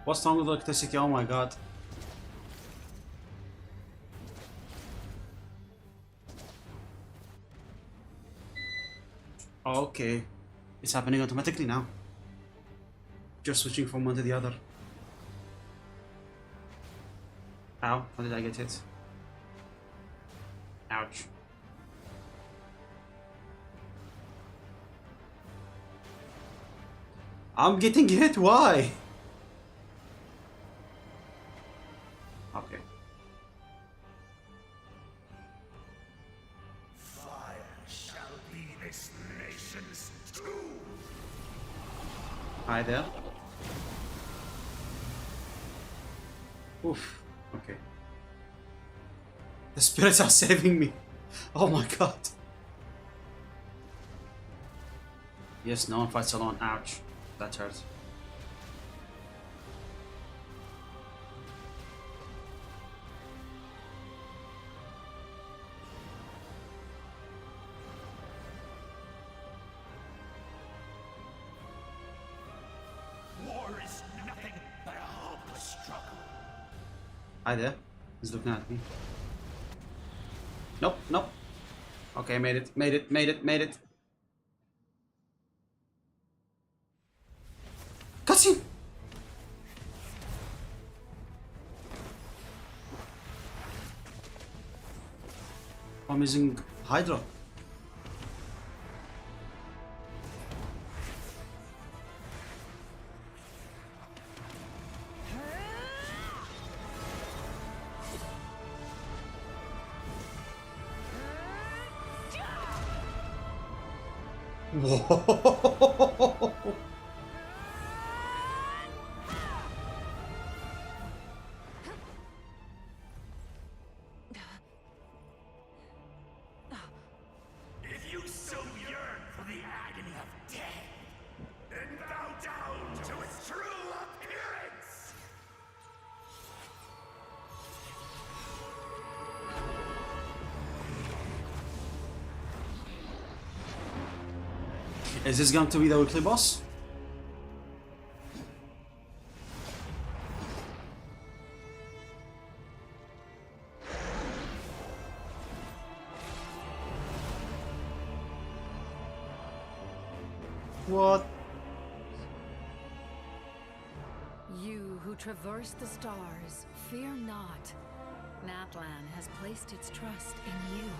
What's wrong with electricity? Oh my god. Okay. It's happening automatically now. Just switching from one to the other. Ow, how did I get hit? Ouch. I'm getting hit, why? Okay. Fire shall be this nation's tomb. Hi there. Oof. Okay. The spirits are saving me. Oh my god. Yes, no one fights alone. Ouch. That hurts. War is nothing but a hopeless struggle. Hi there. He's looking at me. Nope, nope. Okay, made it, made it, made it, made it. Cutscene! I'm using Hydra. Whoa. If you so yearn for the agony of death, then bow down to its true appearance! Is this going to be the weekly boss? What? You who traverse the stars, fear not. Natlan has placed its trust in you.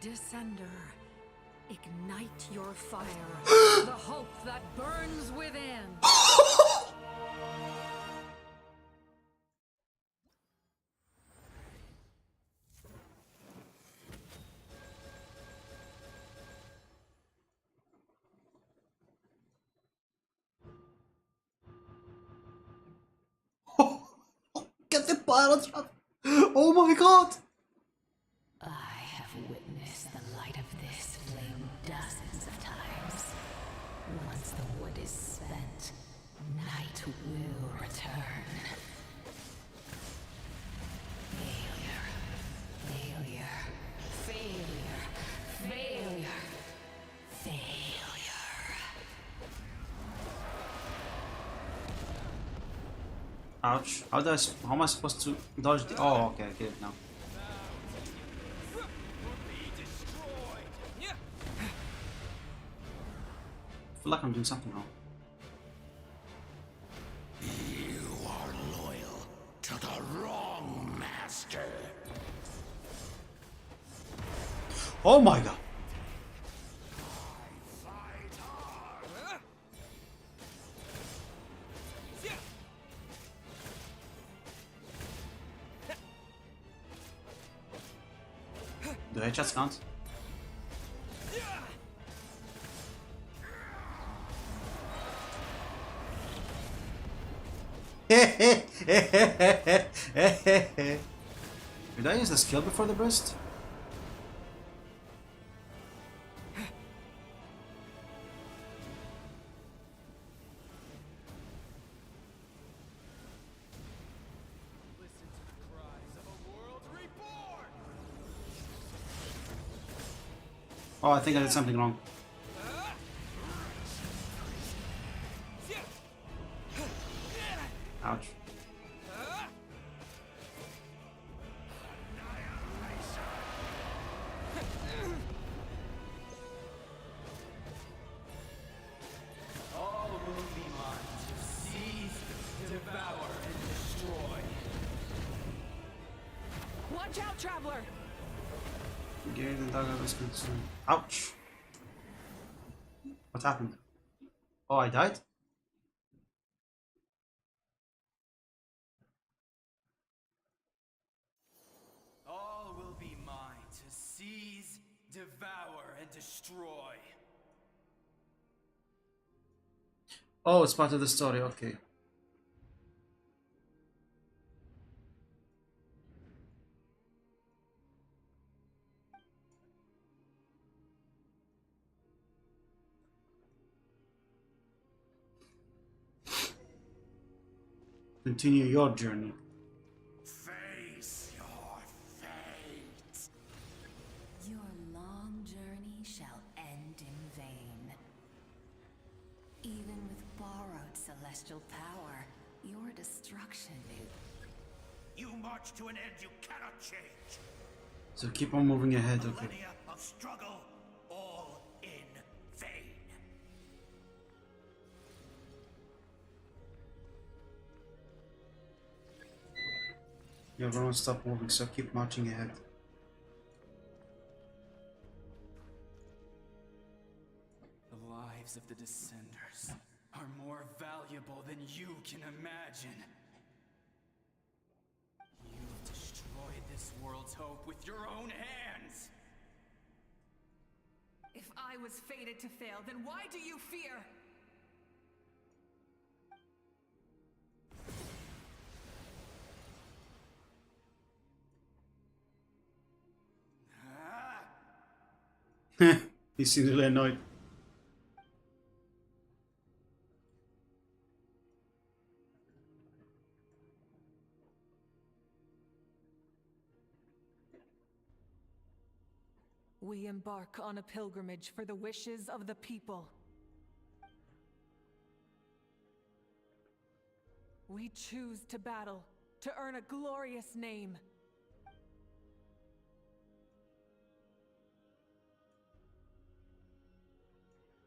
Descender, ignite your fire, the hope that burns within. Get the pilot shot! Oh my god! I have witnessed the light of Ouch. How am I supposed to dodge the... Oh, okay, I get it now. I feel like I'm doing something wrong. You are loyal to the wrong master. Oh my god! Do headshots count? Did I use the skill before the burst? Oh, I think I did something wrong. Ouch. All will be mine to seize, devour, and destroy. Watch out, traveler! Gary the dog was concerned. Ouch! What happened? Oh, I died? All will be mine to seize, devour, and destroy. Oh, it's part of the story, okay. Continue your journey. Face your fate. Your long journey shall end in vain. Even with borrowed celestial power, your destruction is... You march to an end you cannot change. So keep on moving ahead, okay. Millennia of struggle, all in vain. Yeah, everyone stop moving, so keep marching ahead. The lives of the Descenders are more valuable than you can imagine. You've destroyed this world's hope with your own hands. If I was fated to fail, then why do you fear? He seems really annoyed. We embark on a pilgrimage for the wishes of the people. We choose to battle, to earn a glorious name.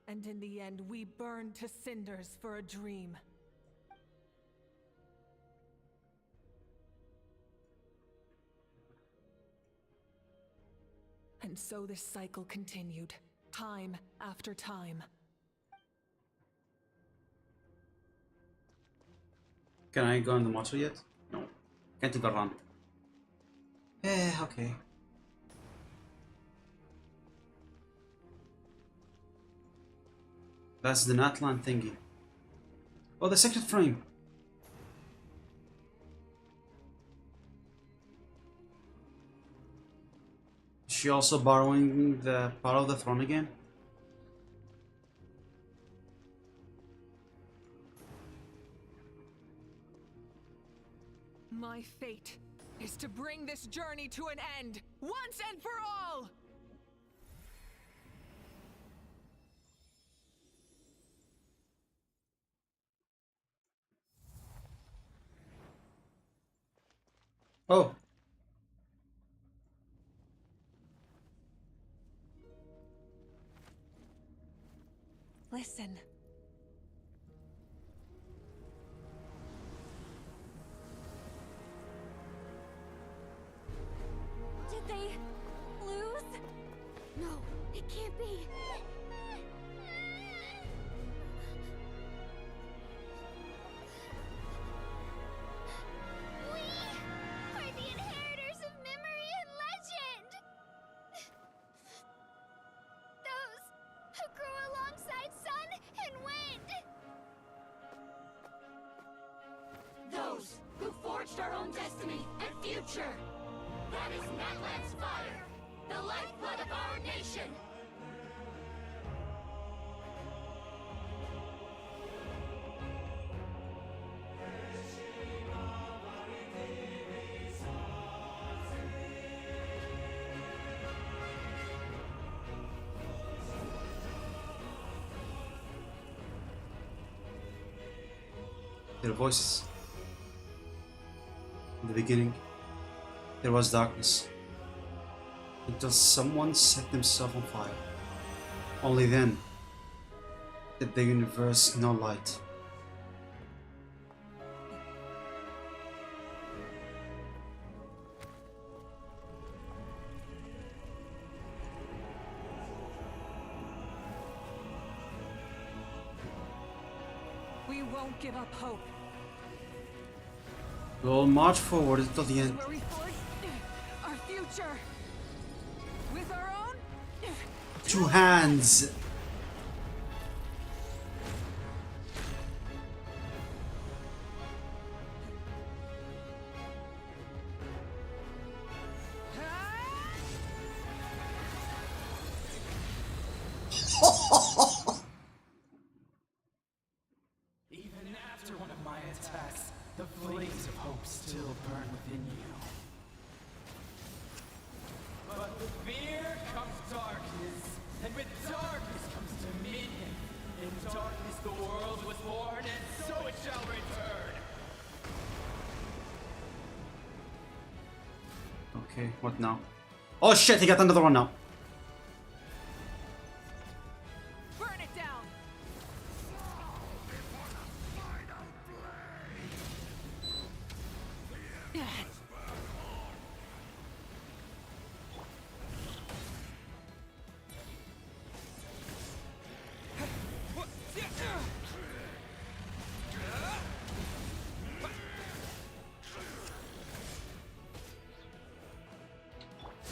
And in the end, we burn to cinders for a dream. And so this cycle continued, time after time. Can I go on the motor yet? No. Can't even run. Okay. That's the Natlan thingy. Oh, the secret frame. Is she also borrowing the part of the throne again? My fate is to bring this journey to an end, once and for all! Oh. Listen. Did they lose? No, it can't be. We are the inheritors of memory and legend! Those who grew alongside sun and wind! Those who forged our own destiny and future! That is Natlan's fire, the lifeblood of our nation! Their voices. In the beginning, there was darkness, until someone set themselves on fire. Only then did the universe know light. We won't give up hope. We'll march forward until the end. Where we forge our future with our own 2 hands. Even after one of my attacks, the flames of hope still burn within you. But with fear comes darkness, and with darkness comes dominion. In darkness the world was born, and so it shall return. Okay, what now? Oh shit, he got another one now. burn it down.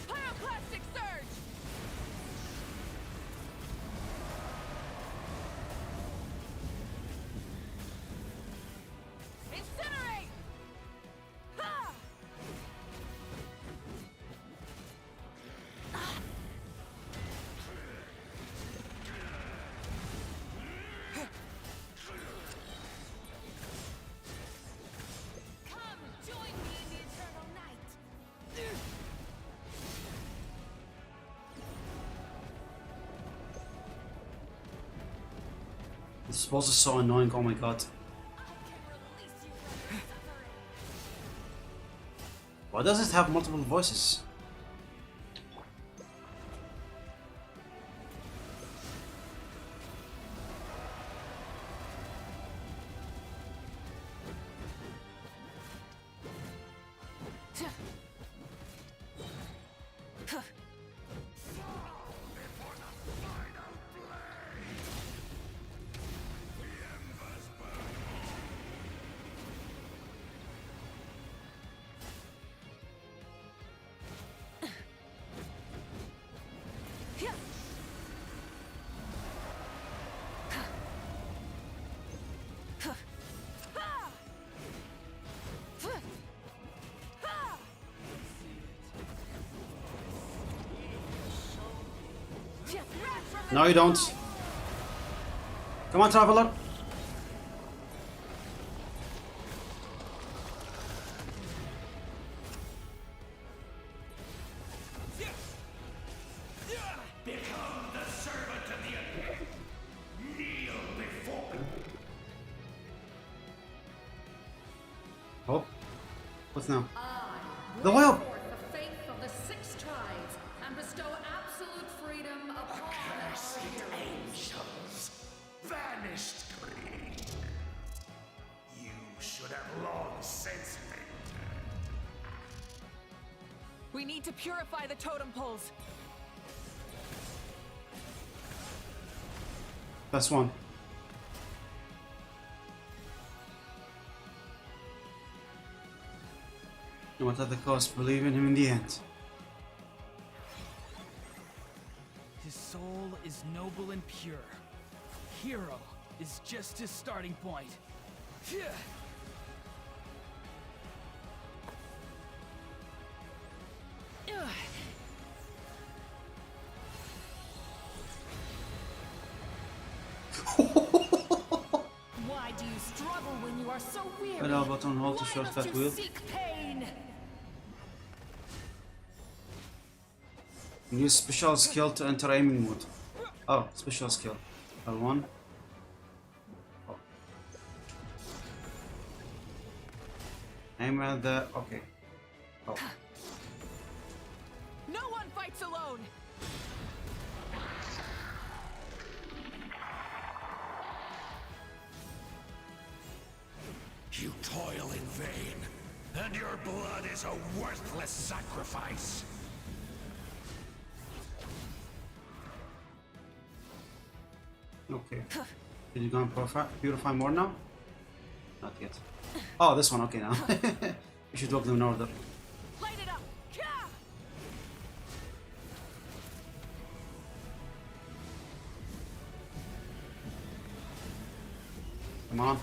Pyroclastic surge. Incinerate. Ha! Come, join me in the eternal night! This boss is so annoying, oh my god. Why does it have multiple voices? No, you don't. Come on, traveler. Become the servant of the kneel before. Oh, what's now? I The whale! The faith of the 6 tribes and bestow absolute freedom upon Accursed our heroes. angels! Vanished greed! You should have long since been. We need to purify the totem poles. That's one. No matter the cost, believe in him in the end. His soul is noble and pure. Hero is just his starting point. Phew. Ugh. Why do you struggle when you are so weary? Pedal button, hold to shortcut wheel. Seek pain. Use special skill to enter aiming mode. Oh, special skill. L1. Oh. Aim at the. Okay. Oh. No one fights alone. You toil in vain, and your blood is a worthless sacrifice. Okay. Did you go and purify more now? Not yet. Oh, this one. Okay, now. We should walk them in order. Light it up. Come on.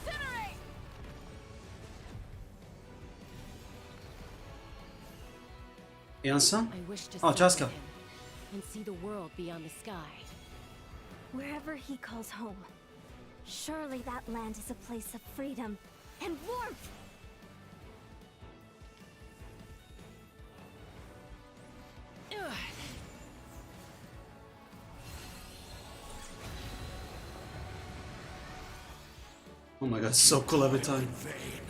Yansa? I wish to Oh, stay Chaska. with him and see the world beyond the sky. Wherever he calls home. Surely that land is a place of freedom and warmth. Ugh. Oh my god, so cool every time. Vain,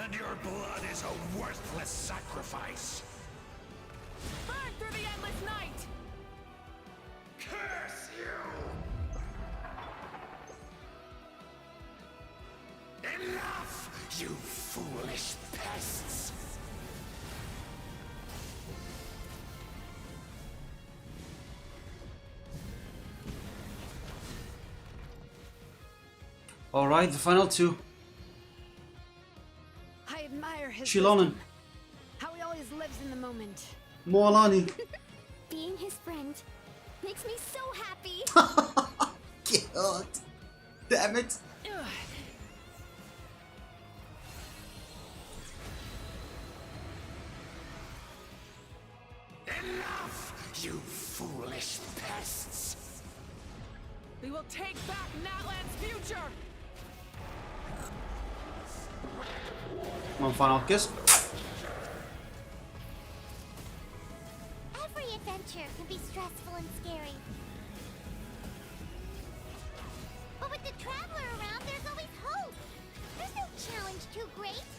and your blood is a worthless sacrifice. Burn through the endless night. Curse you! Enough, you foolish pests! Alright, the final two. I admire his Shilonen. wisdom. How he always lives in the moment. Moalani. Being his friend makes me so happy. God. Damn it. Ugh. Enough, you foolish pests! We will take back Natlan's future. One final kiss. Every adventure can be stressful and scary. But with the Traveler around, there's always hope. There's no challenge too great.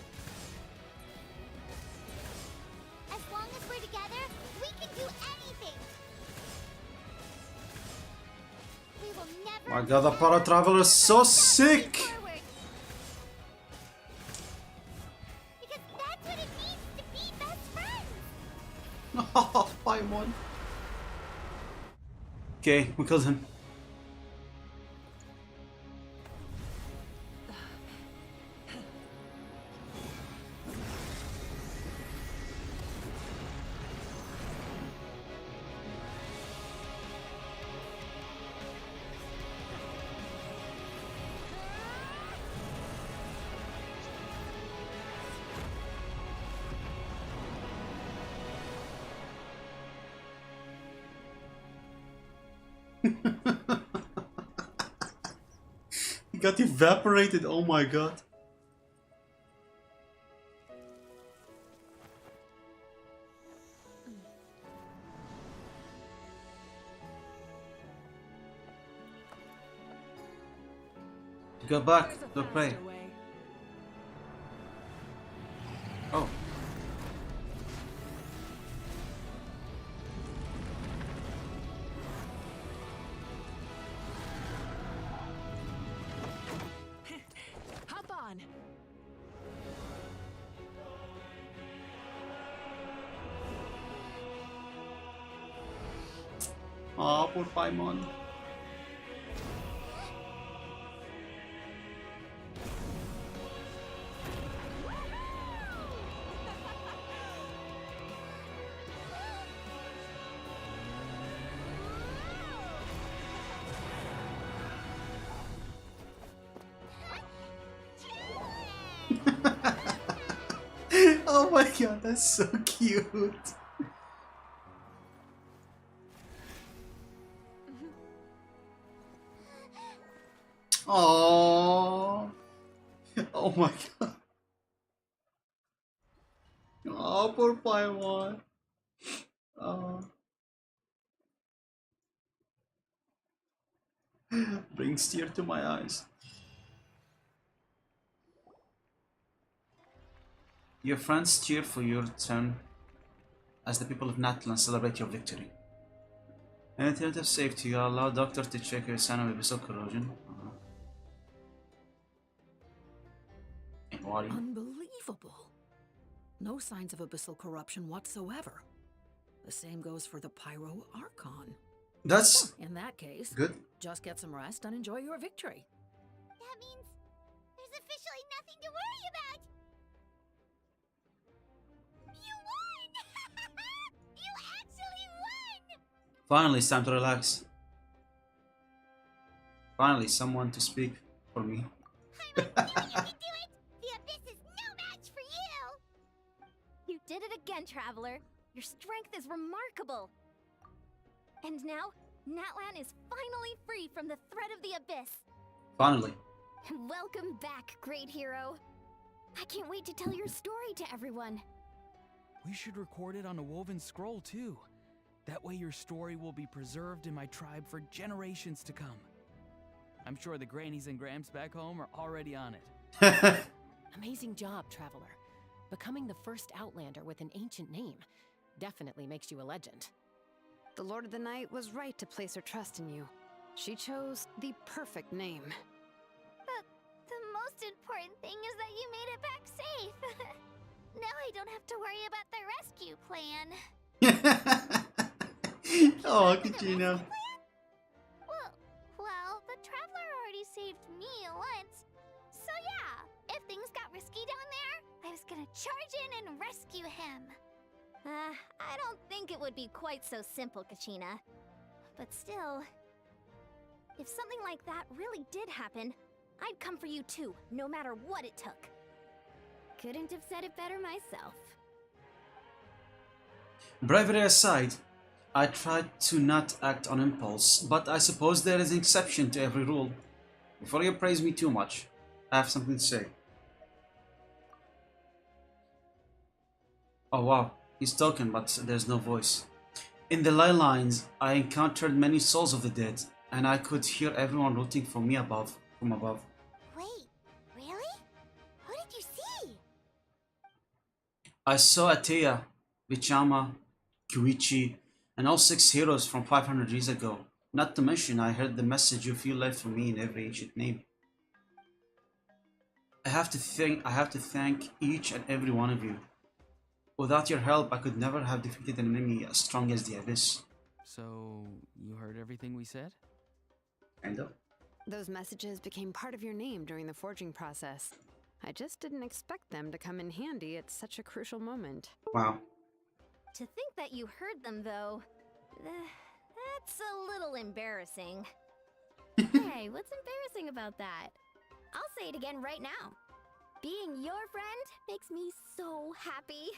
As long as we're together, we can do anything. We will never. My god, the Para Traveler is so sick! Forward. Because that's what it means to be best friends. Oh, 5-1. Okay, we killed him. He got evaporated, oh my god. Go back, the prey. Oh. Aw, poor Paimon. Oh my god, that's so cute. Oh, oh my god. Oh, poor Paimon. Oh. Brings tear to my eyes. Your friends cheer for your turn as the people of Natlan celebrate your victory. In the internet of safety, you allow doctor to check your sign of abyssal corrosion. Unbelievable. No signs of abyssal corruption whatsoever. The same goes for the Pyro Archon. That's in that case, good. Just get some rest and enjoy your victory. That means there's officially nothing to worry about. You won! You actually won! Finally, it's time to relax. Finally, someone to speak for me. You can do it! The Abyss is no match for you! You did it again, Traveler. Your strength is remarkable. And now, Natlan is finally free from the threat of the Abyss. Finally. Welcome back, great hero. I can't wait to tell your story to everyone. We should record it on a woven scroll, too. That way your story will be preserved in my tribe for generations to come. I'm sure the grannies and gramps back home are already on it. Amazing job, Traveler. Becoming the first Outlander with an ancient name definitely makes you a legend. The Lord of the Night was right to place her trust in you. She chose the perfect name. The most important thing is that you made it back safe. Now I don't have to worry about the rescue plan. Oh, Kachina. Well, the Traveler already saved me once. So yeah, if things got risky down there, I was gonna charge in and rescue him. I don't think it would be quite so simple, Kachina. But still, if something like that really did happen, I'd come for you too, no matter what it took. Couldn't have said it better myself. Bravery aside, I tried to not act on impulse, but I suppose there is an exception to every rule. Before you praise me too much, I have something to say. Oh wow, he's talking, but there's no voice. In the ley lines, I encountered many souls of the dead, and I could hear everyone rooting for me from above. Wait, really? Who did you see? I saw Atea, Vichama, Koichi, and all 6 heroes from 500 years ago. Not to mention, I heard the message of you left for me in every ancient name. I have to thank each and every one of you. Without your help, I could never have defeated an enemy as strong as the Abyss. So, you heard everything we said? Kind of. Those messages became part of your name during the forging process. I just didn't expect them to come in handy at such a crucial moment. Wow. To think that you heard them, though, that's a little embarrassing. Hey, what's embarrassing about that? I'll say it again right now. Being your friend makes me so happy.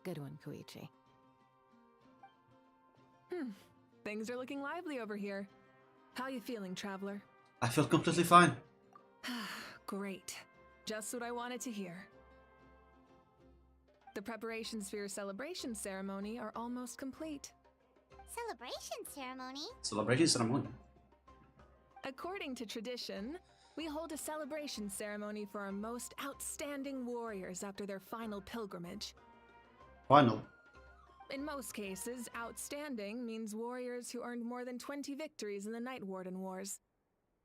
Good one, Koichi. Things are looking lively over here. How you feeling, Traveler? I feel completely fine. Great. Just what I wanted to hear. The preparations for your celebration ceremony are almost complete. Celebration ceremony? Celebration ceremony. According to tradition, we hold a celebration ceremony for our most outstanding warriors after their final pilgrimage. Final? In most cases, outstanding means warriors who earned more than 20 victories in the Night Warden Wars.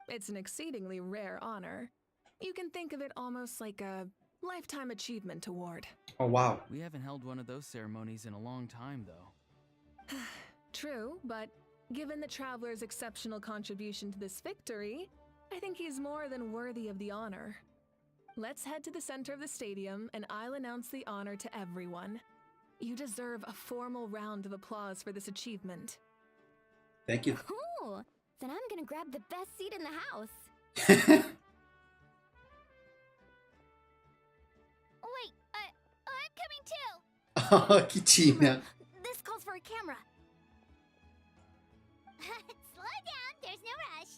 It's an exceedingly rare honor. You can think of it almost like a Lifetime Achievement Award. Oh, wow. We haven't held one of those ceremonies in a long time, though. True, but given the Traveler's exceptional contribution to this victory, I think he's more than worthy of the honor. Let's head to the center of the stadium, and I'll announce the honor to everyone. You deserve a formal round of applause for this achievement. Thank you. Cool! Then I'm gonna grab the best seat in the house. Wait, I'm coming too! Oh, Kichina. This calls for a camera. Slow down, there's no rush.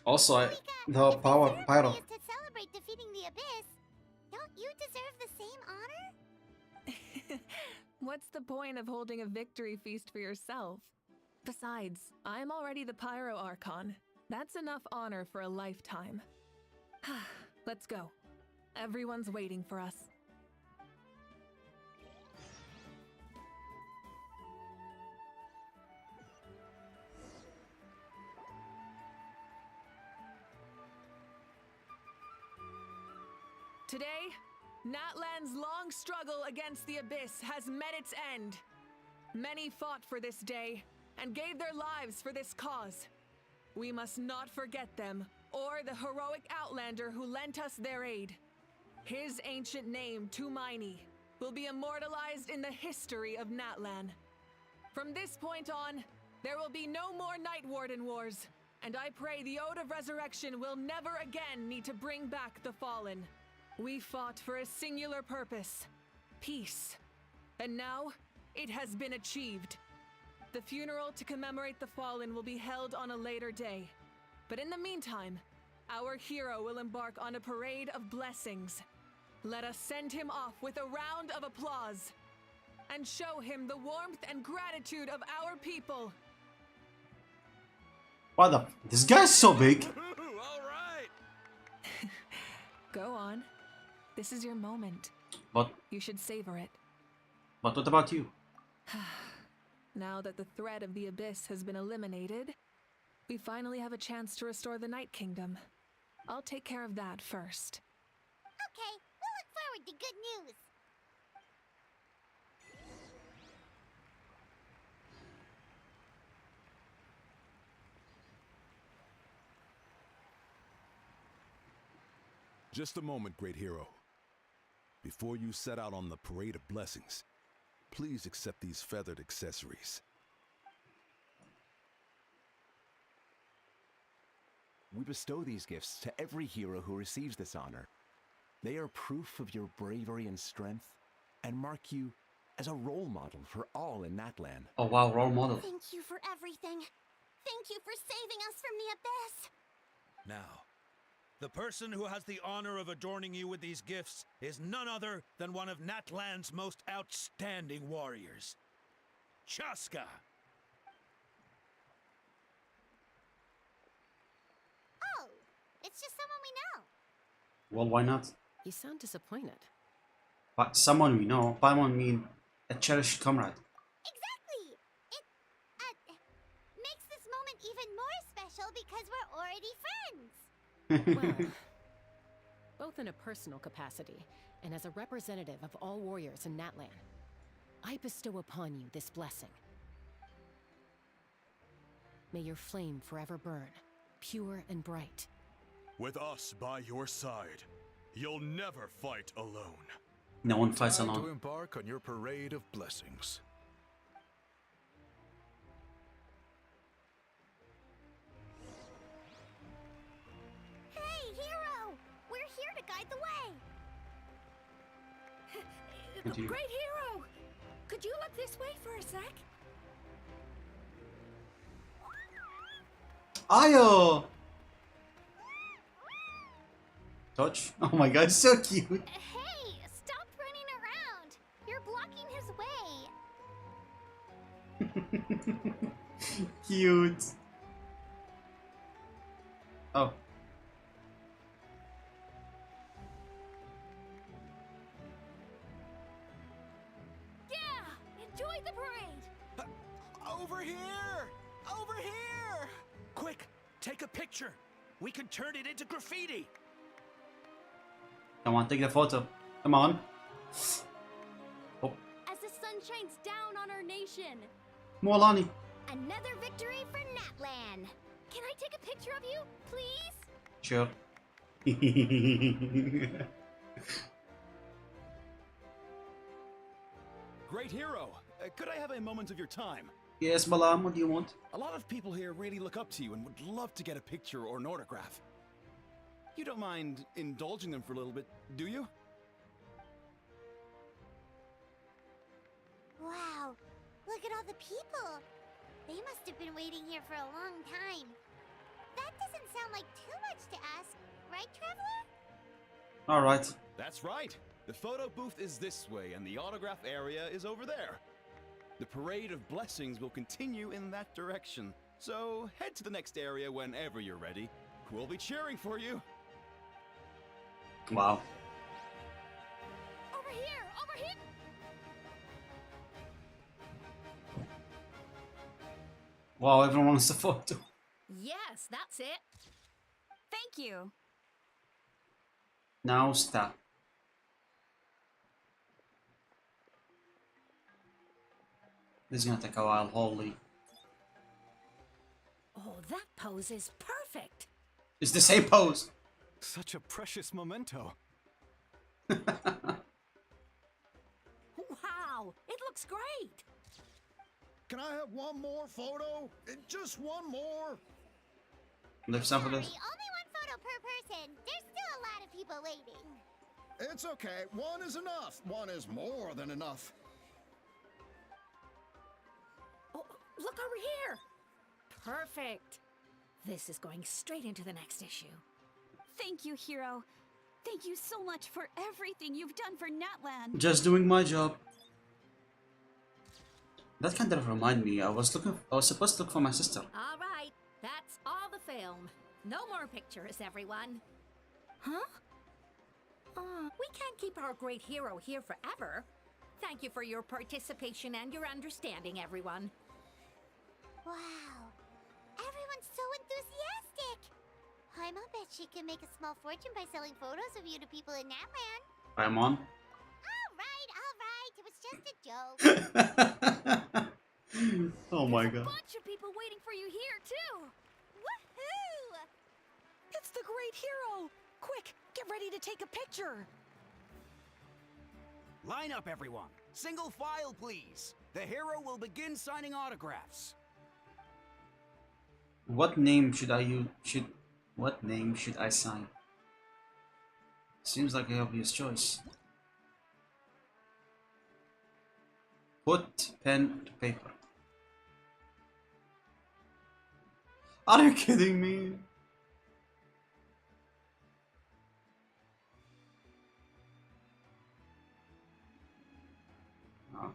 Also, the pyro. Is to celebrate defeating the Abyss. Don't you deserve the same honor? What's the point of holding a victory feast for yourself? Besides, I'm already the Pyro Archon. That's enough honor for a lifetime. Let's go. Everyone's waiting for us. Today, Natlan's long struggle against the Abyss has met its end. Many fought for this day and gave their lives for this cause. We must not forget them or the heroic Outlander who lent us their aid. His ancient name, Tumaini, will be immortalized in the history of Natlan. From this point on, there will be no more Night Warden Wars, and I pray the Ode of Resurrection will never again need to bring back the Fallen. We fought for a singular purpose, peace. And now, it has been achieved. The funeral to commemorate the Fallen will be held on a later day. But in the meantime, our hero will embark on a parade of blessings. Let us send him off with a round of applause and show him the warmth and gratitude of our people. What the? This guy's so big. All right. Go on. This is your moment. But you should savor it. But what about you? Now that the threat of the Abyss has been eliminated, we finally have a chance to restore the Night Kingdom. I'll take care of that first. Okay, we'll look forward to good news. Just a moment, great hero. Before you set out on the parade of blessings, please accept these feathered accessories. We bestow these gifts to every hero who receives this honor. They are proof of your bravery and strength, and mark you as a role model for all in Natlan. Oh wow, role model. Thank you for everything. Thank you for saving us from the Abyss. Now, the person who has the honor of adorning you with these gifts is none other than one of Natlan's most outstanding warriors, Chaska. Oh, it's just someone we know. Well, why not? You sound disappointed. But someone we know. Paimon mean a cherished comrade. Exactly. It makes this moment even more special because we're already friends. Well, both in a personal capacity and as a representative of all warriors in Natlan, I bestow upon you this blessing. May your flame forever burn, pure and bright. With us by your side, you'll never fight alone. No one fights Time alone. to embark on your parade of blessings. Hey, hero! We're here to guide the way. Great hero! Could you look this way for a sec? Ayo! Touch? Oh my god, so cute. Hey, stop running around. You're blocking his way. Cute. Oh. Yeah! Enjoy the parade! Over here! Over here! Quick, take a picture. We can turn it into graffiti. Come on, take the photo. Come on. Oh, As the sun shines down on our nation. Molani. Another victory for Natlan. Can I take a picture of you, please? Sure. Great hero! Could I have a moment of your time? Yes, Balam, what do you want? A lot of people here really look up to you and would love to get a picture or an autograph. You don't mind indulging them for a little bit, do you? Wow, look at all the people. They must have been waiting here for a long time. That doesn't sound like too much to ask, right, Traveler? Alright. That's right. The photo booth is this way and the autograph area is over there. The parade of blessings will continue in that direction. So head to the next area whenever you're ready. We'll be cheering for you. Wow. Over here! Over here! Wow, everyone wants a photo. Yes, that's it. Thank you. Now stop. This is gonna take a while, holy. Oh, that pose is perfect. It's the same pose. Such a precious memento. Wow, it looks great. Can I have one more photo? Just one more? There's some for this. Only one photo per person. There's still a lot of people waiting. It's okay. One is enough. One is more than enough. Oh, look over here. Perfect. This is going straight into the next issue. Thank you, Hero. Thank you so much for everything you've done for Natlan. Just doing my job. That kind of remind me. I was supposed to look for my sister. All right, that's all the film. No more pictures, everyone. Huh? We can't keep our great hero here forever. Thank you for your participation and your understanding, everyone. Wow, everyone's so enthusiastic. Paimon bet she can make a small fortune by selling photos of you to people in Natlan. Paimon. It was just a joke. Oh my god. There's a bunch of people waiting for you here, too. Woohoo! It's the great hero. Quick, get ready to take a picture. Line up, everyone. Single file, please. The hero will begin signing autographs. What name should I use? What name should I sign? Seems like an obvious choice. Put pen to paper. Are you kidding me? No.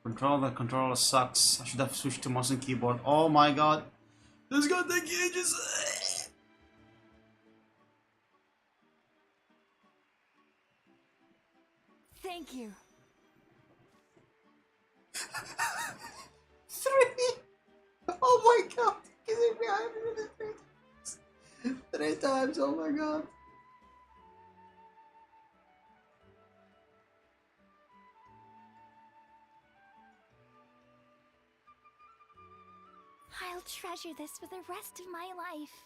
Controller sucks. I should have switched to mouse and keyboard. Oh my god. This is gonna take ages. Thank you. 3. Oh my god. Kidding me? I did it 3 times. 3 times. Oh my god. I'll treasure this for the rest of my life.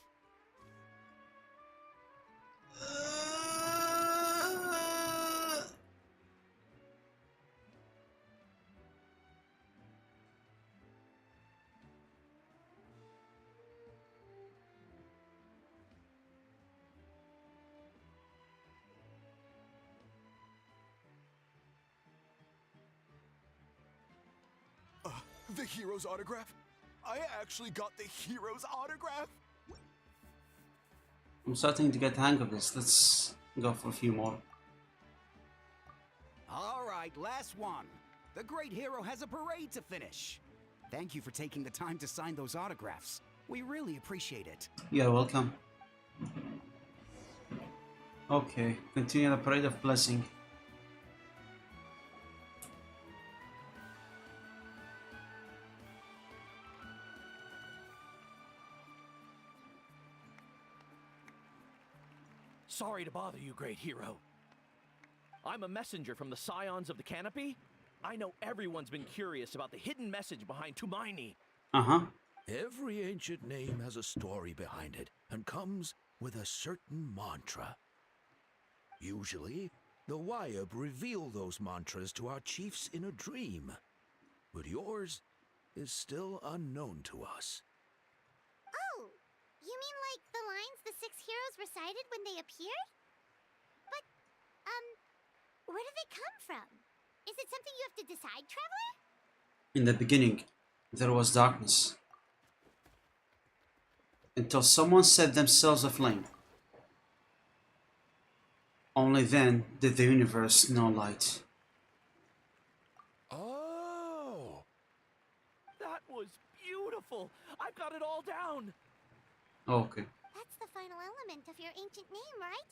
The hero's autograph? I actually got the hero's autograph? I'm starting to get the hang of this. Let's go for a few more. All right, last one. The great hero has a parade to finish. Thank you for taking the time to sign those autographs. We really appreciate it. You're welcome. Okay, continue the parade of blessing. Sorry to bother you, great hero. I'm a messenger from the Scions of the Canopy. I know everyone's been curious about the hidden message behind Tumaini. Every ancient name has a story behind it and comes with a certain mantra. Usually, the Wayab reveal those mantras to our chiefs in a dream. But yours is still unknown to us. Oh, you mean like the lines the 6 heroes recited when they appeared? But, where do they come from? Is it something you have to decide, Traveler? In the beginning, there was darkness. Until someone set themselves aflame. Only then did the universe know light. Oh! That was beautiful! I've got it all down! Okay. That's the final element of your ancient name, right?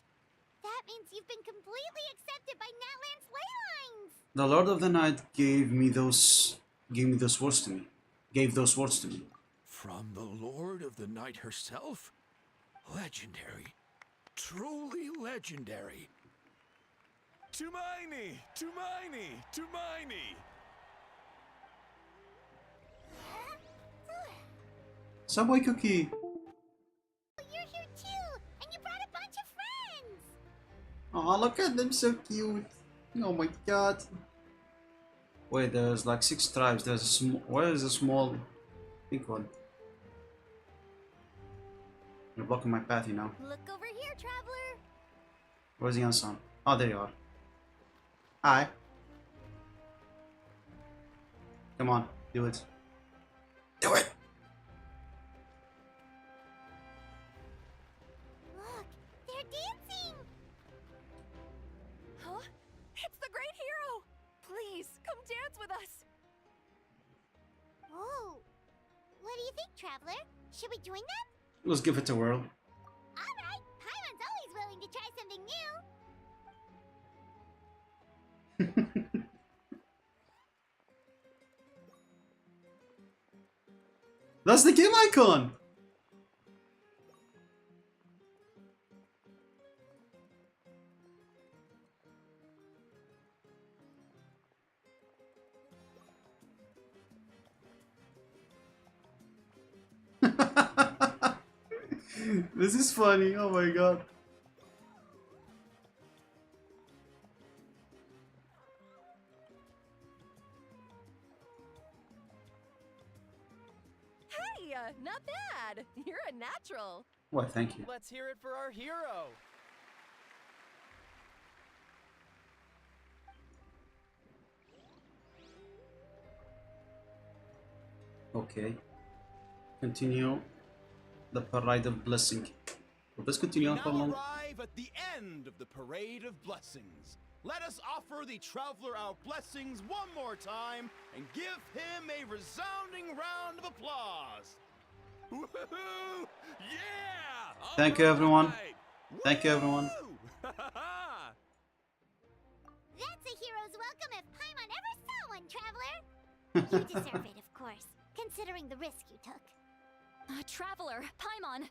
That means you've been completely accepted by Natlan's ley lines! The Lord of the Night gave those words to me. From the Lord of the Night herself? Legendary. Truly legendary. Tumaini! Tumaini! Tumaini! Subway cookie. You're here too, and you brought a bunch of friends! Oh, look at them, so cute. Oh my god. Wait, there's like 6 tribes. There's a small. Where is the small pink one? You're blocking my path, you know. Look over here, Traveler! Where's the Yansan? Oh, there you are. Hi. Come on, do it. Do it! Look, they're dancing! Huh? It's the great hero! Please, come dance with us! Whoa! What do you think, Traveler? Should we join them? Let's give it a whirl. Alright, Paimon's always willing to try something new! That's the game icon! This is funny, oh my god. Hey, not bad! You're a natural! Why, thank you. Let's hear it for our hero! Okay. Continue the Parade of Blessing. Let's continue on for We now long. arrive at the end of the Parade of Blessings. Let us offer the Traveler our blessings one more time and give him a resounding round of applause. Woohoo! Yeah! Thank you, everyone. Thank you, everyone. That's a hero's welcome if Paimon ever saw one, Traveler! You deserve it, of course, considering the risk you took. Traveler, Paimon!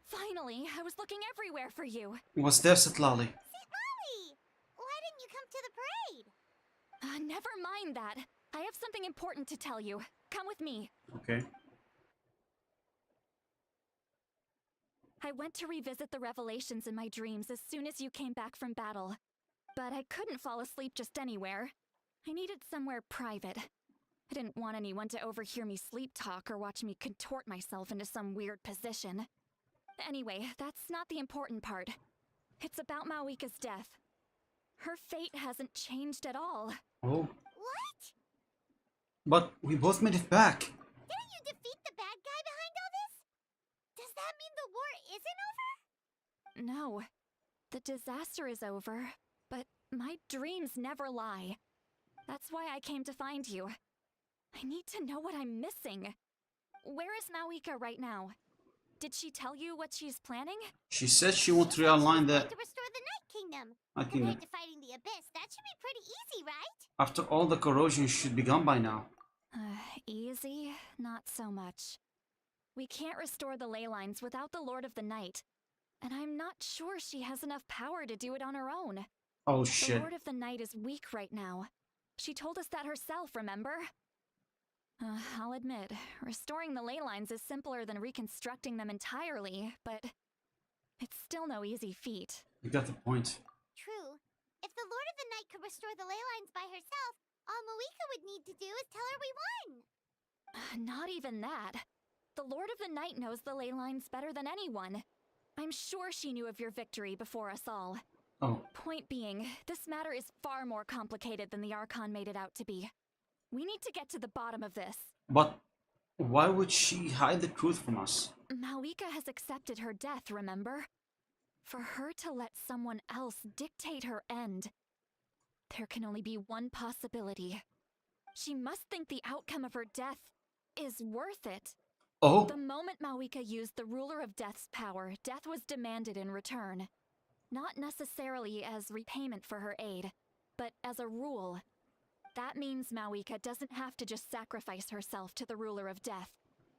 Finally, I was looking everywhere for you. What's there, Setlali? Sitlali! Why didn't you come to the parade? Never mind that. I have something important to tell you. Come with me. Okay. I went to revisit the revelations in my dreams as soon as you came back from battle. But I couldn't fall asleep just anywhere. I needed somewhere private. I didn't want anyone to overhear me sleep talk or watch me contort myself into some weird position. Anyway, that's not the important part. It's about Mawika's death. Her fate hasn't changed at all. Oh. What? But we both made it back. Didn't you defeat the bad guy behind all this? Does that mean the war isn't over? No. The disaster is over, but my dreams never lie. That's why I came to find you. I need to know what I'm missing. Where is Mawika right now? Did she tell you what she's planning? She said she wants to realign the To restore the Night Kingdom. Night Kingdom. Compared to fighting the Abyss, that should be pretty easy, right? After all, the corrosion should be gone by now. Easy? Not so much. We can't restore the ley lines without the Lord of the Night. and I'm not sure she has enough power to do it on her own. Oh The shit. Lord of the Night is weak right now. She told us that herself, remember? I'll admit, restoring the ley lines is simpler than reconstructing them entirely, but it's still no easy feat. You got the point. True. If the Lord of the Night could restore the ley lines by herself, all Moika would need to do is tell her we won. Not even that. The Lord of the Night knows the ley lines better than anyone. I'm sure she knew of your victory before us all. Oh. Point being, this matter is far more complicated than the Archon made it out to be. We need to get to the bottom of this. But why would she hide the truth from us? Malika has accepted her death, remember? For her to let someone else dictate her end, there can only be one possibility. She must think the outcome of her death is worth it. Oh. The moment Malika used the Ruler of Death's power, death was demanded in return. Not necessarily as repayment for her aid, but as a rule. That means Malika doesn't have to just sacrifice herself to the Ruler of Death.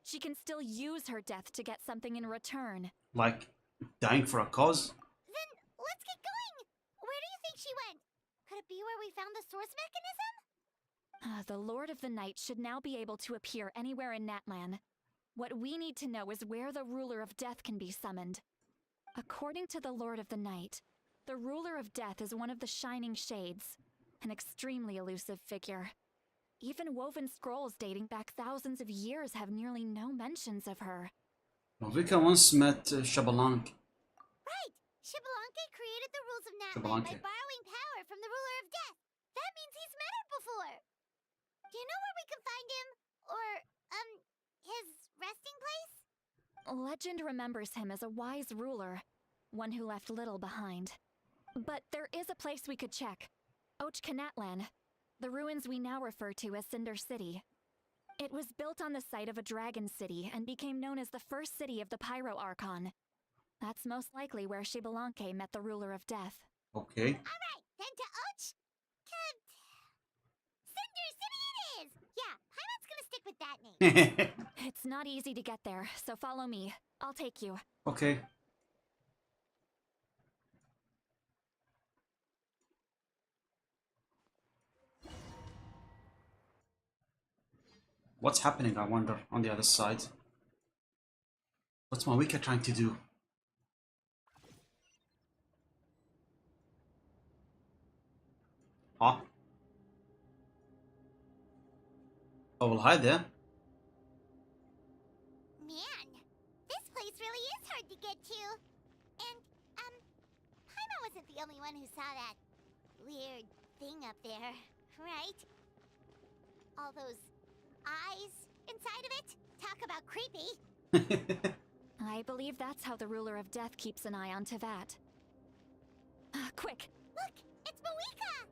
She can still use her death to get something in return. Like dying for a cause? Then let's get going! Where do you think she went? Could it be where we found the source mechanism? The Lord of the Night should now be able to appear anywhere in Natlan. What we need to know is where the Ruler of Death can be summoned. According to the Lord of the Night, the Ruler of Death is one of the Shining Shades, an extremely elusive figure. Even woven scrolls dating back thousands of years have nearly no mentions of her. Vika once met Shabalank. Right! Shibalanke created the rules of Natlan by borrowing power from the Ruler of Death. That means he's met her before. Do you know where we can find him? Or, his resting place? Legend remembers him as a wise ruler, one who left little behind. But there is a place we could check. Ochkanatlan, the ruins we now refer to as Cinder City. It was built on the site of a dragon city and became known as the first city of the Pyro Archon. That's most likely where Shibalanke met the Ruler of Death. Okay. Alright, then to Cinder City it is! Yeah, Paimon's gonna stick with that name. It's not easy to get there, so follow me. I'll take you. Okay. What's happening, I wonder, on the other side? What's Malika trying to do? Huh? Oh, well, hi there. Man, this place really is hard to get to. And, Paimon wasn't the only one who saw that weird thing up there, right? All those eyes inside of it? Talk about creepy. I believe that's how the Ruler of Death keeps an eye on Tevat. Quick! Look, it's Malika!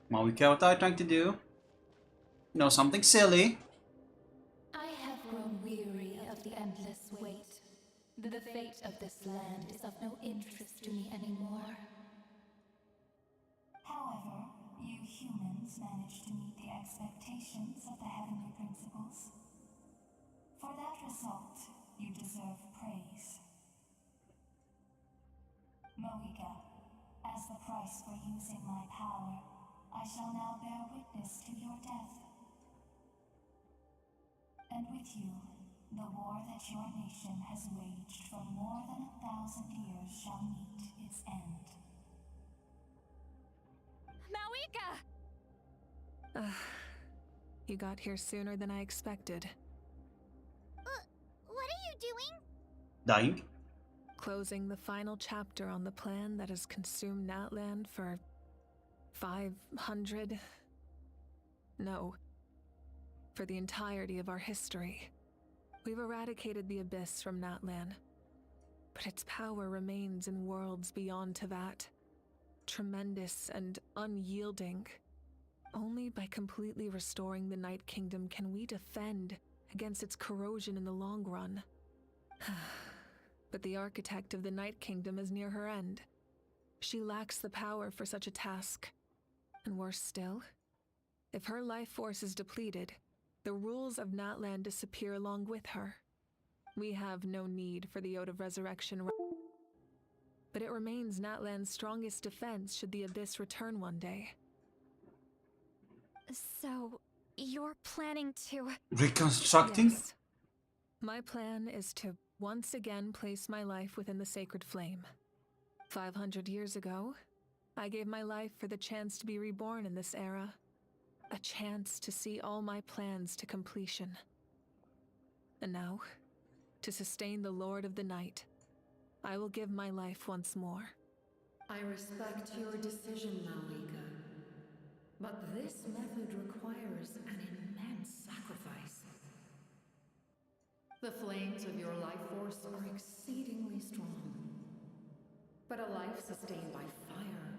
Malika, what are you trying to do? You know, something silly. I have grown weary of the endless wait. The fate of this land is of no interest to me anymore. However, you humans managed to meet the expectations of the heavenly principles. For that result, you deserve praise. Moika, as the price for using my power, I shall now bear witness to your death. And with you, the war that your nation has waged for more than 1,000 years shall meet its end. Malika! You got here sooner than I expected. What are you doing? Dying? Closing the final chapter on the plan that has consumed Natlan for 500... No. For the entirety of our history. We've eradicated the Abyss from Natlan, but its power remains in worlds beyond Tevat. Tremendous and unyielding. Only by completely restoring the Night Kingdom can we defend against its corrosion in the long run. But the architect of the Night Kingdom is near her end. She lacks the power for such a task. And worse still, if her life force is depleted, the rules of Natlan disappear along with her. We have no need for the Ode of Resurrection. but it remains Natlan's strongest defense should the Abyss return one day. So, you're planning to... Reconstructing? Yes. My plan is to once again place my life within the sacred flame. 500 years ago, I gave my life for the chance to be reborn in this era. A chance to see all my plans to completion. And now, to sustain the Lord of the Night, I will give my life once more. I respect your decision, Malika. But this method requires an immense sacrifice. The flames of your life force are exceedingly strong. But a life sustained by fire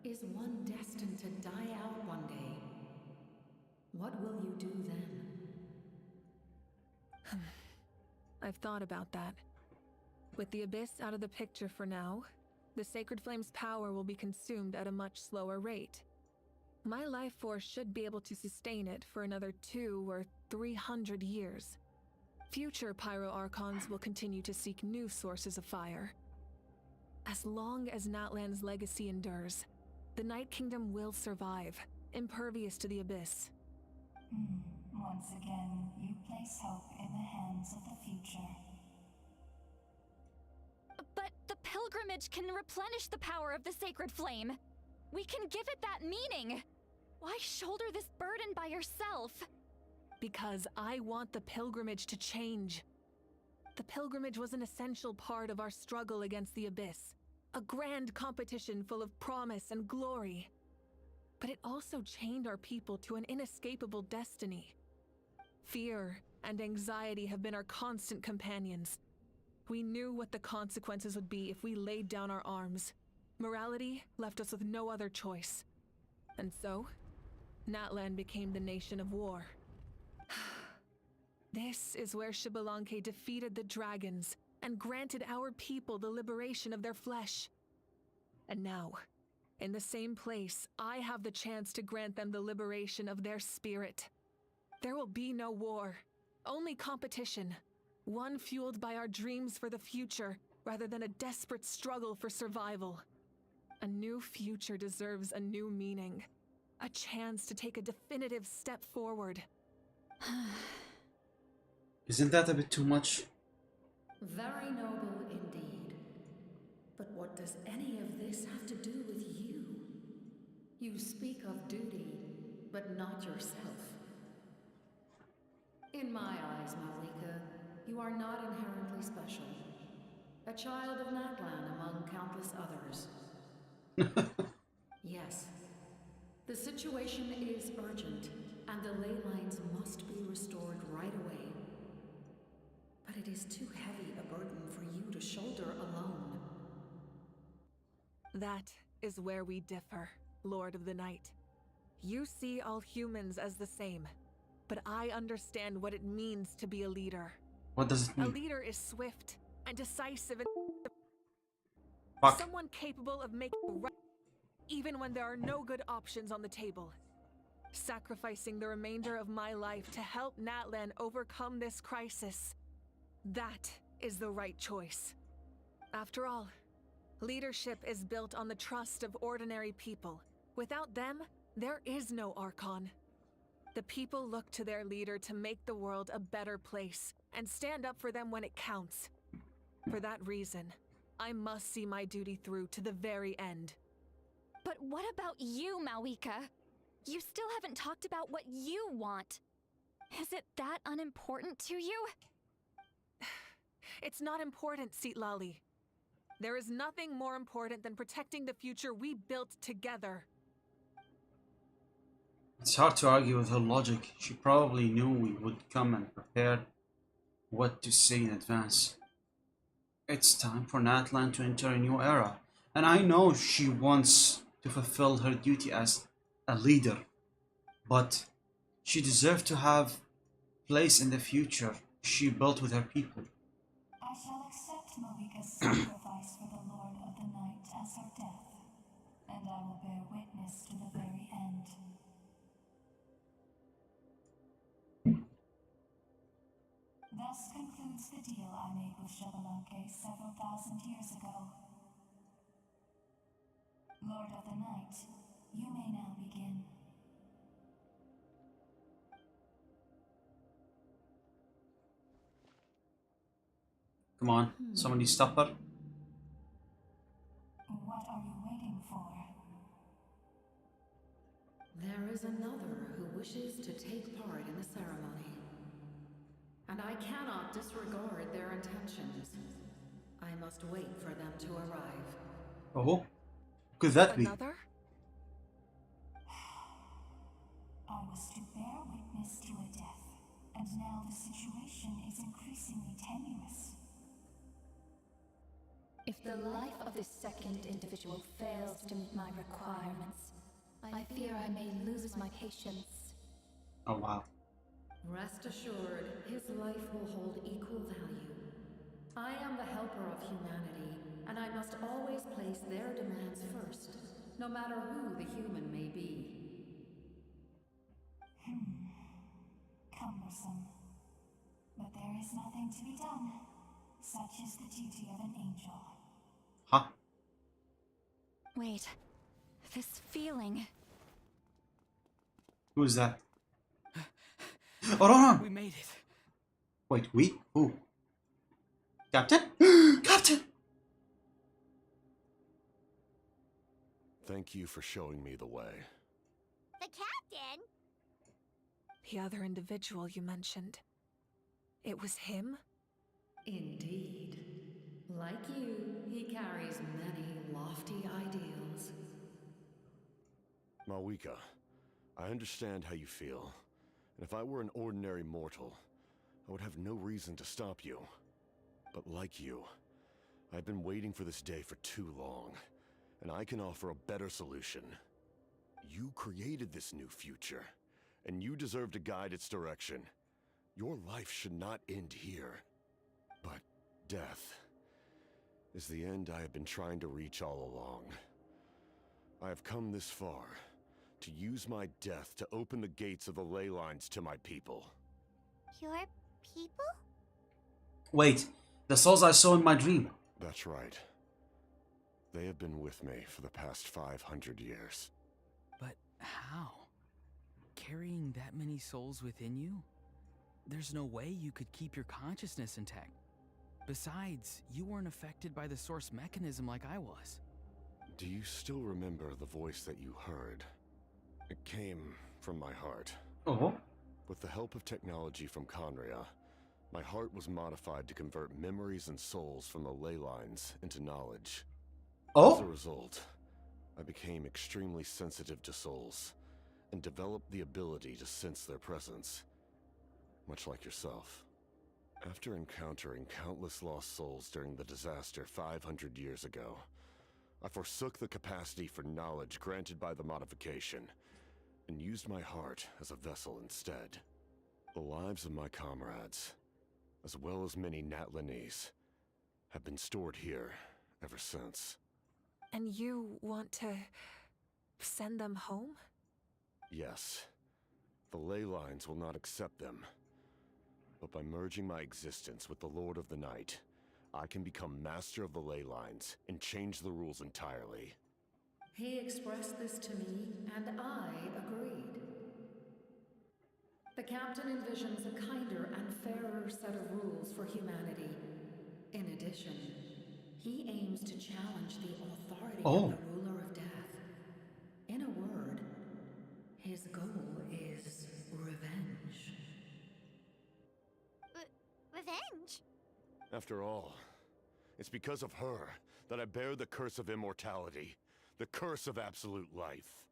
is one destined to die out one day. What will you do then? I've thought about that. With the Abyss out of the picture for now, the Sacred Flame's power will be consumed at a much slower rate. My life force should be able to sustain it for another 200 or 300 years. Future Pyro-Archons will continue to seek new sources of fire. As long as Natlan's legacy endures, the Night Kingdom will survive, impervious to the Abyss. Once again, you place hope in the hands of the future. But the pilgrimage can replenish the power of the sacred flame. We can give it that meaning. Why shoulder this burden by yourself? Because I want the pilgrimage to change. The pilgrimage was an essential part of our struggle against the Abyss. A grand competition full of promise and glory. But it also chained our people to an inescapable destiny. Fear and anxiety have been our constant companions. We knew what the consequences would be if we laid down our arms. Morality left us with no other choice. And so, Natlan became the nation of war. This is where Xbalanque defeated the dragons and granted our people the liberation of their flesh. And now, in the same place, I have the chance to grant them the liberation of their spirit. There will be no war, only competition. One fueled by our dreams for the future, rather than a desperate struggle for survival. A new future deserves a new meaning. A chance to take a definitive step forward. Isn't that a bit too much? Very noble indeed. But what does any of this have to do with you? You speak of duty, but not yourself. In my eyes, Malika, you are not inherently special. A child of Natlan among countless others. Yes. The situation is urgent, and the ley lines must be restored right away. But it is too heavy a burden for you to shoulder alone. That is where we differ, Lord of the Night. You see all humans as the same, but I understand what it means to be a leader. What does it mean? A leader is swift and decisive and Fuck. someone capable of making right even when there are no good options on the table. Sacrificing the remainder of my life to help Natlan overcome this crisis. That is the right choice. After all, leadership is built on the trust of ordinary people. Without them, there is no Archon. The people look to their leader to make the world a better place and stand up for them when it counts. For that reason, I must see my duty through to the very end. But what about you, Malika? You still haven't talked about what you want. Is it that unimportant to you? It's not important, Citlali. There is nothing more important than protecting the future we built together. It's hard to argue with her logic. She probably knew we would come and prepared what to say in advance. It's time for Natlan to enter a new era, and I know she wants to fulfill her duty as a leader, but she deserves to have place in the future she built with her people. I shall accept Malika's sacrifice for the Lord of the Night as her death, and I will bear witness to the very end. Thus concludes the deal I made with Xbalanque several thousand years ago. Lord of the Night, you may now begin. Come on, somebody stop her. What are you waiting for? There is another who wishes to take part in the ceremony. And I cannot disregard their intentions. I must wait for them to arrive. Oh, could that be? Another? I was to bear witness to a death, and now the situation is increasingly tenuous. If the life of this second individual fails to meet my requirements, I fear I may lose my patience. Oh wow. Rest assured, his life will hold equal value. I am the helper of humanity, and I must always place their demands first, no matter who the human may be. Cumbersome. But there is nothing to be done. Such is the duty of an angel. Huh? Wait. This feeling. Who is that? Oh, no, no. We made it. Wait, we? Who? Captain? Captain! Thank you for showing me the way. The captain? The other individual you mentioned. It was him? Indeed. Like you, he carries many lofty ideals. Malwika, I understand how you feel. And if I were an ordinary mortal, I would have no reason to stop you. But like you, I've been waiting for this day for too long, and I can offer a better solution. You created this new future, and you deserve to guide its direction. Your life should not end here. But death is the end I have been trying to reach all along. I have come this far to use my death to open the gates of the ley lines to my people. Your people? Wait, the souls I saw in my dream. That's right. They have been with me for the past 500 years. But how? Carrying that many souls within you? There's no way you could keep your consciousness intact. Besides, you weren't affected by the source mechanism like I was. Do you still remember the voice that you heard? It came from my heart. Oh. With the help of technology from Conria, my heart was modified to convert memories and souls from the ley lines into knowledge. Oh? As a result, I became extremely sensitive to souls, and developed the ability to sense their presence, much like yourself. After encountering countless lost souls during the disaster 500 years ago, I forsook the capacity for knowledge granted by the modification, and used my heart as a vessel instead. The lives of my comrades, as well as many Natlanese, have been stored here ever since. And you want to send them home? Yes. The ley lines will not accept them. But by merging my existence with the Lord of the Night, I can become master of the ley lines and change the rules entirely. He expressed this to me, and I agreed. The captain envisions a kinder and fairer set of rules for humanity. In addition, he aims to challenge the authority of the ruler of death. In a word, his goal is revenge. Revenge? After all, it's because of her that I bear the curse of immortality, the curse of absolute life.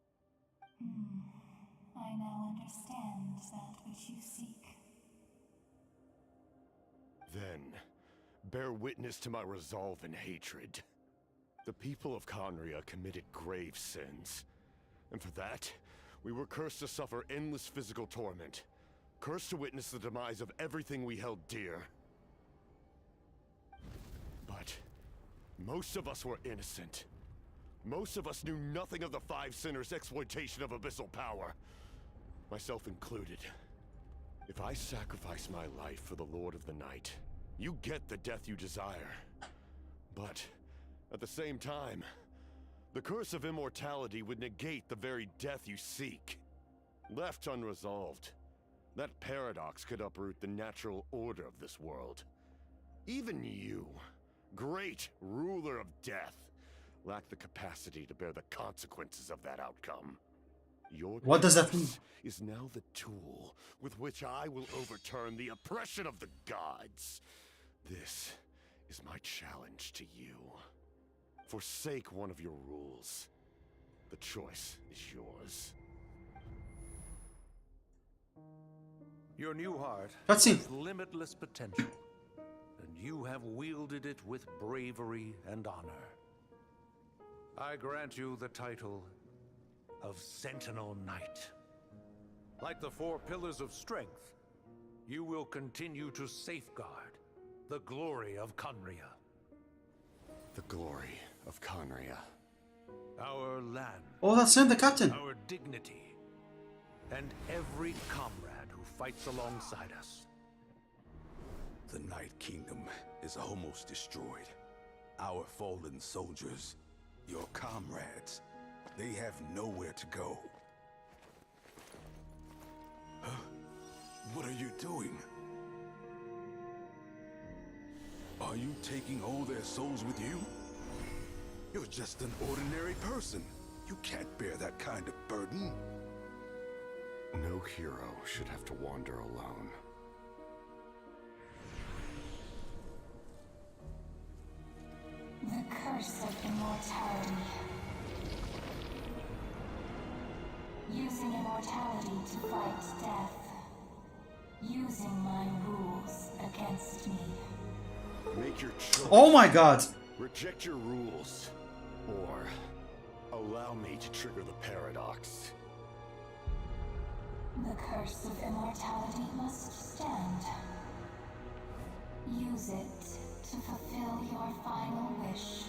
I now understand that which you seek. Then, bear witness to my resolve and hatred. The people of Conria committed grave sins, and for that, we were cursed to suffer endless physical torment, cursed to witness the demise of everything we held dear. But most of us were innocent. Most of us knew nothing of the Five Sinners' exploitation of abyssal power, myself included. If I sacrifice my life for the Lord of the Night, you get the death you desire. But at the same time, The curse of immortality would negate the very death you seek. Left unresolved, that paradox could uproot the natural order of this world. Even you, great ruler of death, lack the capacity to bear the consequences of that outcome. Your What does that mean? curse is now the tool with which I will overturn the oppression of the gods. This is my challenge to you. Forsake one of your rules. The choice is yours. Your new heart Cutscene. has limitless potential, and you have wielded it with bravery and honor. I grant you the title of Sentinel Knight. Like the 4 pillars of strength, you will continue to safeguard the glory of Conria. The glory of Conria. Our land. Oh, that's him, the captain. Our dignity. And every comrade who fights alongside us. The Night Kingdom is almost destroyed. Our fallen soldiers, your comrades, they have nowhere to go. Huh? What are you doing? Are you taking all their souls with you? You're just an ordinary person. You can't bear that kind of burden. No hero should have to wander alone. The curse of immortality. Using immortality to fight death. Using my rules against me. Make your choice. Oh my god! Reject your rules. Or allow me to trigger the paradox. The curse of immortality must stand. Use it to fulfill your final wish.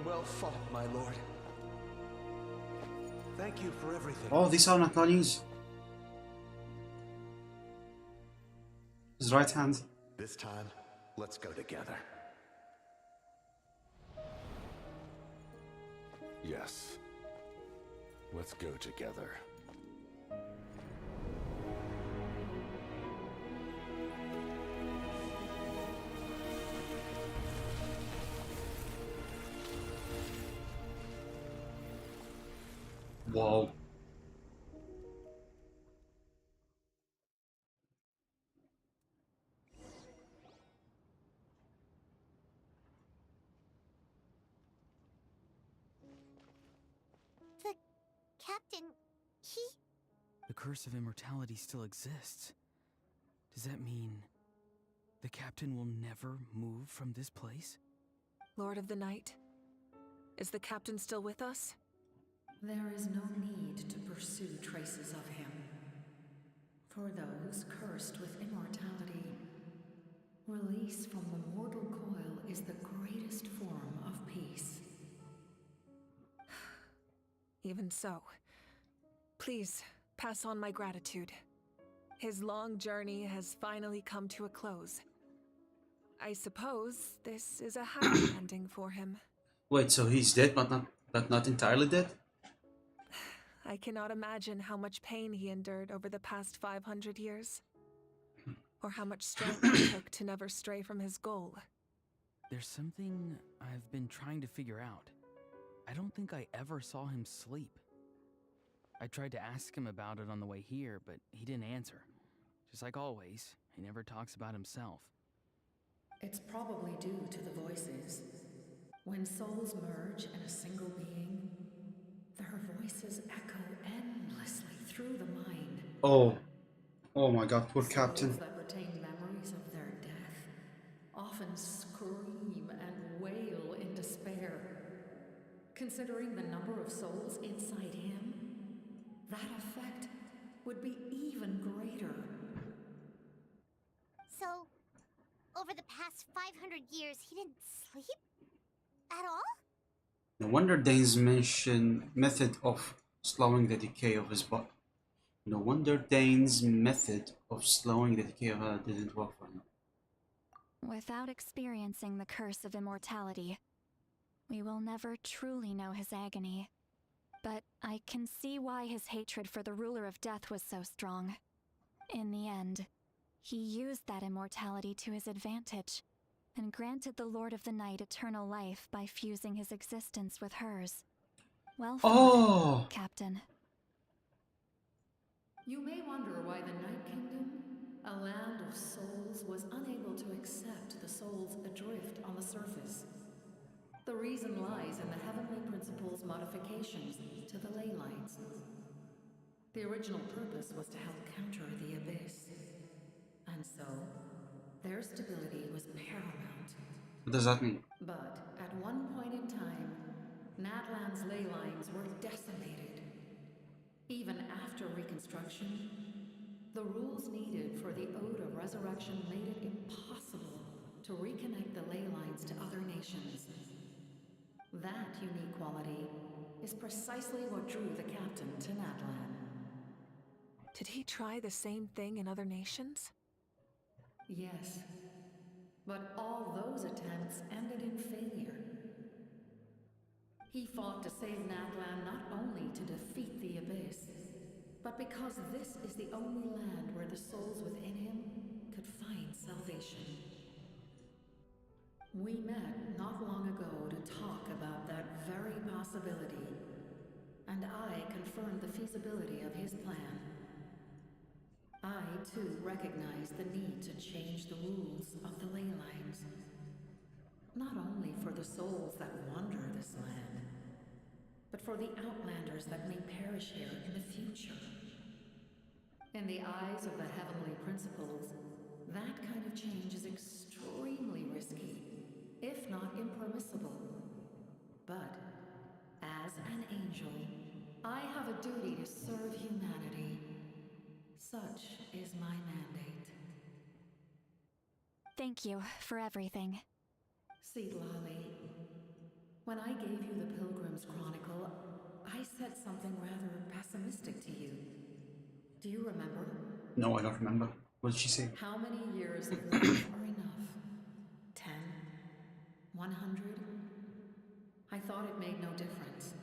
Well fought, my lord. Thank you for everything. Oh, these are not Nani's. His right hand. This time, let's go together. Yes. Let's go together. Whoa. The captain, he... The curse of immortality still exists. Does that mean the captain will never move from this place? Lord of the Night, is the captain still with us? There is no need to pursue traces of him. For those cursed with immortality, release from the mortal coil is the greatest form of peace. Even so, please pass on my gratitude. His long journey has finally come to a close. I suppose this is a happy ending for him. Wait, so he's dead, but not entirely dead? I cannot imagine how much pain he endured over the past 500 years. Or how much strength it took to never stray from his goal. There's something I've been trying to figure out. I don't think I ever saw him sleep. I tried to ask him about it on the way here, but he didn't answer. Just like always, he never talks about himself. It's probably due to the voices. When souls merge in a single being, their voices echo endlessly through the mind. Oh my god, poor captain. Souls that retain memories of their death often scream and wail in despair. Considering the number of souls inside him, that effect would be even greater. So, over the past 500 years, he didn't sleep? At all? No wonder Dane's mention method of Slowing the decay of his body. No wonder Dane's method of slowing the decay of her didn't work for him. Without experiencing the curse of immortality, we will never truly know his agony. But I can see why his hatred for the ruler of death was so strong. In the end, he used that immortality to his advantage, and granted the Lord of the Night eternal life by fusing his existence with hers. Well fought, Captain. You may wonder why the Night Kingdom, a land of souls, was unable to accept the souls adrift on the surface. The reason lies in the Heavenly Principle's modifications to the ley lines. The original purpose was to help counter the Abyss. And so, their stability was paramount. What does that mean? But at one point in time, Natlan's ley lines were decimated. Even after reconstruction, the rules needed for the Ode of Resurrection made it impossible to reconnect the ley lines to other nations. That unique quality is precisely what drew the captain to Natlan. Did he try the same thing in other nations? Yes. But all those attempts ended in failure. He fought to save Natlan not only to defeat the Abyss, but because this is the only land where the souls within him could find salvation. We met not long ago to talk about that very possibility, and I confirmed the feasibility of his plan. I, too, recognize the need to change the rules of the ley lines. Not only for the souls that wander this land, but for the outlanders that may perish here in the future. In the eyes of the Heavenly Principles, that kind of change is extremely risky, if not impermissible. But, as an angel, I have a duty to serve humanity. Such is my mandate. Thank you for everything. Seed Lolly, when I gave you the Pilgrim's Chronicle, I said something rather pessimistic to you. Do you remember? No, I don't remember. What did she say? How many years of life are enough? 10? 100? I thought it made no difference.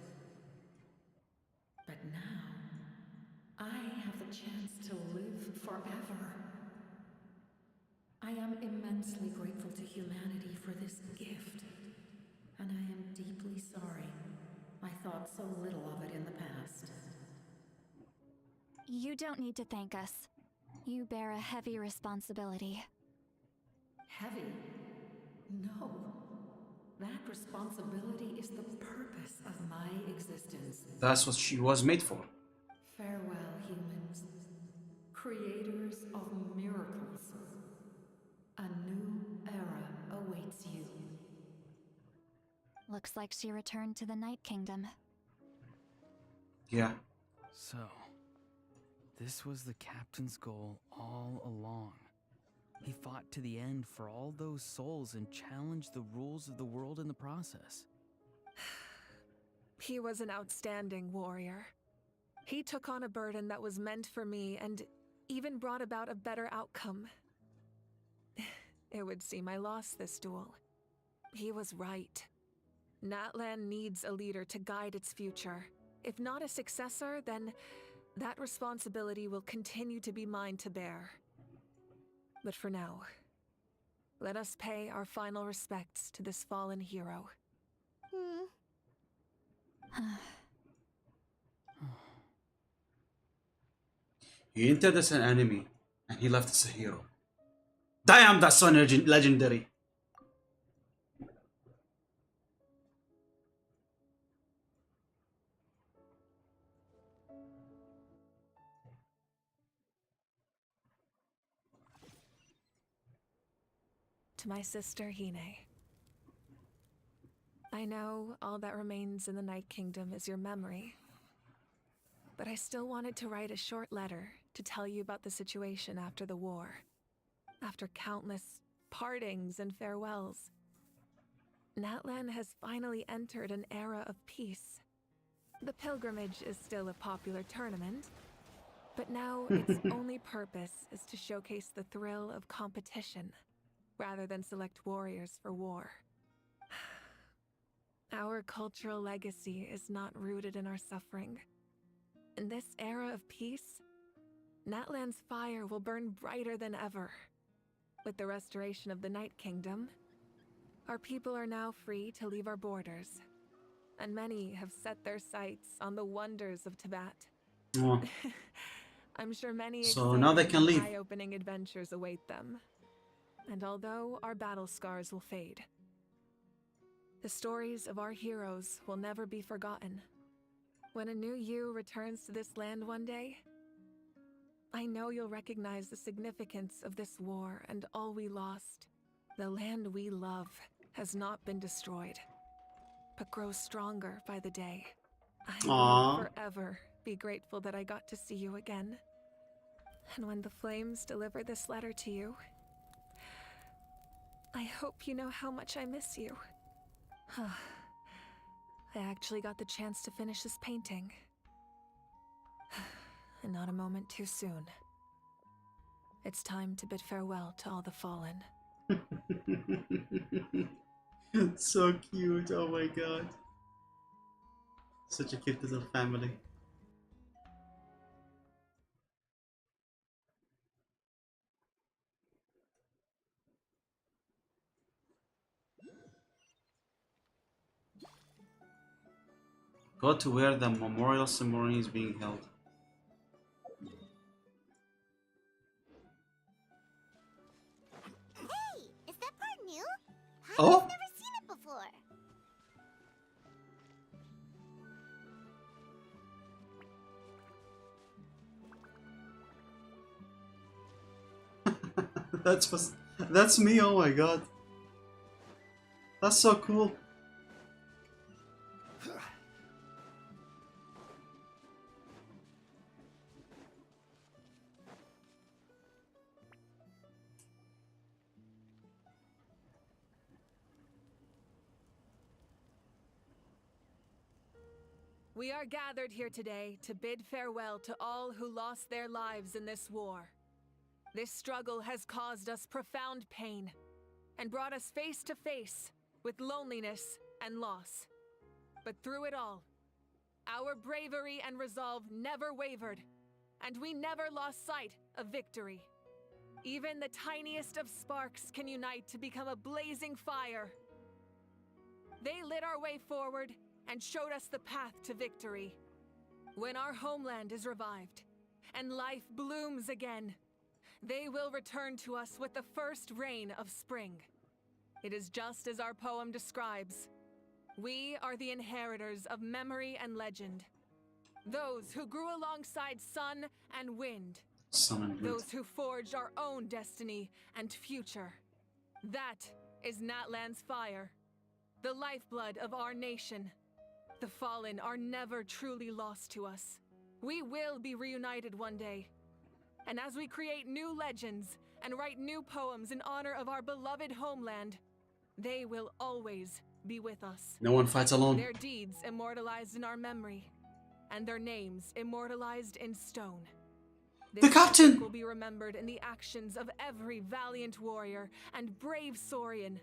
But now, I have the chance to live forever. I am immensely grateful to humanity for this gift, and I am deeply sorry I thought so little of it in the past. You don't need to thank us. You bear a heavy responsibility. Heavy? No. That responsibility is the purpose of my existence. That's what she was made for. Farewell, humans. Creators of miracles. A new era awaits you. Looks like she returned to the Night Kingdom. Yeah. So, this was the captain's goal all along. He fought to the end for all those souls and challenged the rules of the world in the process. He was an outstanding warrior. He took on a burden that was meant for me and even brought about a better outcome. It would seem I lost this duel. He was right. Natlan needs a leader to guide its future. If not a successor, then that responsibility will continue to be mine to bear. But for now, let us pay our final respects to this fallen hero. He entered as an enemy, and he left as a hero. Damn, that's so legendary. To my sister Hine. I know all that remains in the Night Kingdom is your memory, but I still wanted to write a short letter to tell you about the situation after the war. After countless partings and farewells, Natlan has finally entered an era of peace. The pilgrimage is still a popular tournament, but now its only purpose is to showcase the thrill of competition, rather than select warriors for war. Our cultural legacy is not rooted in our suffering. In this era of peace, Natlan's fire will burn brighter than ever. With the restoration of the Night Kingdom, our people are now free to leave our borders, and many have set their sights on the wonders of Tibet. Oh. I'm sure many So now they can leave. eye-opening adventures await them. And although our battle scars will fade, the stories of our heroes will never be forgotten. When a new you returns to this land one day, I know you'll recognize the significance of this war and all we lost. The land we love has not been destroyed, but grows stronger by the day. I will forever be grateful that I got to see you again. And when the flames deliver this letter to you, I hope you know how much I miss you. I actually got the chance to finish this painting. And not a moment too soon. It's time to bid farewell to all the fallen. So cute, oh my god. Such a cute little family. Go to where the memorial ceremony is being held. Hey, is that part new? Oh? I've never seen it before. That's me, oh my god. That's so cool. We are gathered here today to bid farewell to all who lost their lives in this war. This struggle has caused us profound pain and brought us face to face with loneliness and loss. But through it all, our bravery and resolve never wavered, and we never lost sight of victory. Even the tiniest of sparks can unite to become a blazing fire. They lit our way forward and showed us the path to victory. When our homeland is revived and life blooms again, they will return to us with the first rain of spring. It is just as our poem describes. We are the inheritors of memory and legend. Those who grew alongside sun and wind. Those who forged our own destiny and future. That is Natlan's fire, the lifeblood of our nation. The fallen are never truly lost to us. We will be reunited one day. And as we create new legends and write new poems in honor of our beloved homeland, they will always be with us. No one fights alone. Their deeds immortalized in our memory, and their names immortalized in stone. The captain will be remembered in the actions of every valiant warrior and brave Saurian,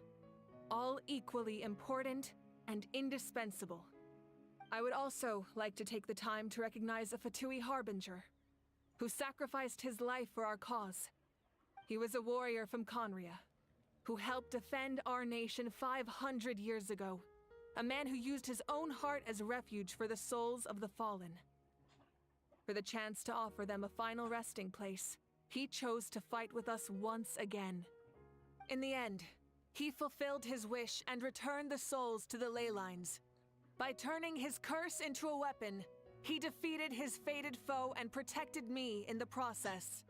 all equally important and indispensable. I would also like to take the time to recognize a Fatui harbinger, who sacrificed his life for our cause. He was a warrior from Conria, who helped defend our nation 500 years ago. A man who used his own heart as refuge for the souls of the fallen. For the chance to offer them a final resting place, he chose to fight with us once again. In the end, he fulfilled his wish and returned the souls to the ley lines. By turning his curse into a weapon, he defeated his fated foe and protected me in the process.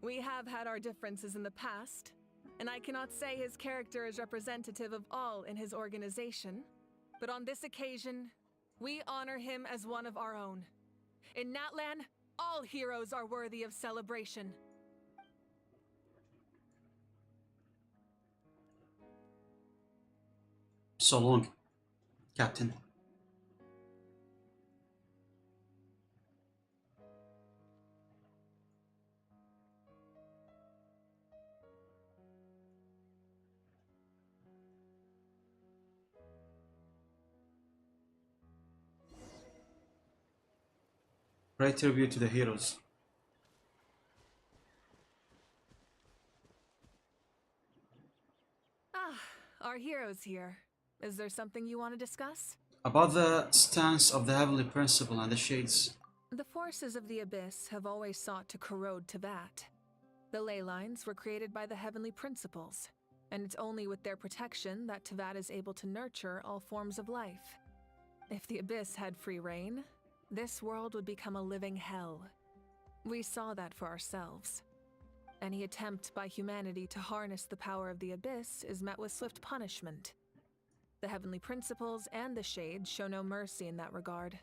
We have had our differences in the past, and I cannot say his character is representative of all in his organization. But on this occasion, we honor him as one of our own. In Natlan, all heroes are worthy of celebration. So long, Captain. Great tribute to the heroes. Ah, our hero's here. Is there something you want to discuss? About the stance of the Heavenly Principle and the Shades. The forces of the Abyss have always sought to corrode Teyvat. The ley lines were created by the Heavenly Principles, and it's only with their protection that Teyvat is able to nurture all forms of life. If the Abyss had free reign, this world would become a living hell. We saw that for ourselves. Any attempt by humanity to harness the power of the Abyss is met with swift punishment. The Heavenly Principles and the Shades show no mercy in that regard.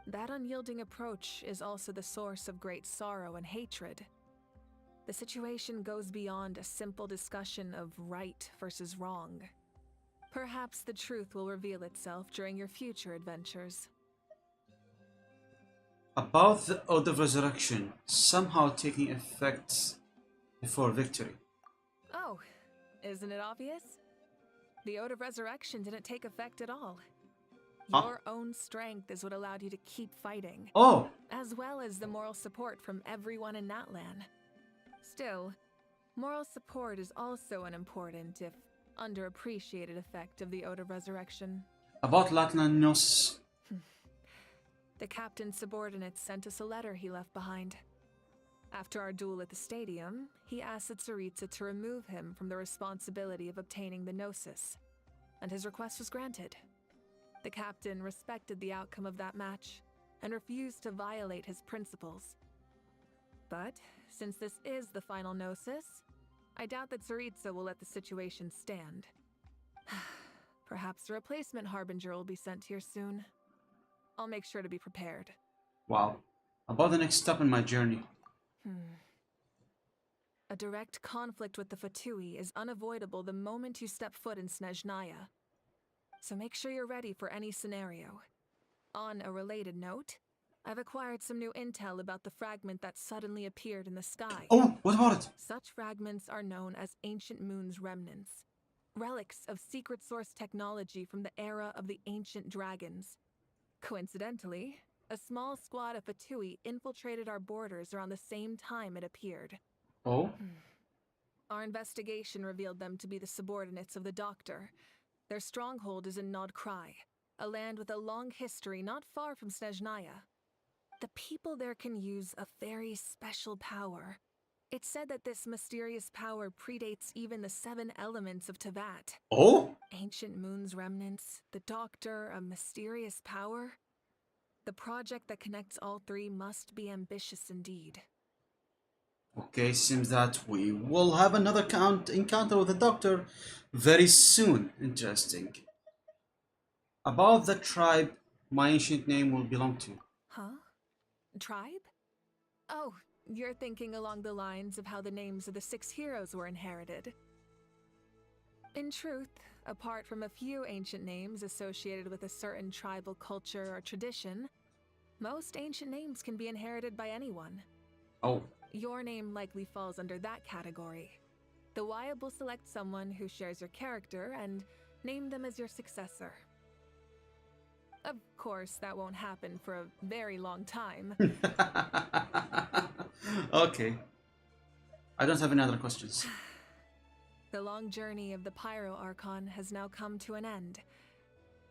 That unyielding approach is also the source of great sorrow and hatred. The situation goes beyond a simple discussion of right versus wrong. Perhaps the truth will reveal itself during your future adventures. About the Ode of Resurrection somehow taking effect before victory. Oh, isn't it obvious? The Ode of Resurrection didn't take effect at all. Your own strength is what allowed you to keep fighting. Oh! As well as the moral support from everyone in Natlan. Still, moral support is also an important, if underappreciated, effect of the Ode of Resurrection. About Latlan Gnosis. The captain's subordinates sent us a letter he left behind. After our duel at the stadium, he asked Tsaritsa to remove him from the responsibility of obtaining the Gnosis, and his request was granted. The captain respected the outcome of that match, and refused to violate his principles. But, since this is the final Gnosis, I doubt that Tsaritsa will let the situation stand. Perhaps a replacement Harbinger will be sent here soon. I'll make sure to be prepared. Wow. About the next step in my journey. A direct conflict with the Fatui is unavoidable the moment you step foot in Snezhnaya. So make sure you're ready for any scenario. On a related note, I've acquired some new intel about the fragment that suddenly appeared in the sky. Oh, what about it? Such fragments are known as Ancient Moon's remnants. Relics of secret source technology from the era of the ancient dragons. Coincidentally, a small squad of Fatui infiltrated our borders around the same time it appeared. Oh? Our investigation revealed them to be the subordinates of the Doctor. Their stronghold is in Nod Krai, a land with a long history not far from Snezhnaya. The people there can use a very special power. It's said that this mysterious power predates even the 7 elements of Teyvat. Oh? Ancient Moon's remnants, the Doctor, a mysterious power. The project that connects all 3 must be ambitious indeed. Okay, seems that we will have another encounter with the Doctor very soon. Interesting. About the tribe my ancient name will belong to. Huh? Tribe? Oh, you're thinking along the lines of how the names of the 6 heroes were inherited. In truth, apart from a few ancient names associated with a certain tribal culture or tradition, most ancient names can be inherited by anyone. Oh. Your name likely falls under that category. The Wyab will select someone who shares your character and name them as your successor. Of course, that won't happen for a very long time. Okay. I don't have any other questions. The long journey of the Pyro Archon has now come to an end.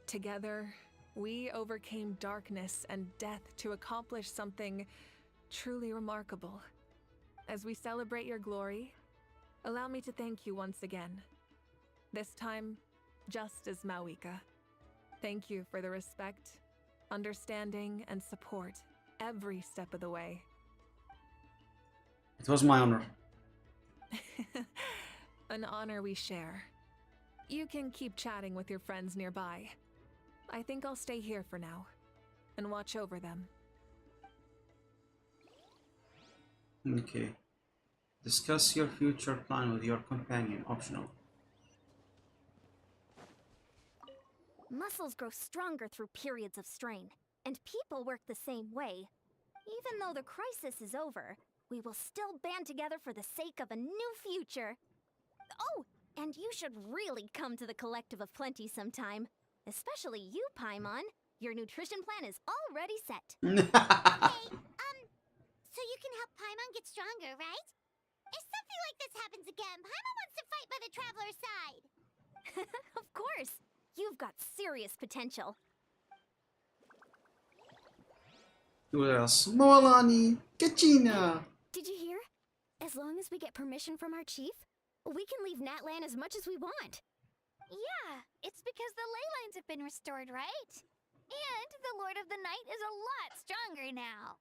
Together, we overcame darkness and death to accomplish something truly remarkable. As we celebrate your glory, allow me to thank you once again. This time, just as Mawika. Thank you for the respect, understanding, and support every step of the way. It was my honor. An honor we share. You can keep chatting with your friends nearby. I think I'll stay here for now and watch over them. Okay. Discuss your future plan with your companion. Optional. Muscles grow stronger through periods of strain, and people work the same way. Even though the crisis is over, we will still band together for the sake of a new future. Oh, and you should really come to the Collective of Plenty sometime. Especially you, Paimon. Your nutrition plan is already set. So you can help Paimon get stronger, right? If something like this happens again, Paimon wants to fight by the Traveler's side. Of course. You've got serious potential. Who else? Molani, Kachina. Did you hear? As long as we get permission from our chief, we can leave Natlan as much as we want. Yeah, it's because the ley lines have been restored, right? And the Lord of the Night is a lot stronger now.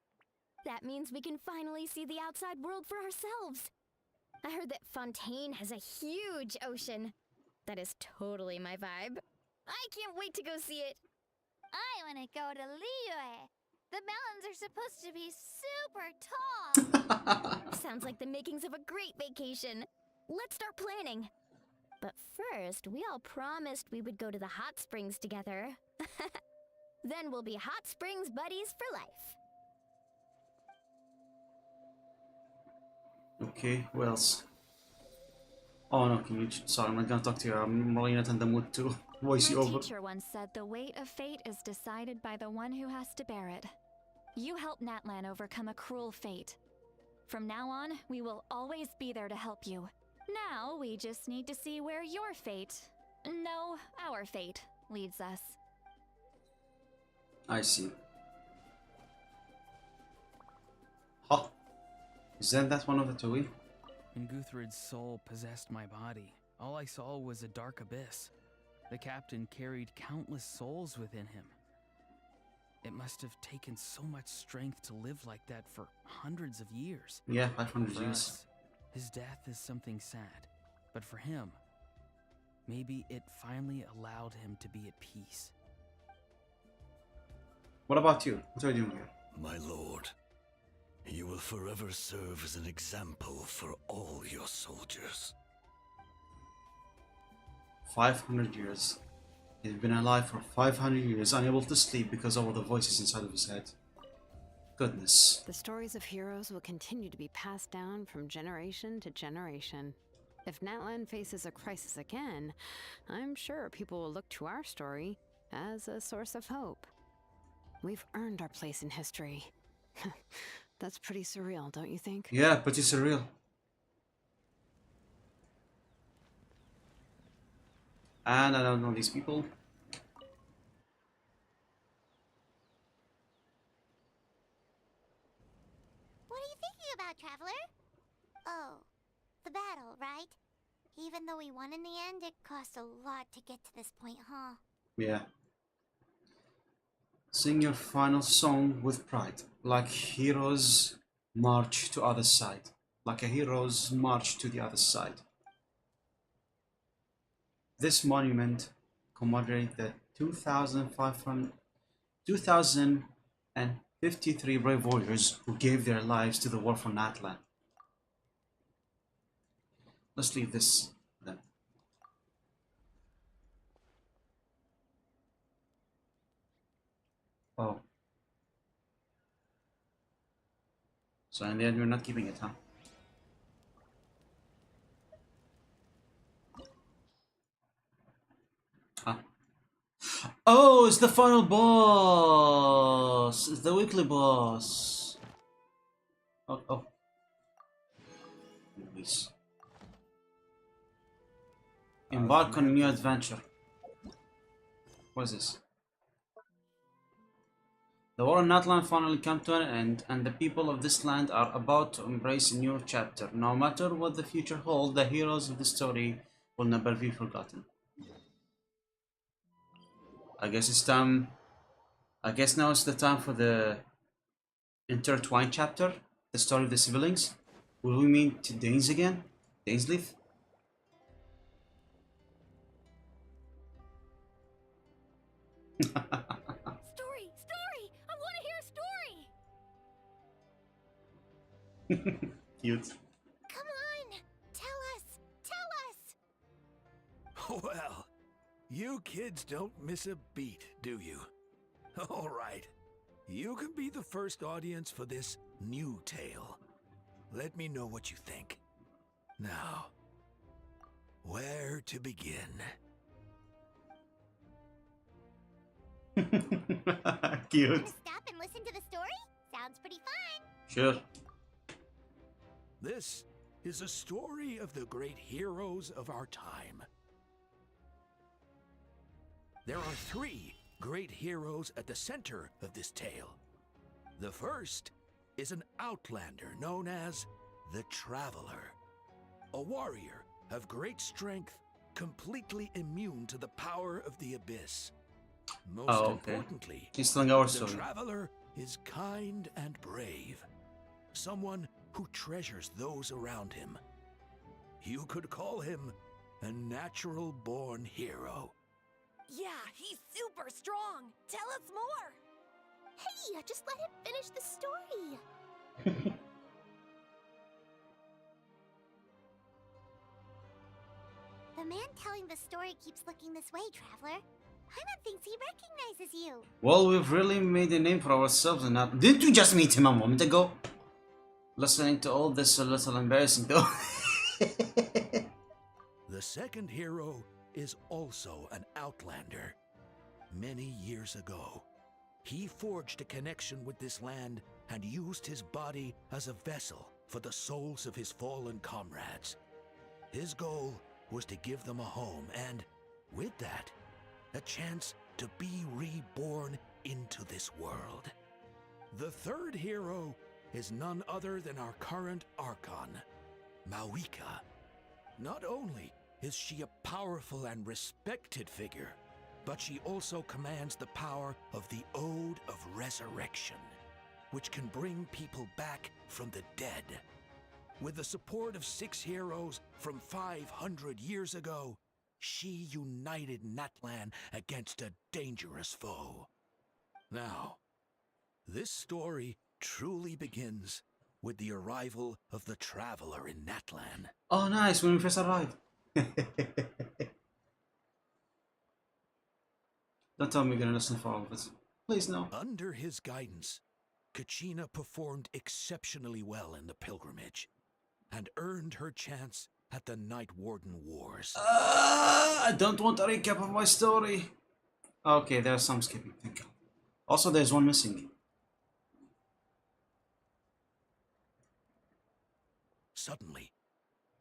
That means we can finally see the outside world for ourselves. I heard that Fontaine has a huge ocean. That is totally my vibe. I can't wait to go see it. I want to go to Liyue. The mountains are supposed to be super tall. Sounds like the makings of a great vacation. Let's start planning. But first, we all promised we would go to the hot springs together. Then we'll be hot springs buddies for life. Okay, who else? Oh no, can you? Sorry, I'm not gonna talk to you. I'm really not in the mood to voice you My over. teacher once said the weight of fate is decided by the one who has to bear it. You helped Natlan overcome a cruel fate. From now on, we will always be there to help you. Now, we just need to see where your fate, no, our fate, leads us. I see. Huh. Isn't that one of the two? When Guthred's soul possessed my body, all I saw was a dark abyss. The captain carried countless souls within him. It must have taken so much strength to live like that for hundreds of years. Yeah, 500 For years. us, his death is something sad, but for him, maybe it finally allowed him to be at peace. What about you? What are you doing here? My lord, you will forever serve as an example for all your soldiers. 500 years. He's been alive for 500 years, unable to sleep because of all the voices inside of his head. Goodness. The stories of heroes will continue to be passed down from generation to generation. If Natlan faces a crisis again, I'm sure people will look to our story as a source of hope. We've earned our place in history. That's pretty surreal, don't you think? Yeah, pretty surreal. And I don't know these people. What are you thinking about, Traveler? Oh, the battle, right? Even though we won in the end, it cost a lot to get to this point, huh? Yeah. Sing your final song with pride, like heroes march to other side. Like a hero's march to the other side. This monument commemorates the 2,053 brave warriors who gave their lives to the war for Natlan. Let's leave this then. Oh. So in the end, we're not keeping it, huh? Huh? Oh, it's the final boss! It's the weekly boss! Oh, oh. Nice. Embark on a new adventure. What is this? The war on Natlan finally come to an end, and the people of this land are about to embrace a new chapter. No matter what the future holds, the heroes of the story will never be forgotten. I guess it's time. I guess now is the time for the intertwined chapter, the story of the siblings. Will we meet Danes again? Dainsleaf? Story! Story! I want to hear a story! Cute. Come on! Tell us! Tell us! Well, you kids don't miss a beat, do you? All right. You can be the first audience for this new tale. Let me know what you think. Now, where to begin? Wanna Cute. stop and listen to the story? Sounds pretty fun. Sure. This is a story of the great heroes of our time. There are 3 great heroes at the center of this tale. The first is an outlander known as the Traveler, a warrior of great strength, completely immune to the power of the abyss. Most importantly, He's telling our the story. Traveler is kind and brave, someone who treasures those around him. You could call him a natural-born hero. Yeah, he's super strong. Tell us more. Hey, just let him finish the story. The man telling the story keeps looking this way, Traveler. Paimon thinks he recognizes you. Well, we've really made a name for ourselves and that. Didn't you just meet him a moment ago? Listening to all this a little embarrassing though. The second hero is also an outlander. Many years ago, he forged a connection with this land and used his body as a vessel for the souls of his fallen comrades. His goal was to give them a home and, with that, a chance to be reborn into this world. The third hero is none other than our current Archon, Mawika. Not only is she a powerful and respected figure, but she also commands the power of the Ode of Resurrection, which can bring people back from the dead. With the support of 6 heroes from 500 years ago, she united Natlan against a dangerous foe. Now, this story truly begins with the arrival of the Traveler in Natlan. Oh, nice, when we first arrived. Don't tell me you're gonna listen for all of this. Please, no. Under his guidance, Kachina performed exceptionally well in the pilgrimage and earned her chance at the Night Warden Wars. I don't want a recap of my story. Okay, there's some skipping. Thank God. Also, there's one missing. Suddenly,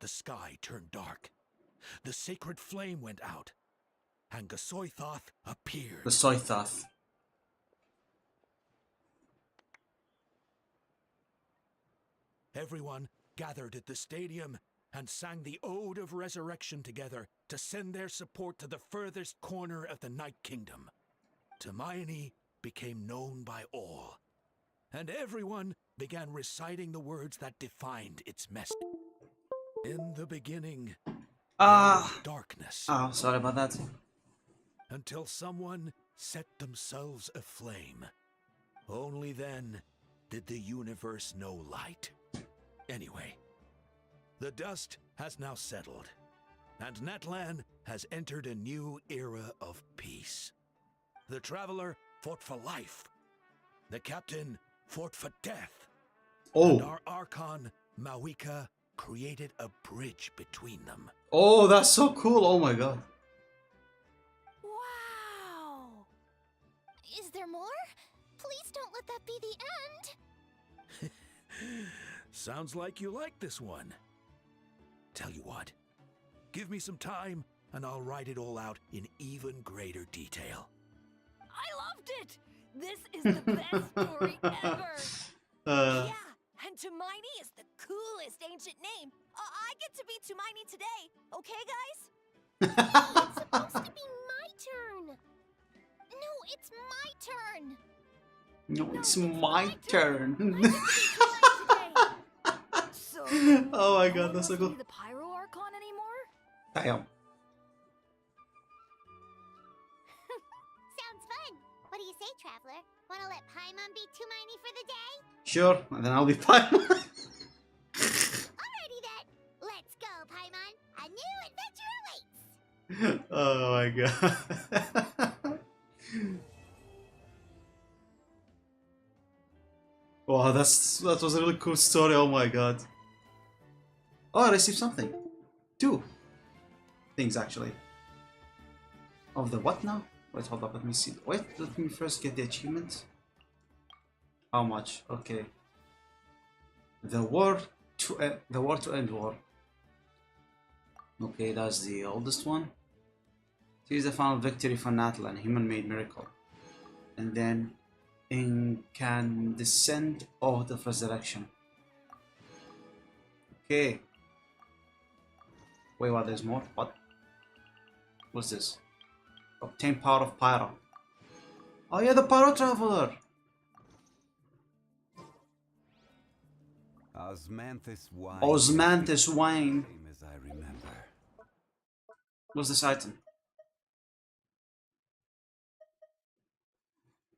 the sky turned dark. The sacred flame went out, and Gasoithoth appeared. The Soithoth. Everyone gathered at the stadium and sang the Ode of Resurrection together to send their support to the furthest corner of the Night Kingdom. Hermione became known by all, and everyone began reciting the words that defined its message. In the beginning, there was darkness. Oh, sorry about that. Until someone set themselves aflame. Only then did the universe know light. Anyway, the dust has now settled, and Natlan has entered a new era of peace. The Traveler fought for life. The Captain fought for death. Oh. And our Archon, Mawika, created a bridge between them. Oh, that's so cool. Oh my God. Wow! Is there more? Please don't let that be the end. Sounds like you like this one. Tell you what, give me some time and I'll write it all out in even greater detail. I loved it! This is the best story ever! Yeah, and Hermione is the coolest ancient name. I get to be Hermione today, okay, guys? It's supposed to be my turn. No, it's my turn. No, it's my turn. So, oh my God, that's so cool. the Pyro Archon anymore? Damn. Sounds fun. What do you say, Traveler? Wanna let Paimon be Hermione for the day? Sure, and then I'll be fine. Alrighty then. Let's go, Paimon. A new adventure awaits. Oh my God. Wow, that was a really cool story. Oh my God. Oh, I received something. 2 things actually. Of the what now? Wait, hold up, let me see. Wait, let me first get the achievement. How much? Okay. The war to end war. Okay, that's the oldest one. Here's the final victory for Natlan, human-made miracle. And then incandescent oath of resurrection. Okay. Wait, what? There's more? What? What's this? Obtain power of Pyro. Oh yeah, the Pyro Traveler! Osmanthus wine. Osmanthus wine. Same as I remember. What's this item?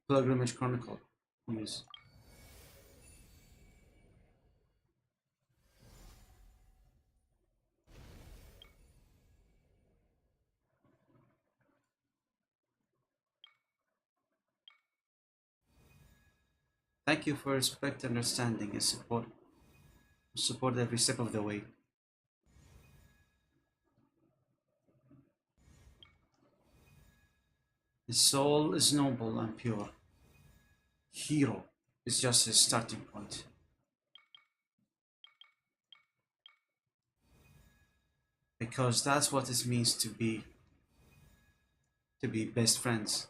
Pilgrimage Chronicle. Use. Thank you for respect, understanding, and support. Support every step of the way. His soul is noble and pure. Hero is just his starting point. Because that's what it means to be best friends.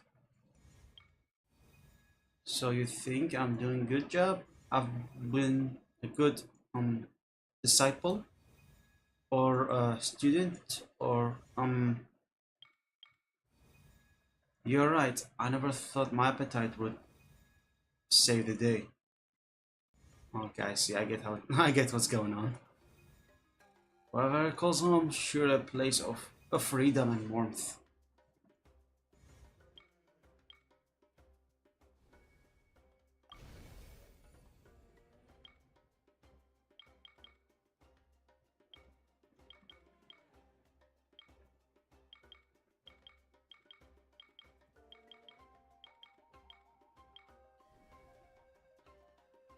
So you think I'm doing a good job? I've been a good disciple or a student or you're right, I never thought my appetite would save the day. Okay, I see, I get how I get what's going on. Whatever it calls home, sure a place of freedom and warmth.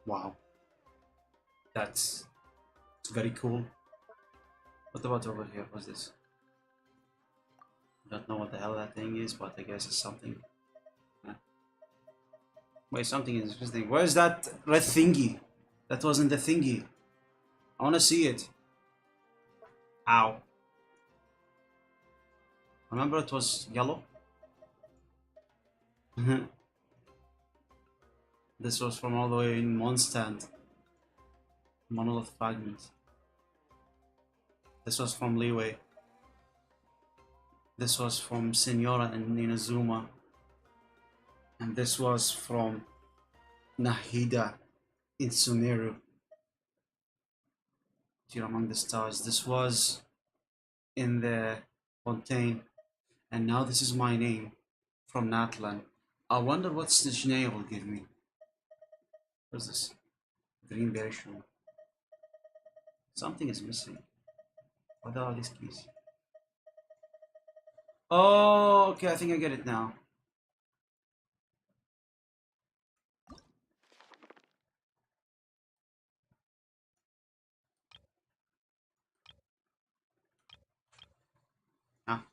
Wow. That's very cool. What about over here? What's this? Don't know what the hell that thing is, but I guess it's something. Wait, something is interesting. Where's that red thingy? That wasn't the thingy. I wanna see it. Ow. Remember it was yellow? This was from all the way in Mondstadt. Monolith fragment. This was from Leeway. This was from Senora and Ninazuma. And this was from Nahida in Sumeru. Here among the stars. This was in the Fontaine. And now this is my name from Natlan. I wonder what Snitchnea will give me. What's this? Green berry shroom. Something is missing. What are these keys? Oh, okay, I think I get it now. Ah.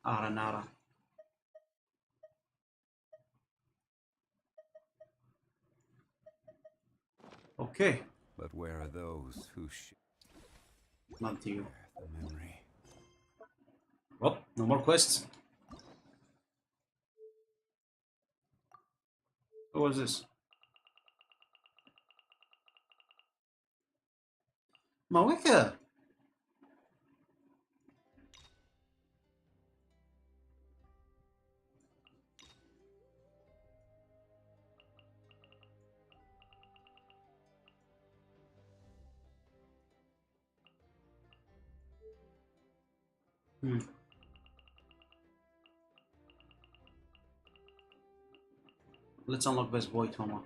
Aranara. Okay. But where are those who Not you. the memory? Oh, no more quests. What was this? Mawika! Let's unlock Best Boy Toma.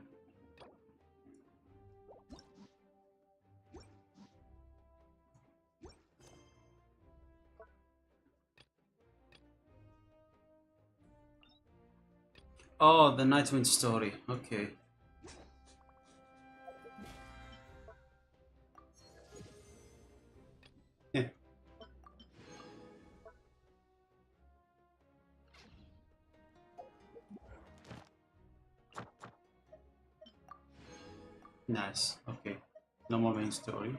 Oh, the Nightwind story. Okay. Nice. Okay. No more main story.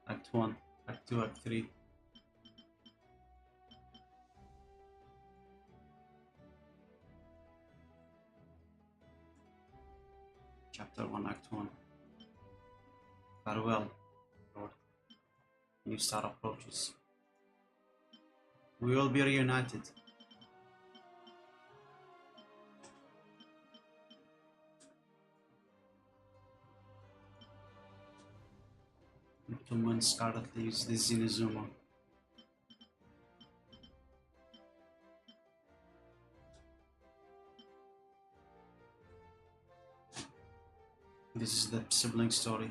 Act 1, Act 2, Act 3. Chapter 1, Act 1. Farewell, Lord. New star approaches. We will be reunited. When Scarlet leaves the Zinazuma. This is the sibling story.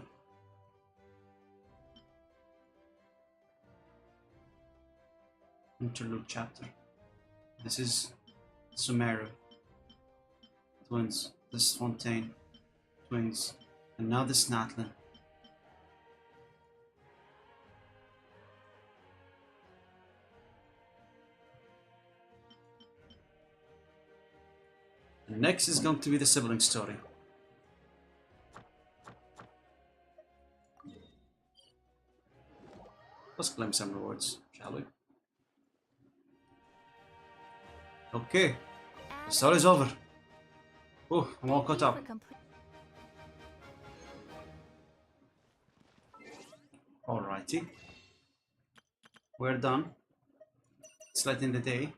Interlude chapter. This is Sumeru. Twins. This is Fontaine. Twins. And now this Natlan. And next is going to be the sibling story. Let's claim some rewards, shall we? Okay, the story's over. Oh, I'm all caught up. Alrighty. We're done. It's late in the day.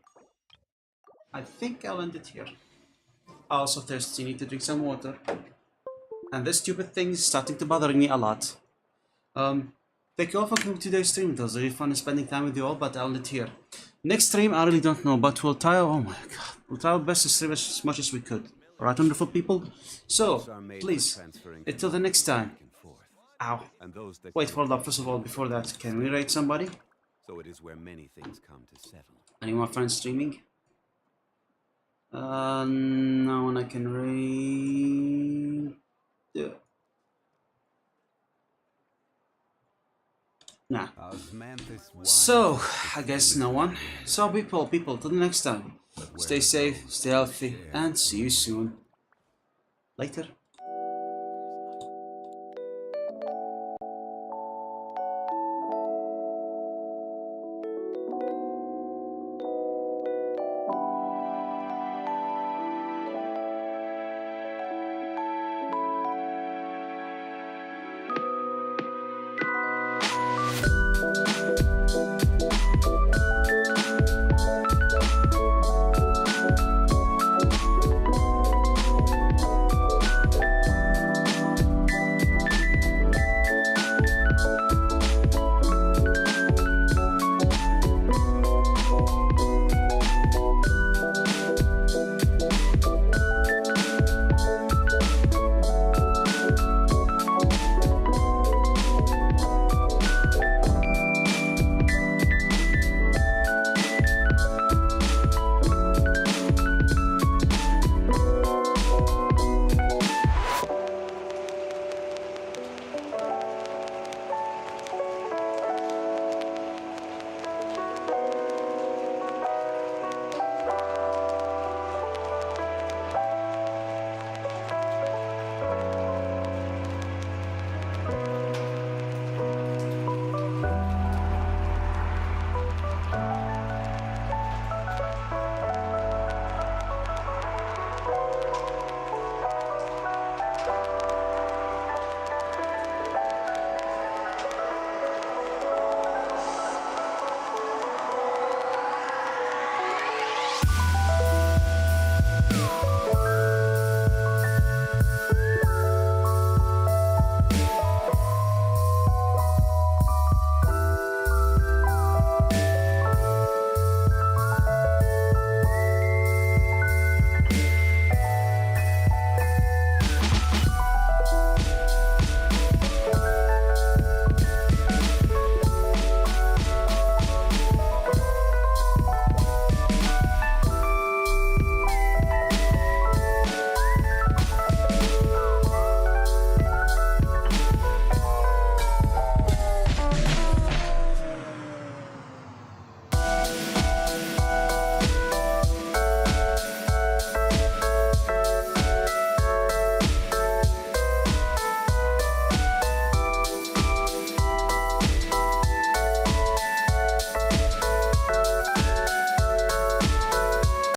I think I'll end it here. Also thirsty, need to drink some water. And this stupid thing is starting to bother me a lot. Thank you all for coming to today's stream. It was really fun spending time with you all, but I'll end it here. Next stream, I really don't know, but we'll try, oh my god, we'll try our best to stream as much as we could. Alright, wonderful people? So, please, until the next time. Ow. Wait, hold up, first of all, before that, can we rate somebody? So it is where many things come to settle. Any more friends streaming? No one I can rate. Yeah. Nah. So, I guess no one. So people, till the next time. Stay safe, stay healthy, and see you soon. Later.